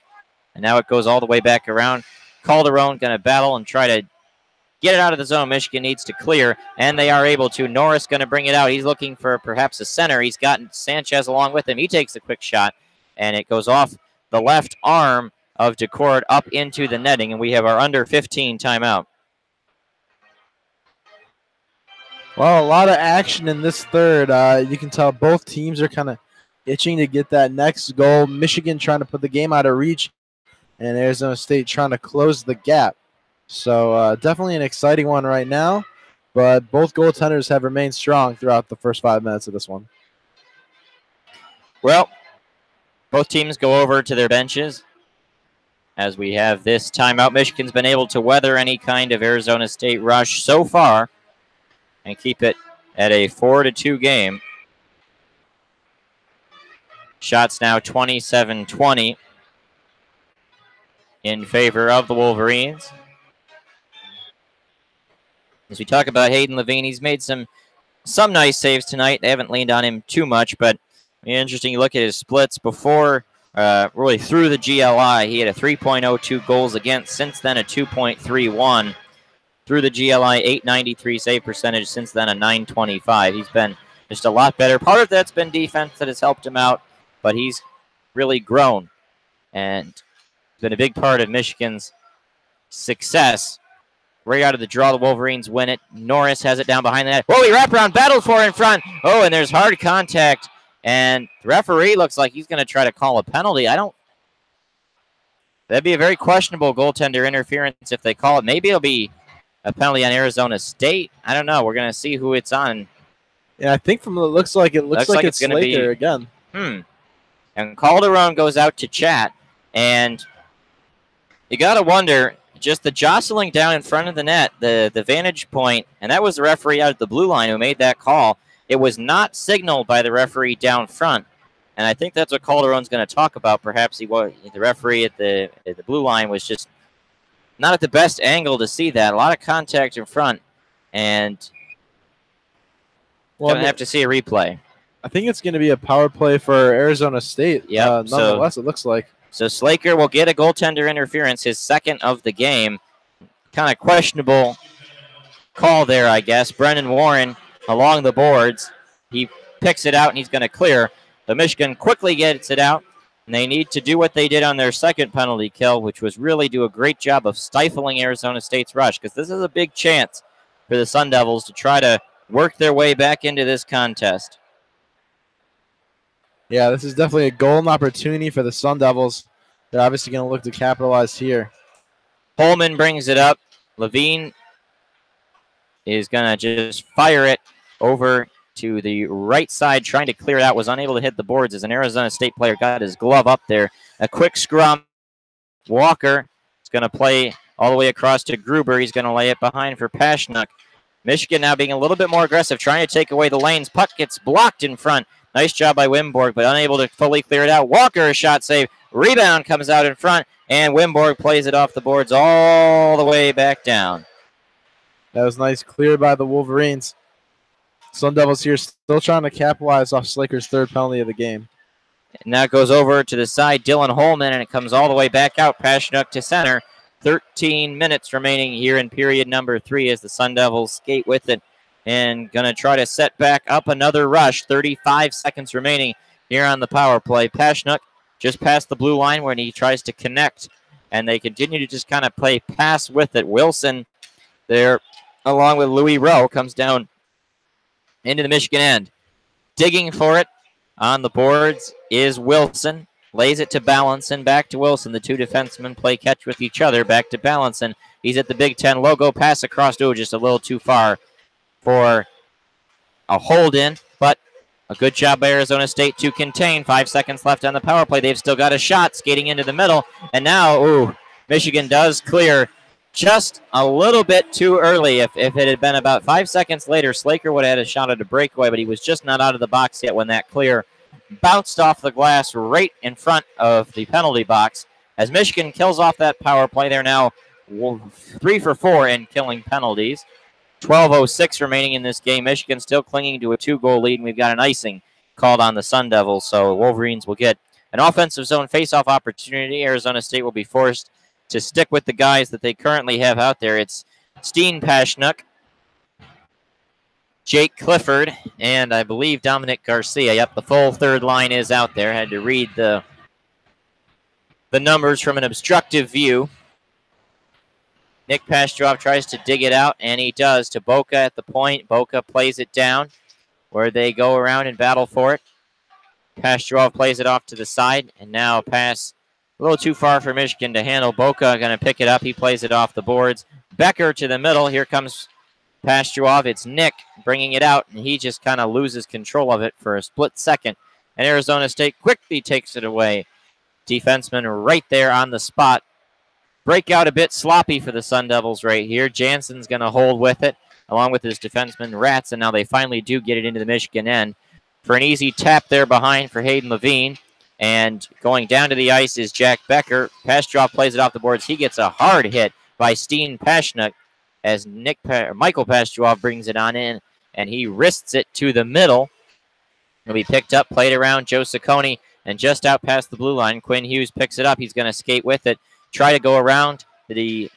And now it goes all the way back around. Calderon going to battle and try to get it out of the zone. Michigan needs to clear, and they are able to. Norris going to bring it out. He's looking for perhaps a center. He's got Sanchez along with him. He takes a quick shot, and it goes off the left arm of Decord up into the netting, and we have our under 15 timeout. Well, a lot of action in this third. You can tell both teams are kind of itching to get that next goal. Michigan trying to put the game out of reach, and Arizona State trying to close the gap. So definitely an exciting one right now, but both goaltenders have remained strong throughout the first 5 minutes of this one. Well, both teams go over to their benches. As we have this timeout, Michigan's been able to weather any kind of Arizona State rush so far and keep it at a 4-2 game. Shots now 27-20 in favor of the Wolverines. As we talk about Hayden Levine, he's made some nice saves tonight. They haven't leaned on him too much, but interesting. You look at his splits before, really through the GLI. He had a 3.02 goals against. Since then, a 2.31. Through the GLI, 893 save percentage. Since then, a 925. He's been just a lot better. Part of that's been defense that has helped him out, but he's really grown and been a big part of Michigan's success. Right out of the draw, the Wolverines win it. Norris has it down behind the net. Whoa, he wrapped around, battled for it in front. Oh, and there's hard contact. And the referee looks like he's going to try to call a penalty. That'd be a very questionable goaltender interference if they call it. Maybe it'll be a penalty on Arizona State. I don't know. We're going to see who it's on. Yeah, I think from the looks like it's going to be again. And Calderon goes out to chat, and you got to wonder, just the jostling down in front of the net, the vantage point, and that was the referee out at the blue line who made that call. It was not signaled by the referee down front, and I think that's what Calderon's going to talk about. Perhaps the referee at the blue line was just not at the best angle to see that. A lot of contact in front, and going to have to see a replay. I think it's going to be a power play for Arizona State. Yeah, nonetheless, it looks like. So Slaker will get a goaltender interference, his second of the game. Kind of questionable call there, I guess. Brendan Warren along the boards. He picks it out, and he's going to clear. The Michigan quickly gets it out, and they need to do what they did on their second penalty kill, which was really do a great job of stifling Arizona State's rush, because this is a big chance for the Sun Devils to try to work their way back into this contest. Yeah, this is definitely a golden opportunity for the Sun Devils. They're obviously going to look to capitalize here. Holman brings it up. Levine is going to just fire it over to the right side, trying to clear it out. Was unable to hit the boards as an Arizona State player got his glove up there. A quick scrum. Walker is going to play all the way across to Gruber. He's going to lay it behind for Pashnuk. Michigan now being a little bit more aggressive, trying to take away the lanes. Puck gets blocked in front. Nice job by Wimborg, but unable to fully clear it out. Walker, a shot save. Rebound comes out in front, and Wimborg plays it off the boards all the way back down. That was nice clear by the Wolverines. Sun Devils here still trying to capitalize off Slaker's third penalty of the game. And that goes over to the side, Dylan Holman, and it comes all the way back out. Pashnuk to center. 13 minutes remaining here in period number 3 as the Sun Devils skate with it and going to try to set back up another rush. 35 seconds remaining here on the power play. Pashnuk just past the blue line when he tries to connect, and they continue to just kind of play pass with it. Wilson there, along with Louis Rowe, comes down into the Michigan end. Digging for it on the boards is Wilson. Lays it to Ballinson, back to Wilson. The two defensemen play catch with each other. Back to Ballinson. He's at the Big Ten logo. Pass across. Just a little too far for a hold in, but a good job by Arizona State to contain. 5 seconds left on the power play. They've still got a shot skating into the middle, and now, Michigan does clear just a little bit too early. If it had been about 5 seconds later, Slaker would have had a shot at a breakaway, but he was just not out of the box yet when that clear bounced off the glass right in front of the penalty box. As Michigan kills off that power play, they're now 3 for 4 in killing penalties. 12:06 remaining in this game. Michigan still clinging to a 2-goal lead, and we've got an icing called on the Sun Devils, so Wolverines will get an offensive zone faceoff opportunity. Arizona State will be forced to stick with the guys that they currently have out there. It's Steen Pashnuk, Jake Clifford, and I believe Dominic Garcia. Yep, the full third line is out there. Had to read the numbers from an obstructive view. Nick Pastrov tries to dig it out, and he does to Boca at the point. Boca plays it down where they go around and battle for it. Pastrov plays it off to the side, and now a pass a little too far for Michigan to handle. Boca going to pick it up. He plays it off the boards. Becker to the middle. Here comes Pastrov. It's Nick bringing it out, and he just kind of loses control of it for a split second. And Arizona State quickly takes it away. Defenseman right there on the spot. Breakout a bit sloppy for the Sun Devils right here. Jansen's going to hold with it, along with his defenseman Ratz, and now they finally do get it into the Michigan end. For an easy tap there behind for Hayden Levine. And going down to the ice is Jack Becker. Pastrov plays it off the boards. He gets a hard hit by Steen Pashnuk as Michael Pastrov brings it on in, and he wrists it to the middle. It'll be picked up, played around Joe Ciccone, and just out past the blue line. Quinn Hughes picks it up. He's going to skate with it, try to go around the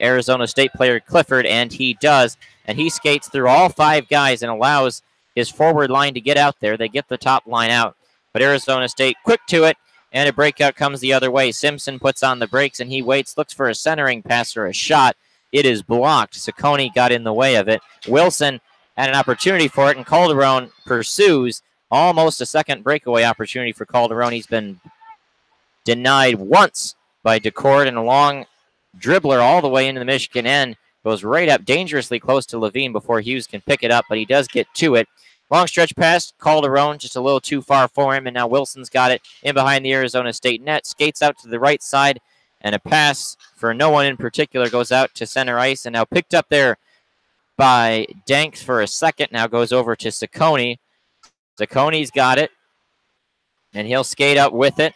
Arizona State player Clifford, and he does. And he skates through all 5 guys and allows his forward line to get out there. They get the top line out. But Arizona State quick to it, and a breakout comes the other way. Simpson puts on the brakes, and he waits, looks for a centering pass or a shot. It is blocked. Ciccone got in the way of it. Wilson had an opportunity for it, and Calderon pursues. Almost a second breakaway opportunity for Calderon. He's been denied once by DeCord, and a long dribbler all the way into the Michigan end. Goes right up dangerously close to Levine before Hughes can pick it up, but he does get to it. Long stretch pass, Calderon just a little too far for him, and now Wilson's got it in behind the Arizona State net. Skates out to the right side, and a pass for no one in particular goes out to center ice, and now picked up there by Danks for a second. Now goes over to Ciccone. Siccone's got it, and he'll skate up with it.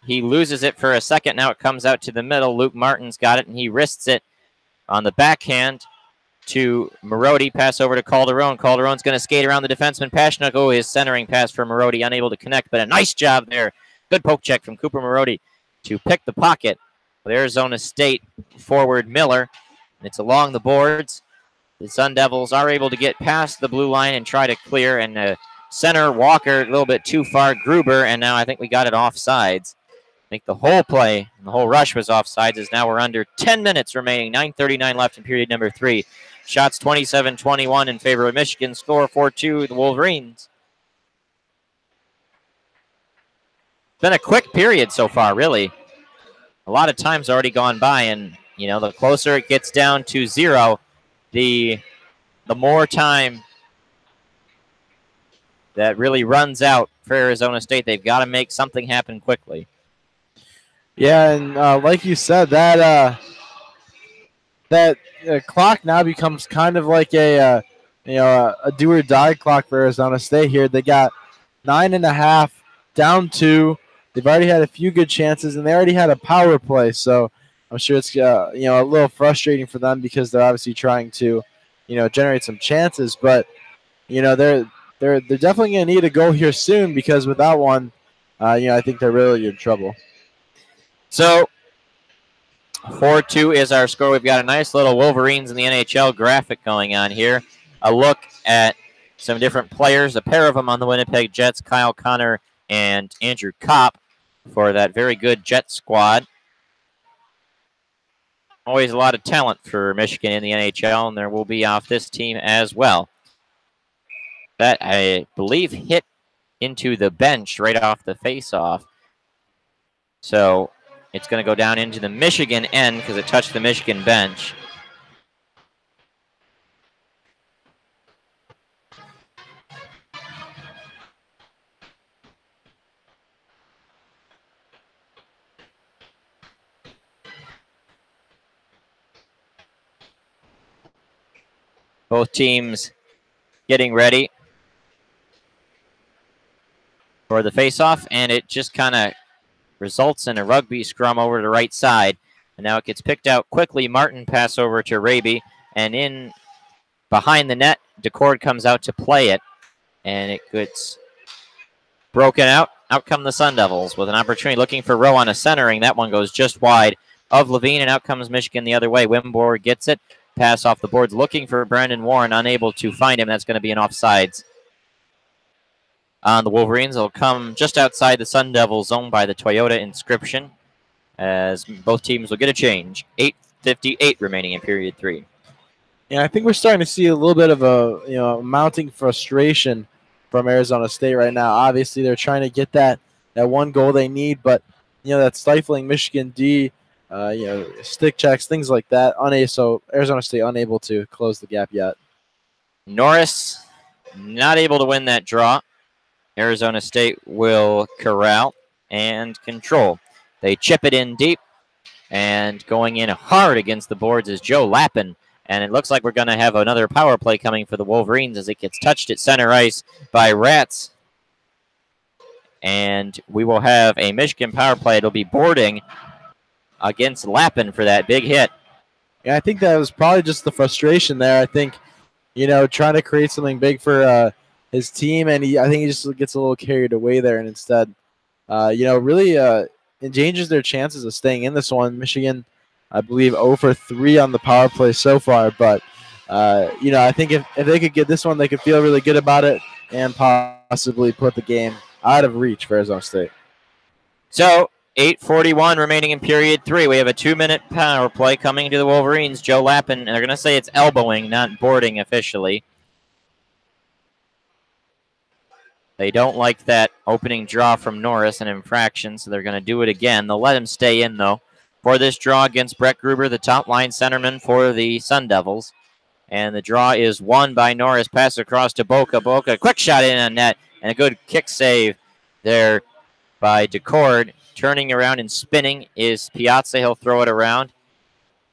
He loses it for a second. Now it comes out to the middle. Luke Martin's got it, and he wrists it on the backhand to Marody. Pass over to Calderon. Calderon's going to skate around the defenseman. Pashnuk, his centering pass for Marody, unable to connect, but a nice job there. Good poke check from Cooper Marody to pick the pocket with Arizona State forward Miller. It's along the boards. The Sun Devils are able to get past the blue line and try to clear, and center Walker a little bit too far. Gruber, and now I think we got it offsides. I think the whole play, the whole rush was offsides, as now we're under 10 minutes remaining. 9:39 left in period number 3. Shots 27-21 in favor of Michigan. Score 4-2, the Wolverines. It's been a quick period so far, really. A lot of time's already gone by, and, the closer it gets down to 0, the more time that really runs out for Arizona State. They've got to make something happen quickly. Yeah, and like you said, that clock now becomes kind of like a do or die clock for Arizona State here. They got 9.5 down 2. They've already had a few good chances, and they already had a power play. So I'm sure it's a little frustrating for them because they're obviously trying to generate some chances. But they're definitely going to need a goal here soon because without one, I think they're really in trouble. So 4-2 is our score. We've got a nice little Wolverines in the NHL graphic going on here. A look at some different players, a pair of them on the Winnipeg Jets, Kyle Connor and Andrew Kopp, for that very good Jet squad. Always a lot of talent for Michigan in the NHL, and there will be off this team as well. That, I believe, hit into the bench right off the face-off. So it's going to go down into the Michigan end because it touched the Michigan bench. Both teams getting ready for the face-off, and it just kind of results in a rugby scrum over to the right side. And now it gets picked out quickly. Martin pass over to Raby, and in behind the net, DeCord comes out to play it, and it gets broken out. Out come the Sun Devils with an opportunity looking for Rowe on a centering. That one goes just wide of Levine, and out comes Michigan the other way. Wimborg gets it. Pass off the boards looking for Brandon Warren, unable to find him. That's going to be an offsides on the Wolverines. It'll come just outside the Sun Devils zone by the Toyota inscription, as both teams will get a change. 8:58 remaining in period 3. Yeah, I think we're starting to see a little bit of a mounting frustration from Arizona State right now. Obviously, they're trying to get that one goal they need, but that stifling Michigan D, stick checks, things like that. So Arizona State unable to close the gap yet. Norris not able to win that draw. Arizona State will corral and control. They chip it in deep, and going in hard against the boards is Joe Lappin. And it looks like we're going to have another power play coming for the Wolverines as it gets touched at center ice by Ratz. And we will have a Michigan power play. It'll be boarding against Lappin for that big hit. Yeah, I think that was probably just the frustration there. I think, trying to create something big for his team, and I think he just gets a little carried away there, and instead, really endangers their chances of staying in this one. Michigan, I believe, 0 for 3 on the power play so far, but I think if they could get this one, they could feel really good about it and possibly put the game out of reach for Arizona State. So 8:41 remaining in period 3. We have a 2-minute power play coming to the Wolverines. Joe Lappin, and they're going to say it's elbowing, not boarding officially. They don't like that opening draw from Norris, an infraction, so they're going to do it again. They'll let him stay in, though, for this draw against Brett Gruber, the top-line centerman for the Sun Devils. And the draw is won by Norris. Pass across to Boca. Boca, quick shot in on net, and a good kick save there by DeCord. Turning around and spinning is Piazza. He'll throw it around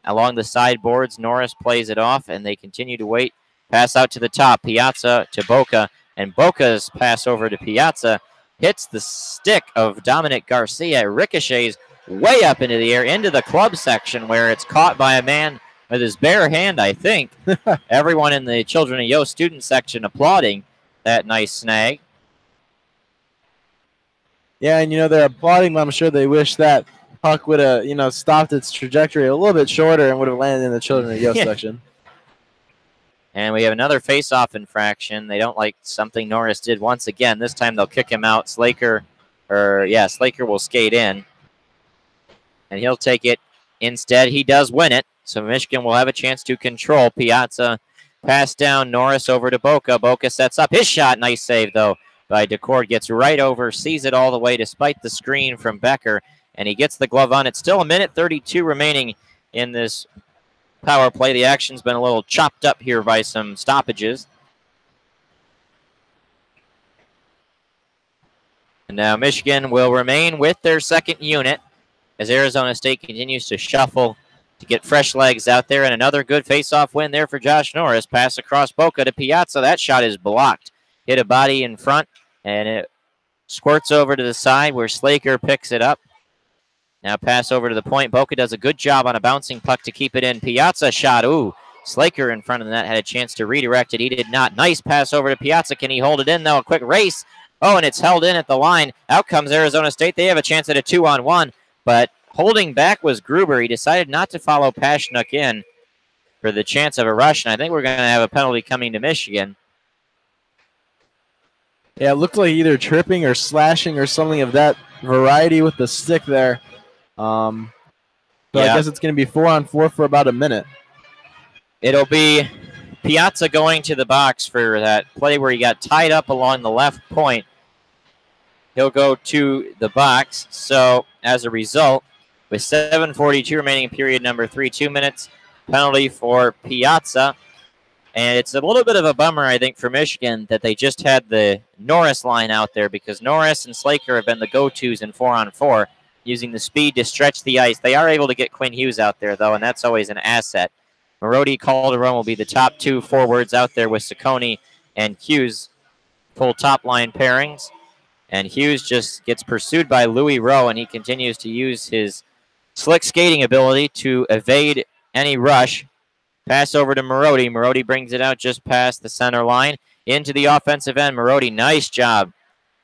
along the sideboards. Norris plays it off, and they continue to wait. Pass out to the top. Piazza to Boca. And Boca's pass over to Piazza hits the stick of Dominic Garcia. Ricochets way up into the air, into the club section, where it's caught by a man with his bare hand, I think. Everyone in the Children of Yost student section applauding that nice snag. Yeah, and they're applauding, but I'm sure they wish that puck would have stopped its trajectory a little bit shorter and would have landed in the Children of Yost section. And we have another face-off infraction. They don't like something Norris did once again. This time they'll kick him out. Slaker will skate in. And he'll take it instead. He does win it. So Michigan will have a chance to control. Piazza pass down. Norris over to Boca. Boca sets up his shot. Nice save, though, by DeCord. Gets right over. Sees it all the way despite the screen from Becker. And he gets the glove on. It's still 1:32 remaining in this power play. The action's been a little chopped up here by some stoppages. And now Michigan will remain with their second unit as Arizona State continues to shuffle to get fresh legs out there. And another good face-off win there for Josh Norris. Pass across Boca to Piazza. That shot is blocked. Hit a body in front, and it squirts over to the side where Slaker picks it up. Now pass over to the point. Boca does a good job on a bouncing puck to keep it in. Piazza shot. Ooh, Slaker in front of the net had a chance to redirect it. He did not. Nice pass over to Piazza. Can he hold it in, though? A quick race. Oh, and it's held in at the line. Out comes Arizona State. They have a chance at a 2-on-1, but holding back was Gruber. He decided not to follow Pashnuk in for the chance of a rush, and I think we're going to have a penalty coming to Michigan. Yeah, it looked like either tripping or slashing or something of that variety with the stick there. So I guess it's going to be 4-on-4 for about a minute. It'll be Piazza going to the box for that play where he got tied up along the left point. He'll go to the box. So as a result, with 7:42 remaining in period number 3, 2 minutes penalty for Piazza. And it's a little bit of a bummer, I think, for Michigan that they just had the Norris line out there, because Norris and Slaker have been the go-tos in 4-on-4, using the speed to stretch the ice. They are able to get Quinn Hughes out there, though, and that's always an asset. Marody, Calderon will be the top two forwards out there with Ciccone and Hughes, full top-line pairings. And Hughes just gets pursued by Louis Rowe, and he continues to use his slick skating ability to evade any rush. Pass over to Marody. Marody brings it out just past the center line into the offensive end. Marody, nice job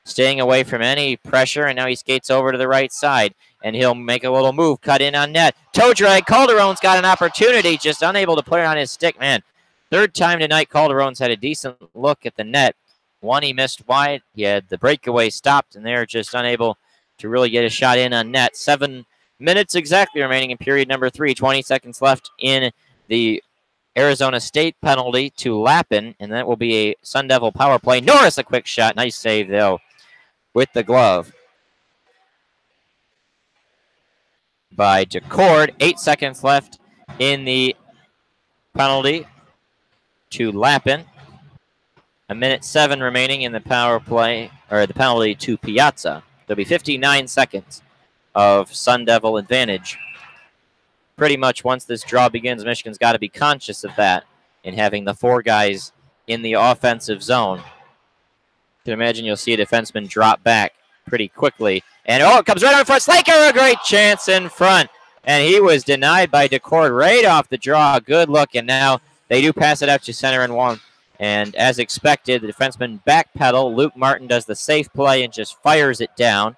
staying away from any pressure, and now he skates over to the right side, and he'll make a little move, cut in on net. Toe drag. Calderon's got an opportunity, just unable to put it on his stick. Man, third time tonight Calderon's had a decent look at the net. One he missed wide. He had the breakaway stopped, and they're just unable to really get a shot in on net. 7 minutes exactly remaining in period number 3. 20 seconds left in the Arizona State penalty to Lappin, and that will be a Sun Devil power play. Norris, a quick shot. Nice save, though, with the glove by DeCord. 8 seconds left in the penalty to Lappin. 1:07 remaining in the power play, or the penalty to Piazza. There'll be 59 seconds of Sun Devil advantage. Pretty much once this draw begins, Michigan's got to be conscious of that in having the 4 guys in the offensive zone. You can imagine you'll see a defenseman drop back pretty quickly. And it comes right on front. Slaker, a great chance in front. And he was denied by DeCord right off the draw. Good look, and now they do pass it out to center and one. And as expected, the defenseman backpedal. Luke Martin does the safe play and just fires it down,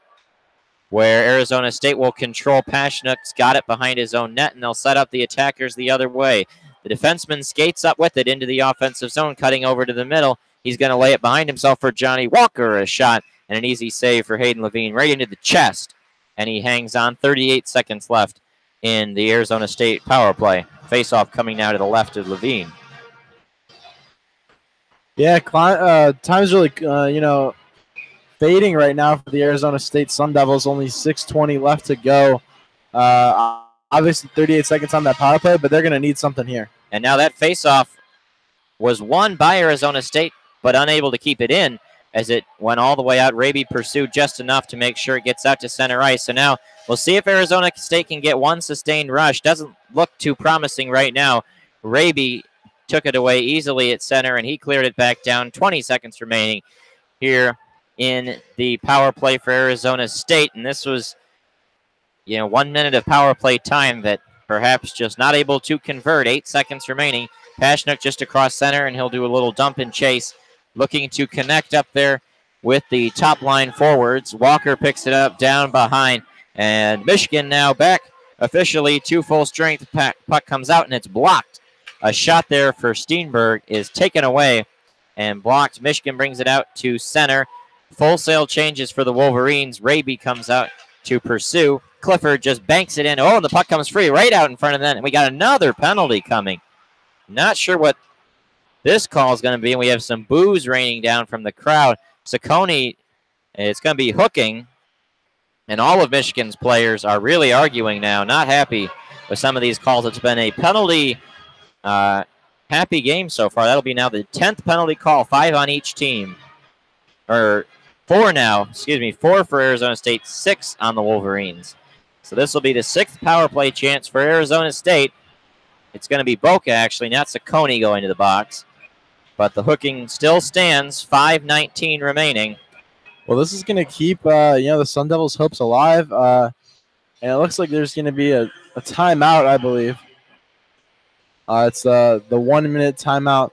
where Arizona State will control. Pashnuk's got it behind his own net, and they'll set up the attackers the other way. The defenseman skates up with it into the offensive zone, cutting over to the middle. He's going to lay it behind himself for Johnny Walker. A shot and an easy save for Hayden Levine right into the chest. And he hangs on. 38 seconds left in the Arizona State power play. Face-off coming now to the left of Levine. Yeah, time's really, fading right now for the Arizona State Sun Devils. Only 6:20 left to go. Obviously, 38 seconds on that power play, but they're going to need something here. And now that face-off was won by Arizona State, but unable to keep it in as it went all the way out. Raby pursued just enough to make sure it gets out to center ice. So now we'll see if Arizona State can get one sustained rush. Doesn't look too promising right now. Raby took it away easily at center, and he cleared it back down. 20 seconds remaining here in the power play for Arizona State. And this was, 1 minute of power play time that perhaps just not able to convert. 8 seconds remaining. Pashnuk just across center, and he'll do a little dump and chase, looking to connect up there with the top line forwards. Walker picks it up down behind, and Michigan now back officially to full strength. Puck comes out, and it's blocked. A shot there for Steenberg is taken away and blocked. Michigan brings it out to center. Full sail changes for the Wolverines. Raby comes out to pursue. Clifford just banks it in. Oh, and the puck comes free right out in front of them. And we got another penalty coming. Not sure what this call is going to be. And we have some boos raining down from the crowd. Ciccone, it's going to be hooking. And all of Michigan's players are really arguing now. Not happy with some of these calls. It's been a penalty happy game so far. That'll be now the 10th penalty call, 5 on each team. Or 4 now, 4 for Arizona State, 6 on the Wolverines. So this will be the 6th power play chance for Arizona State. It's going to be Boca, actually, not Ciccone going to the box. But the hooking still stands, 5:19 remaining. Well, this is going to keep, the Sun Devils' hopes alive. And it looks like there's going to be a timeout, I believe. It's the 1 minute timeout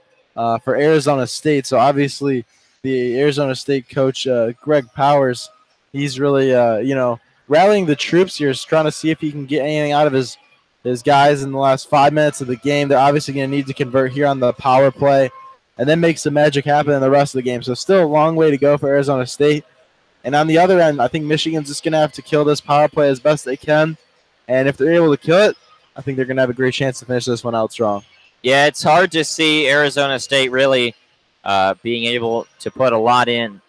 for Arizona State. So obviously, the Arizona State coach Greg Powers, he's really rallying the troops here, is trying to see if he can get anything out of his guys in the last 5 minutes of the game. They're obviously going to need to convert here on the power play, and then make some magic happen in the rest of the game. So still a long way to go for Arizona State. And on the other end, I think Michigan's just going to have to kill this power play as best they can. And if they're able to kill it, I think they're going to have a great chance to finish this one out strong. Yeah, it's hard to see Arizona State really being able to put a lot in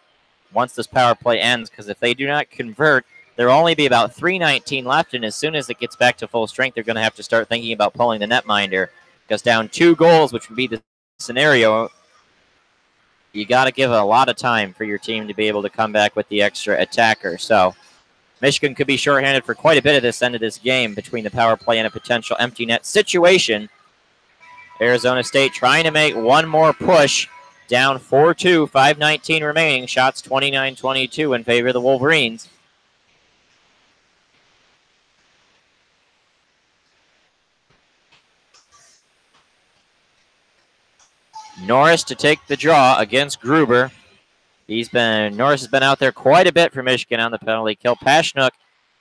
once this power play ends, because if they do not convert, there will only be about 3:19 left, and as soon as it gets back to full strength, they're going to have to start thinking about pulling the netminder, because down 2 goals, which would be the scenario, you got to give a lot of time for your team to be able to come back with the extra attacker. So Michigan could be shorthanded for quite a bit of this end of this game between the power play and a potential empty net situation. Arizona State trying to make one more push, down 4-2, 5:19 remaining. Shots 29-22 in favor of the Wolverines. Norris to take the draw against Gruber. Norris has been out there quite a bit for Michigan on the penalty kill. Pashnuk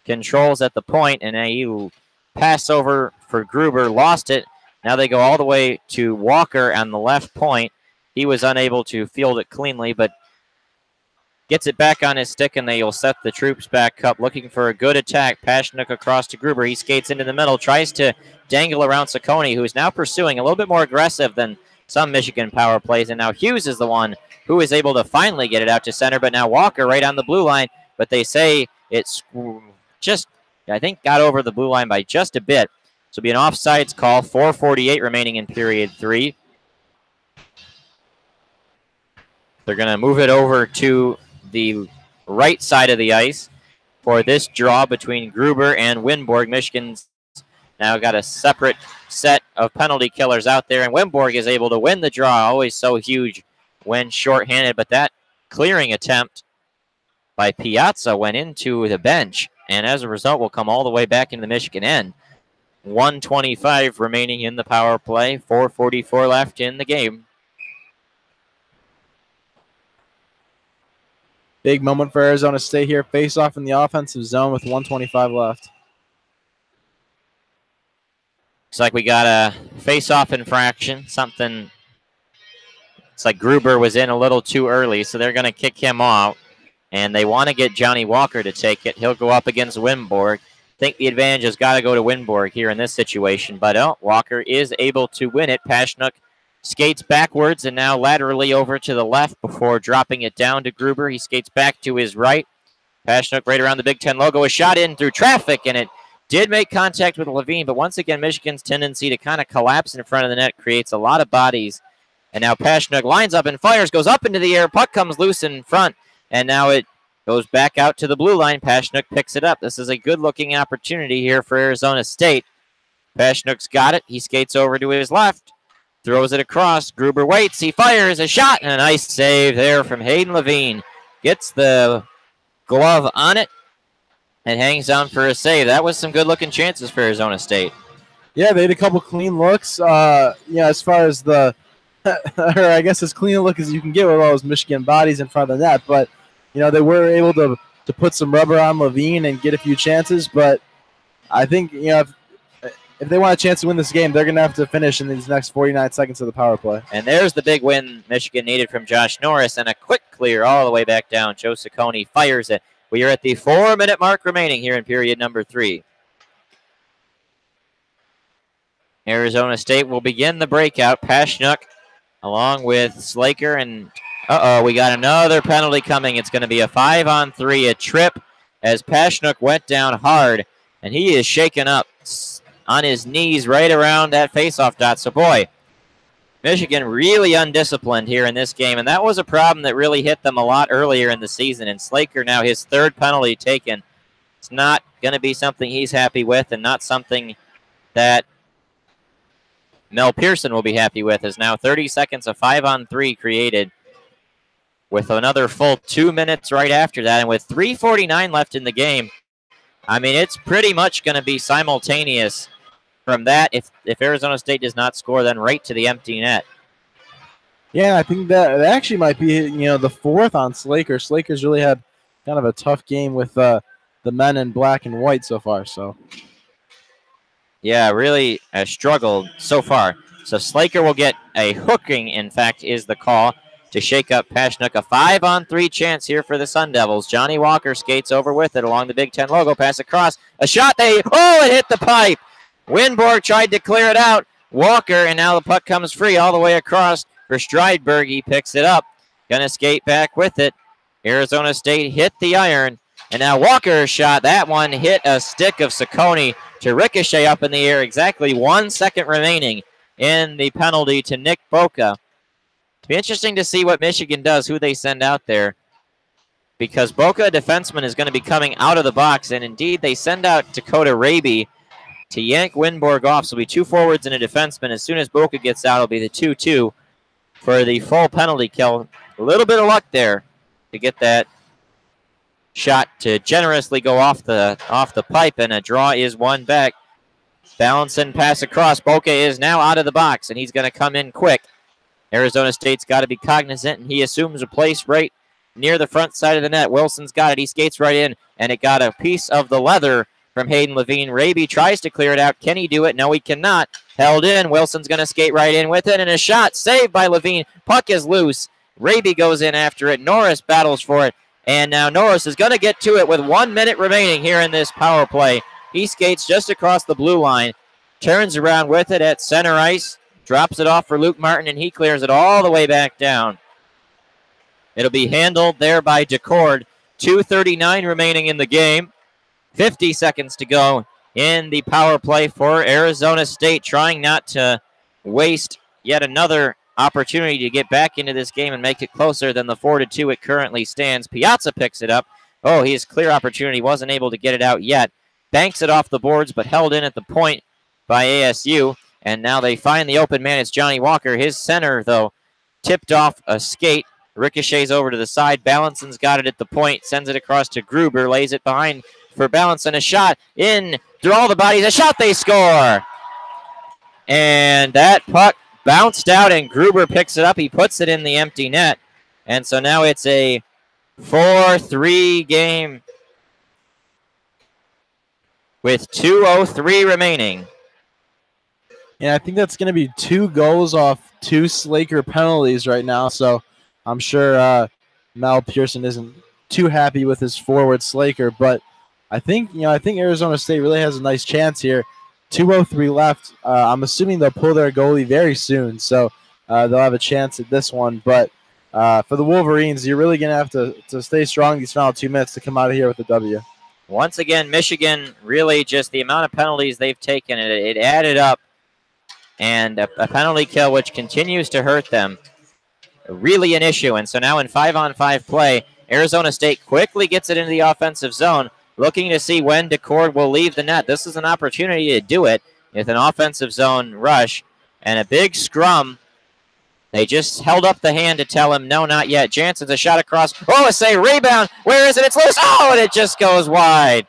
controls at the point, and a pass over for Gruber, lost it. Now they go all the way to Walker on the left point. He was unable to field it cleanly, but gets it back on his stick, and they'll set the troops back up, looking for a good attack. Pashnuk across to Gruber. He skates into the middle, tries to dangle around Ciccone, who is now pursuing a little bit more aggressive than some Michigan power plays, and now Hughes is the one who is able to finally get it out to center, but now Walker right on the blue line, but they say it's just, I think, got over the blue line by just a bit. So it'll be an offsides call, 4:48 remaining in period 3. They're going to move it over to the right side of the ice for this draw between Gruber and Winborg. Michigan's now got a separate set of penalty killers out there, and Winborg is able to win the draw. Always so huge when shorthanded, but that clearing attempt by Piazza went into the bench, and as a result will come all the way back into the Michigan end. 1:25 remaining in the power play, 4:44 left in the game. Big moment for Arizona State here. Face off in the offensive zone with 1:25 left. Looks like we got a face-off infraction. Something. It's like Gruber was in a little too early, so they're going to kick him out. And they want to get Johnny Walker to take it. He'll go up against Winborg. I think the advantage has got to go to Winborg here in this situation. But Walker is able to win it. Pashnuk skates backwards and now laterally over to the left before dropping it down to Gruber. He skates back to his right. Pashnuk right around the Big Ten logo. A shot in through traffic, and it did make contact with Levine. But once again, Michigan's tendency to kind of collapse in front of the net creates a lot of bodies. And now Pashnuk lines up and fires, goes up into the air. Puck comes loose in front, and now it goes back out to the blue line. Pashnuk picks it up. This is a good-looking opportunity here for Arizona State. Pashnuk's got it. He skates over to his left. Throws it across. Gruber waits. He fires a shot, and a nice save there from Hayden Levine. Gets the glove on it and hangs on for a save. That was some good-looking chances for Arizona State. Yeah, they had a couple clean looks. As far as the, or I guess as clean a look as you can get with all those Michigan bodies in front of the net. But, they were able to put some rubber on Levine and get a few chances. But I think, if they want a chance to win this game, they're going to have to finish in these next 49 seconds of the power play. And there's the big win Michigan needed from Josh Norris, and a quick clear all the way back down. Joe Ciccone fires it. We are at the 4-minute mark remaining here in period number 3. Arizona State will begin the breakout. Pashnuk along with Slaker, and we got another penalty coming. It's going to be a 5-on-3, a trip, as Pashnuk went down hard, and he is shaken up on his knees right around that faceoff dot. So, boy, Michigan really undisciplined here in this game, and that was a problem that really hit them a lot earlier in the season. And Slaker now his 3rd penalty taken. It's not going to be something he's happy with, and not something that Mel Pearson will be happy with, as now 30 seconds of 5-on-3 created with another full 2 minutes right after that. And with 3:49 left in the game, I mean, it's pretty much going to be simultaneous from that, if Arizona State does not score, then right to the empty net. Yeah, I think that actually might be the fourth on Slaker. Slaker's really had kind of a tough game with the men in black and white so far. So yeah, really struggled so far. So Slaker will get a hooking, in fact, is the call to shake up Pashnuk. A 5-on-3 chance here for the Sun Devils. Johnny Walker skates over with it along the Big Ten logo. Pass across. A shot. It hit the pipe. Winborg tried to clear it out. Walker, and now the puck comes free all the way across for Strideberg. He picks it up. Gonna skate back with it. Arizona State hit the iron. And now Walker's shot. That one hit a stick of Ciccone to ricochet up in the air. Exactly 1 second remaining in the penalty to Nick Boca. It'll be interesting to see what Michigan does, who they send out there. Because Boca, a defenseman, is going to be coming out of the box. And indeed, they send out Dakota Raby to yank Winborg off. So it'll be 2 forwards and a defenseman. As soon as Boca gets out, it'll be the 2-2 for the full penalty kill. A little bit of luck there to get that shot to generously go off the pipe, and a draw is won back. Balance and pass across. Boca is now out of the box, and he's going to come in quick. Arizona State's got to be cognizant, and he assumes a place right near the front side of the net. Wilson's got it. He skates right in, and it got a piece of the leather from Hayden Levine. Raby tries to clear it out. Can he do it? No, he cannot. Held in. Wilson's going to skate right in with it, and a shot saved by Levine. Puck is loose. Raby goes in after it. Norris battles for it. And now Norris is going to get to it with 1 minute remaining here in this power play. He skates just across the blue line, turns around with it at center ice, drops it off for Luke Martin, and he clears it all the way back down. It'll be handled there by Decord. 2:39 remaining in the game. 50 seconds to go in the power play for Arizona State, trying not to waste yet another opportunity to get back into this game and make it closer than the 4-2 it currently stands. Piazza picks it up. Oh, he has clear opportunity. Wasn't able to get it out yet. Banks it off the boards, but held in at the point by ASU. And now they find the open man. It's Johnny Walker. His center, though, tipped off a skate. Ricochets over to the side. Balancen's got it at the point. Sends it across to Gruber. Lays it behind for Balancen. A shot in through all the bodies. A shot. They score. And that puck bounced out, and Gruber picks it up. He puts it in the empty net. And so now it's a 4-3 game with 2:03 remaining. Yeah, I think that's going to be 2 goals off 2 Slaker penalties right now. So I'm sure Mel Pearson isn't too happy with his forward Slaker, but I think Arizona State really has a nice chance here. 2:03 left. I'm assuming they'll pull their goalie very soon, so they'll have a chance at this one. But for the Wolverines, you're really going to have to stay strong these final 2 minutes to come out of here with a W. Once again, Michigan, really just the amount of penalties they've taken, it added up, and a penalty kill which continues to hurt them. Really an issue, and so now in 5-on-5 play, Arizona State quickly gets it into the offensive zone, looking to see when Decord will leave the net. This is an opportunity to do it with an offensive zone rush and a big scrum. They just held up the hand to tell him, no, not yet. Jansen's a shot across. Oh, a save, rebound. Where is it? It's loose. Oh, and it just goes wide.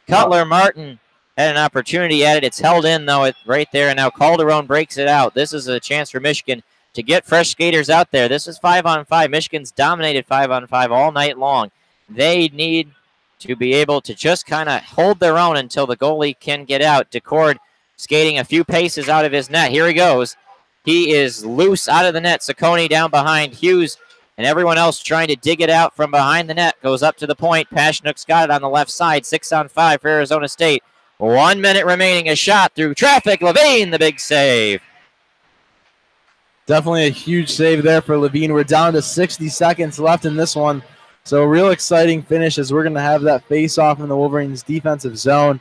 Cutler Martin had an opportunity at it. It's held in, though, right there, and now Calderon breaks it out. This is a chance for Michigan to get fresh skaters out there. This is 5-on-5. Michigan's dominated 5-on-5 all night long. They need to be able to just kind of hold their own until the goalie can get out. Decord skating a few paces out of his net. Here he goes. He is loose out of the net. Ciccone down behind Hughes, and everyone else trying to dig it out from behind the net. Goes up to the point. Pashnuk's got it on the left side. 6-on-5 for Arizona State. 1 minute remaining. A shot through traffic. Levine, the big save. Definitely a huge save there for Levine. We're down to 60 seconds left in this one. So a real exciting finish as we're going to have that face-off in the Wolverines' defensive zone.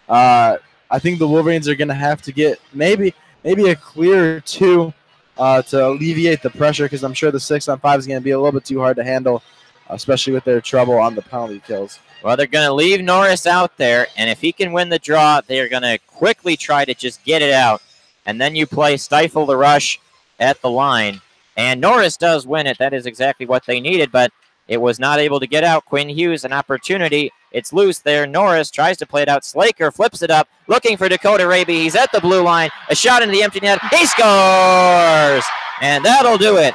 I think the Wolverines are going to have to get maybe a clear 2 to alleviate the pressure, because I'm sure the 6-on-5 is going to be a little bit too hard to handle, especially with their trouble on the penalty kills. Well, they're going to leave Norris out there, and if he can win the draw, they're going to quickly try to just get it out. And then you play Stifle the Rush at the line. And Norris does win it. That is exactly what they needed, but it was not able to get out. Quinn Hughes, an opportunity. It's loose there. Norris tries to play it out. Slaker flips it up, looking for Dakota Raby. He's at the blue line. A shot into the empty net. He scores! And that'll do it.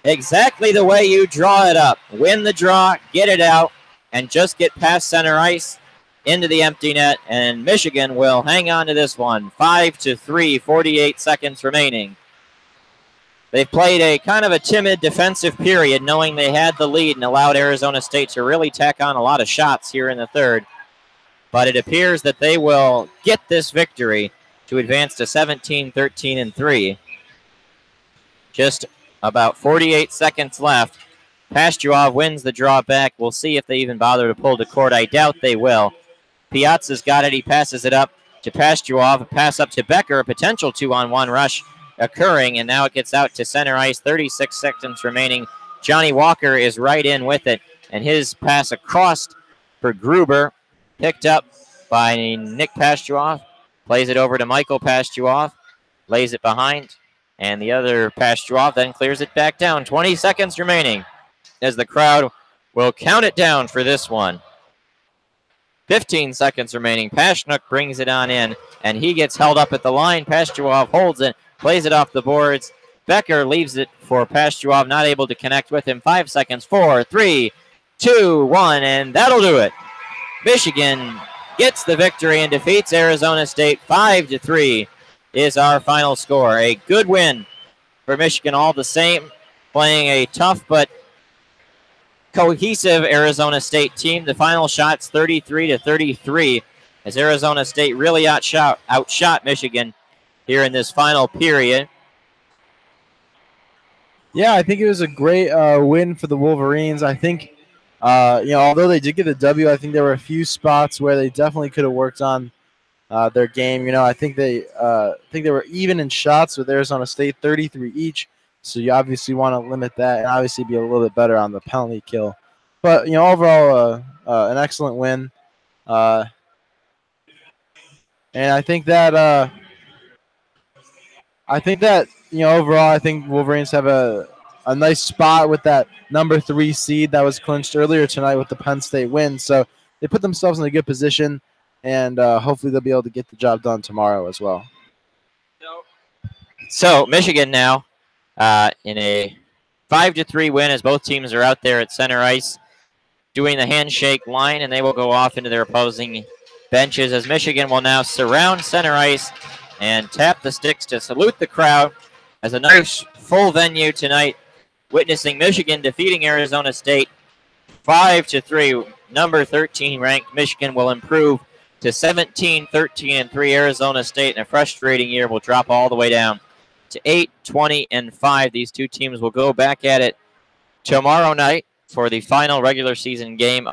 Exactly the way you draw it up. Win the draw, get it out, and just get past center ice into the empty net. And Michigan will hang on to this one. 5-3, 48 seconds remaining. They've played a kind of a timid defensive period, knowing they had the lead and allowed Arizona State to really tack on a lot of shots here in the third. But it appears that they will get this victory to advance to 17-13-3. Just about 48 seconds left. Pastuov wins the draw back. We'll see if they even bother to pull to court. I doubt they will. Piazza's got it. He passes it up to Pastuov. A pass up to Becker. A potential 2-on-1 rush occurring, and now it gets out to center ice. 36 seconds remaining. Johnny Walker is right in with it, and his pass across for Gruber, picked up by Nick Pastuov, plays it over to Michael Pastuov, lays it behind, and the other Pastuov then clears it back down. 20 seconds remaining as the crowd will count it down for this one. 15 seconds remaining. Pashnuk brings it on in, and he gets held up at the line. Pastuov holds it, plays it off the boards. Becker leaves it for Pastuov, not able to connect with him. 5 seconds. 4, 3, 2, 1, and that'll do it. Michigan gets the victory and defeats Arizona State. 5-3 is our final score. A good win for Michigan all the same, playing a tough but cohesive Arizona State team. The final shot's 33-33 as Arizona State really outshot Michigan here in this final period. Yeah, I think it was a great win for the Wolverines. I think, although they did get the W, I think there were a few spots where they definitely could have worked on their game. I think they were even in shots with Arizona State, 33 each. So you obviously want to limit that and obviously be a little bit better on the penalty kill. But overall, an excellent win. And I think that overall, I think Wolverines have a nice spot with that number 3 seed that was clinched earlier tonight with the Penn State win. So they put themselves in a good position, and hopefully they'll be able to get the job done tomorrow as well. So Michigan now in a 5-3 win as both teams are out there at center ice doing the handshake line, and they will go off into their opposing benches as Michigan will now surround center ice and tap the sticks to salute the crowd as a nice full venue tonight, witnessing Michigan defeating Arizona State 5-3. Number 13 ranked Michigan will improve to 17-13-3. Arizona State in a frustrating year will drop all the way down to 8-20-5. These two teams will go back at it tomorrow night for the final regular season game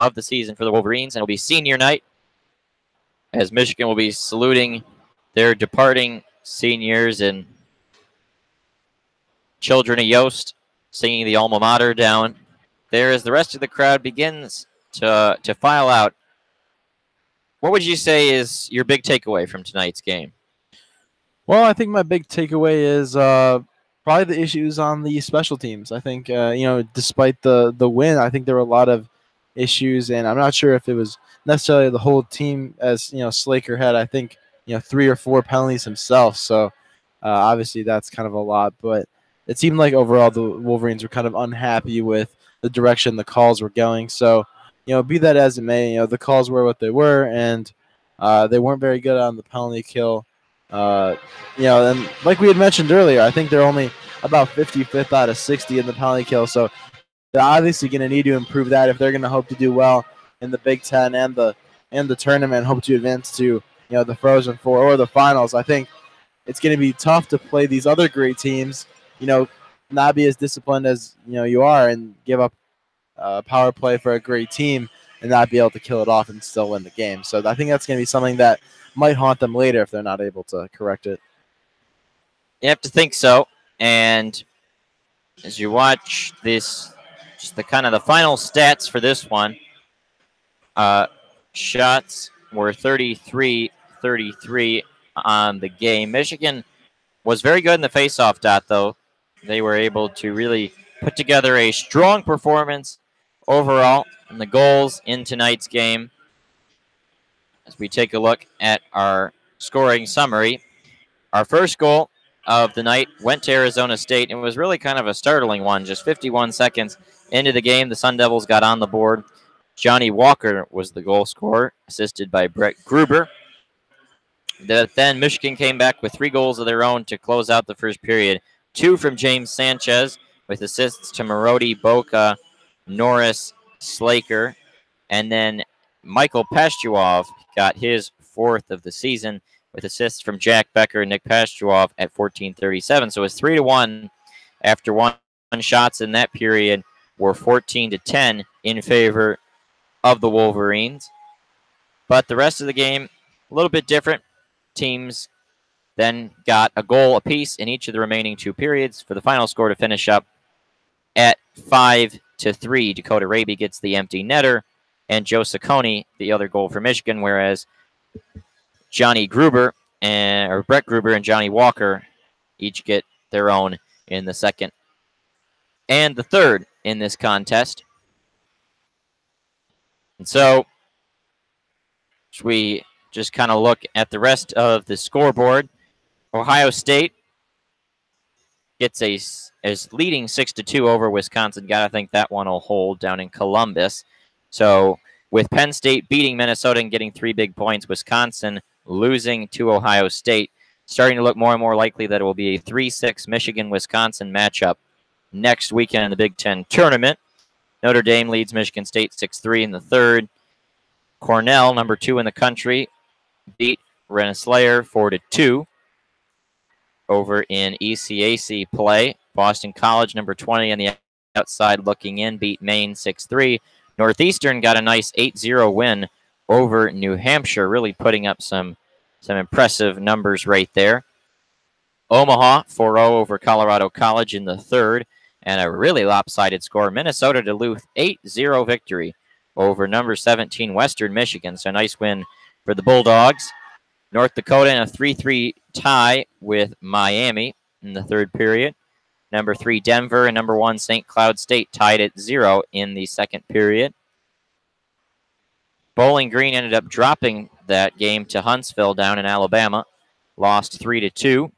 of the season for the Wolverines, and it'll be senior night as Michigan will be saluting their departing seniors and children of Yost, singing the alma mater down there as the rest of the crowd begins to file out. What would you say is your big takeaway from tonight's game? Well, I think my big takeaway is probably the issues on the special teams. I think, despite the win, I think there were a lot of issues, and I'm not sure if it was necessarily the whole team as, Slaker had, I think, 3 or 4 penalties himself. So obviously that's kind of a lot, but it seemed like overall the Wolverines were kind of unhappy with the direction the calls were going. So, be that as it may, the calls were what they were, and they weren't very good on the penalty kill. And like we had mentioned earlier, I think they're only about 55th out of 60 in the penalty kill. So they're obviously going to need to improve that if they're going to hope to do well in the Big Ten and the tournament, and hope to advance to the Frozen Four or the finals. I think it's going to be tough to play these other great teams, not be as disciplined as you are, and give up power play for a great team and not be able to kill it off and still win the game. So I think that's going to be something that might haunt them later if they're not able to correct it. You have to think so. And as you watch this, just the kind of the final stats for this one, shots were 33-33 on the game. Michigan was very good in the faceoff dot, though. They were able to really put together a strong performance overall and the goals in tonight's game, as we take a look at our scoring summary, our first goal of the night went to Arizona State, and it was really kind of a startling one. Just 51 seconds into the game, the Sun Devils got on the board. Johnny Walker was the goal scorer, assisted by Brett Gruber. Then Michigan came back with 3 goals of their own to close out the first period. 2 from James Sanchez with assists to Marody, Boca, Norris, Slaker, and then Michael Pastuov got his 4th of the season with assists from Jack Becker and Nick Pastuov at 14:37. So it was 3-1 after one shots in that period were 14-10 in favor of the Wolverines. But the rest of the game, a little bit different. Teams then got a goal apiece in each of the remaining 2 periods for the final score to finish up at 5-3. Dakota Raby gets the empty netter, and Joe Ciccone the other goal for Michigan, whereas Brett Gruber and Johnny Walker each get their own in the second and the third in this contest. And so, as we just kind of look at the rest of the scoreboard, Ohio State is leading 6-2 over Wisconsin. Gotta think that one will hold down in Columbus. So with Penn State beating Minnesota and getting 3 big points, Wisconsin losing to Ohio State, starting to look more and more likely that it will be a 3-6 Michigan-Wisconsin matchup next weekend in the Big Ten tournament. Notre Dame leads Michigan State 6-3 in the third. Cornell, number 2 in the country, beat Rensselaer 4-2 over in ECAC play. Boston College, number 20 on the outside looking in, beat Maine 6-3. Northeastern got a nice 8-0 win over New Hampshire, really putting up some impressive numbers right there. Omaha 4-0 over Colorado College in the third, and a really lopsided score. Minnesota Duluth 8-0 victory over number 17 Western Michigan. So a nice win for the Bulldogs. North Dakota in a 3-3 tie with Miami in the third period. Number 3 Denver and number 1 St. Cloud State tied at 0 in the second period. Bowling Green ended up dropping that game to Huntsville down in Alabama. Lost 3-2.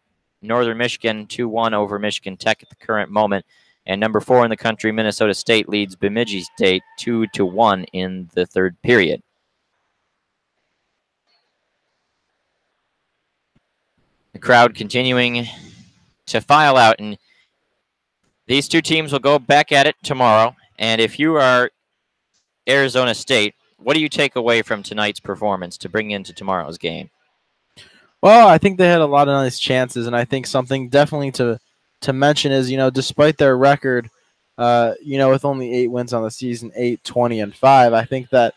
Northern Michigan 2-1 over Michigan Tech at the current moment. And number 4 in the country, Minnesota State, leads Bemidji State 2-1 in the third period. The crowd continuing to file out, and these 2 teams will go back at it tomorrow. And if you are Arizona State, what do you take away from tonight's performance to bring into tomorrow's game? Well, I think they had a lot of nice chances, and I think something definitely to mention is, despite their record, with only 8 wins on the season, 8-20-5, I think that,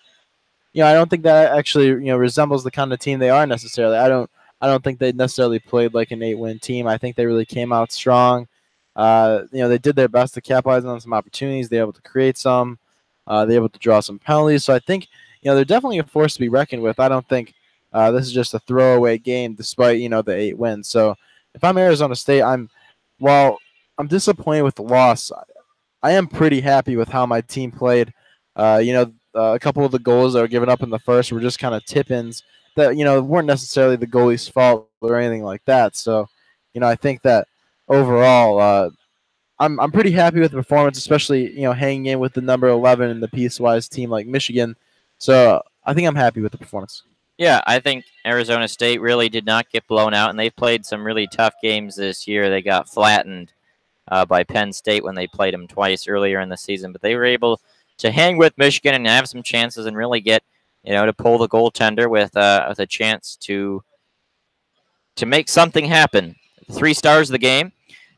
I don't think that actually, resembles the kind of team they are necessarily. I don't think they necessarily played like an 8-win team. I think they really came out strong. They did their best to capitalize on some opportunities. They were able to create some. They were able to draw some penalties. So I think, they're definitely a force to be reckoned with. I don't think this is just a throwaway game despite, the 8 wins. So if I'm Arizona State, I'm disappointed with the loss. I am pretty happy with how my team played. A couple of the goals that were given up in the first were just kind of tip-ins that, weren't necessarily the goalie's fault or anything like that. So, I think that overall, I'm pretty happy with the performance, especially, hanging in with the number 11 in the piecewise team like Michigan. So I think I'm happy with the performance. Yeah, I think Arizona State really did not get blown out, and they've played some really tough games this year. They got flattened by Penn State when they played them twice earlier in the season, but they were able to hang with Michigan and have some chances and really get, to pull the goaltender with a chance to make something happen. 3 stars of the game,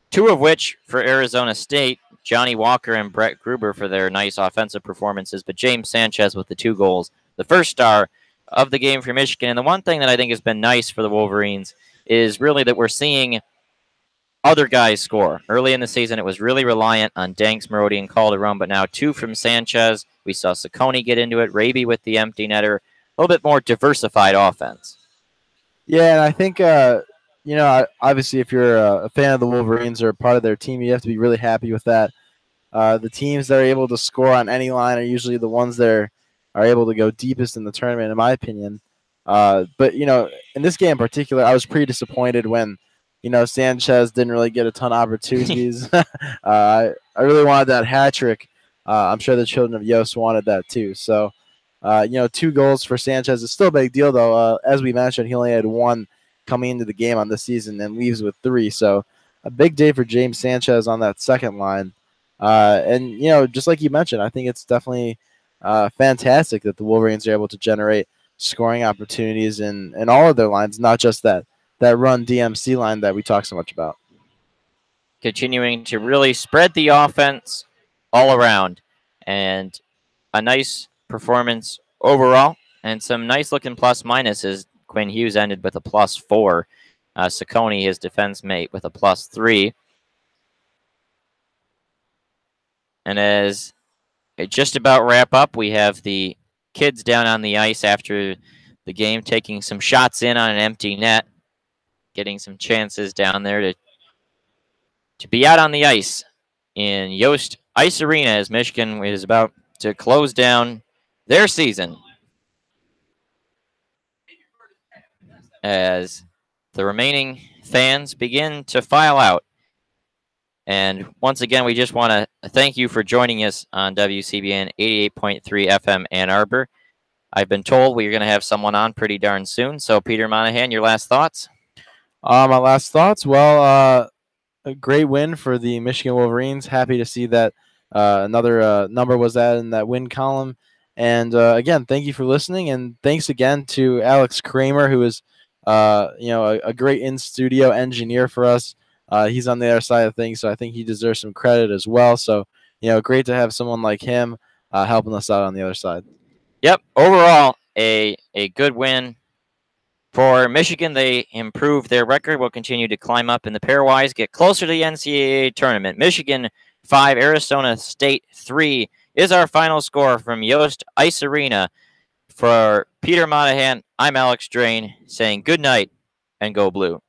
2 of which for Arizona State, Johnny Walker and Brett Gruber for their nice offensive performances, but James Sanchez with the 2 goals. The first star of the game for Michigan. And the one thing that I think has been nice for the Wolverines is really that we're seeing other guys score. Early in the season, it was really reliant on Danks, Marody, and Calderon, but now 2 from Sanchez. We saw Ciccone get into it, Raby with the empty netter. A little bit more diversified offense. Yeah, and I think, obviously if you're a fan of the Wolverines or a part of their team, you have to be really happy with that. The teams that are able to score on any line are usually the ones that are able to go deepest in the tournament, in my opinion. But in this game in particular, I was pretty disappointed when Sanchez didn't really get a ton of opportunities. I really wanted that hat trick. I'm sure the children of Yost wanted that too. So, 2 goals for Sanchez is still a big deal, though. As we mentioned, he only had 1 coming into the game on this season and leaves with 3. So, a big day for James Sanchez on that second line. And just like you mentioned, I think it's definitely fantastic that the Wolverines are able to generate scoring opportunities in all of their lines, not just that run DMC line that we talk so much about. Continuing to really spread the offense all around, and a nice performance overall, and some nice looking plus minuses. Quinn Hughes ended with a +4. Saccone, his defense mate, with a +3. And as it just about wrap up, we have the kids down on the ice after the game, taking some shots in on an empty net, getting some chances down there to be out on the ice in Yost Ice Arena as Michigan is about to close down their season, as the remaining fans begin to file out. And once again, we just want to thank you for joining us on WCBN 88.3 FM Ann Arbor. I've been told we're going to have someone on pretty darn soon. So, Peter Monahan, your last thoughts? My last thoughts? Well, a great win for the Michigan Wolverines. Happy to see that another number was added in that win column. And again, thank you for listening. And thanks again to Alex Kramer, who is a great in-studio engineer for us. He's on the other side of things, so I think he deserves some credit as well. So, great to have someone like him helping us out on the other side. Yep, overall, a good win for Michigan. They improved their record, will continue to climb up in the pairwise, get closer to the NCAA tournament. Michigan 5, Arizona State 3 is our final score from Yost Ice Arena. For Peter Monahan, I'm Alex Drain saying good night and go blue.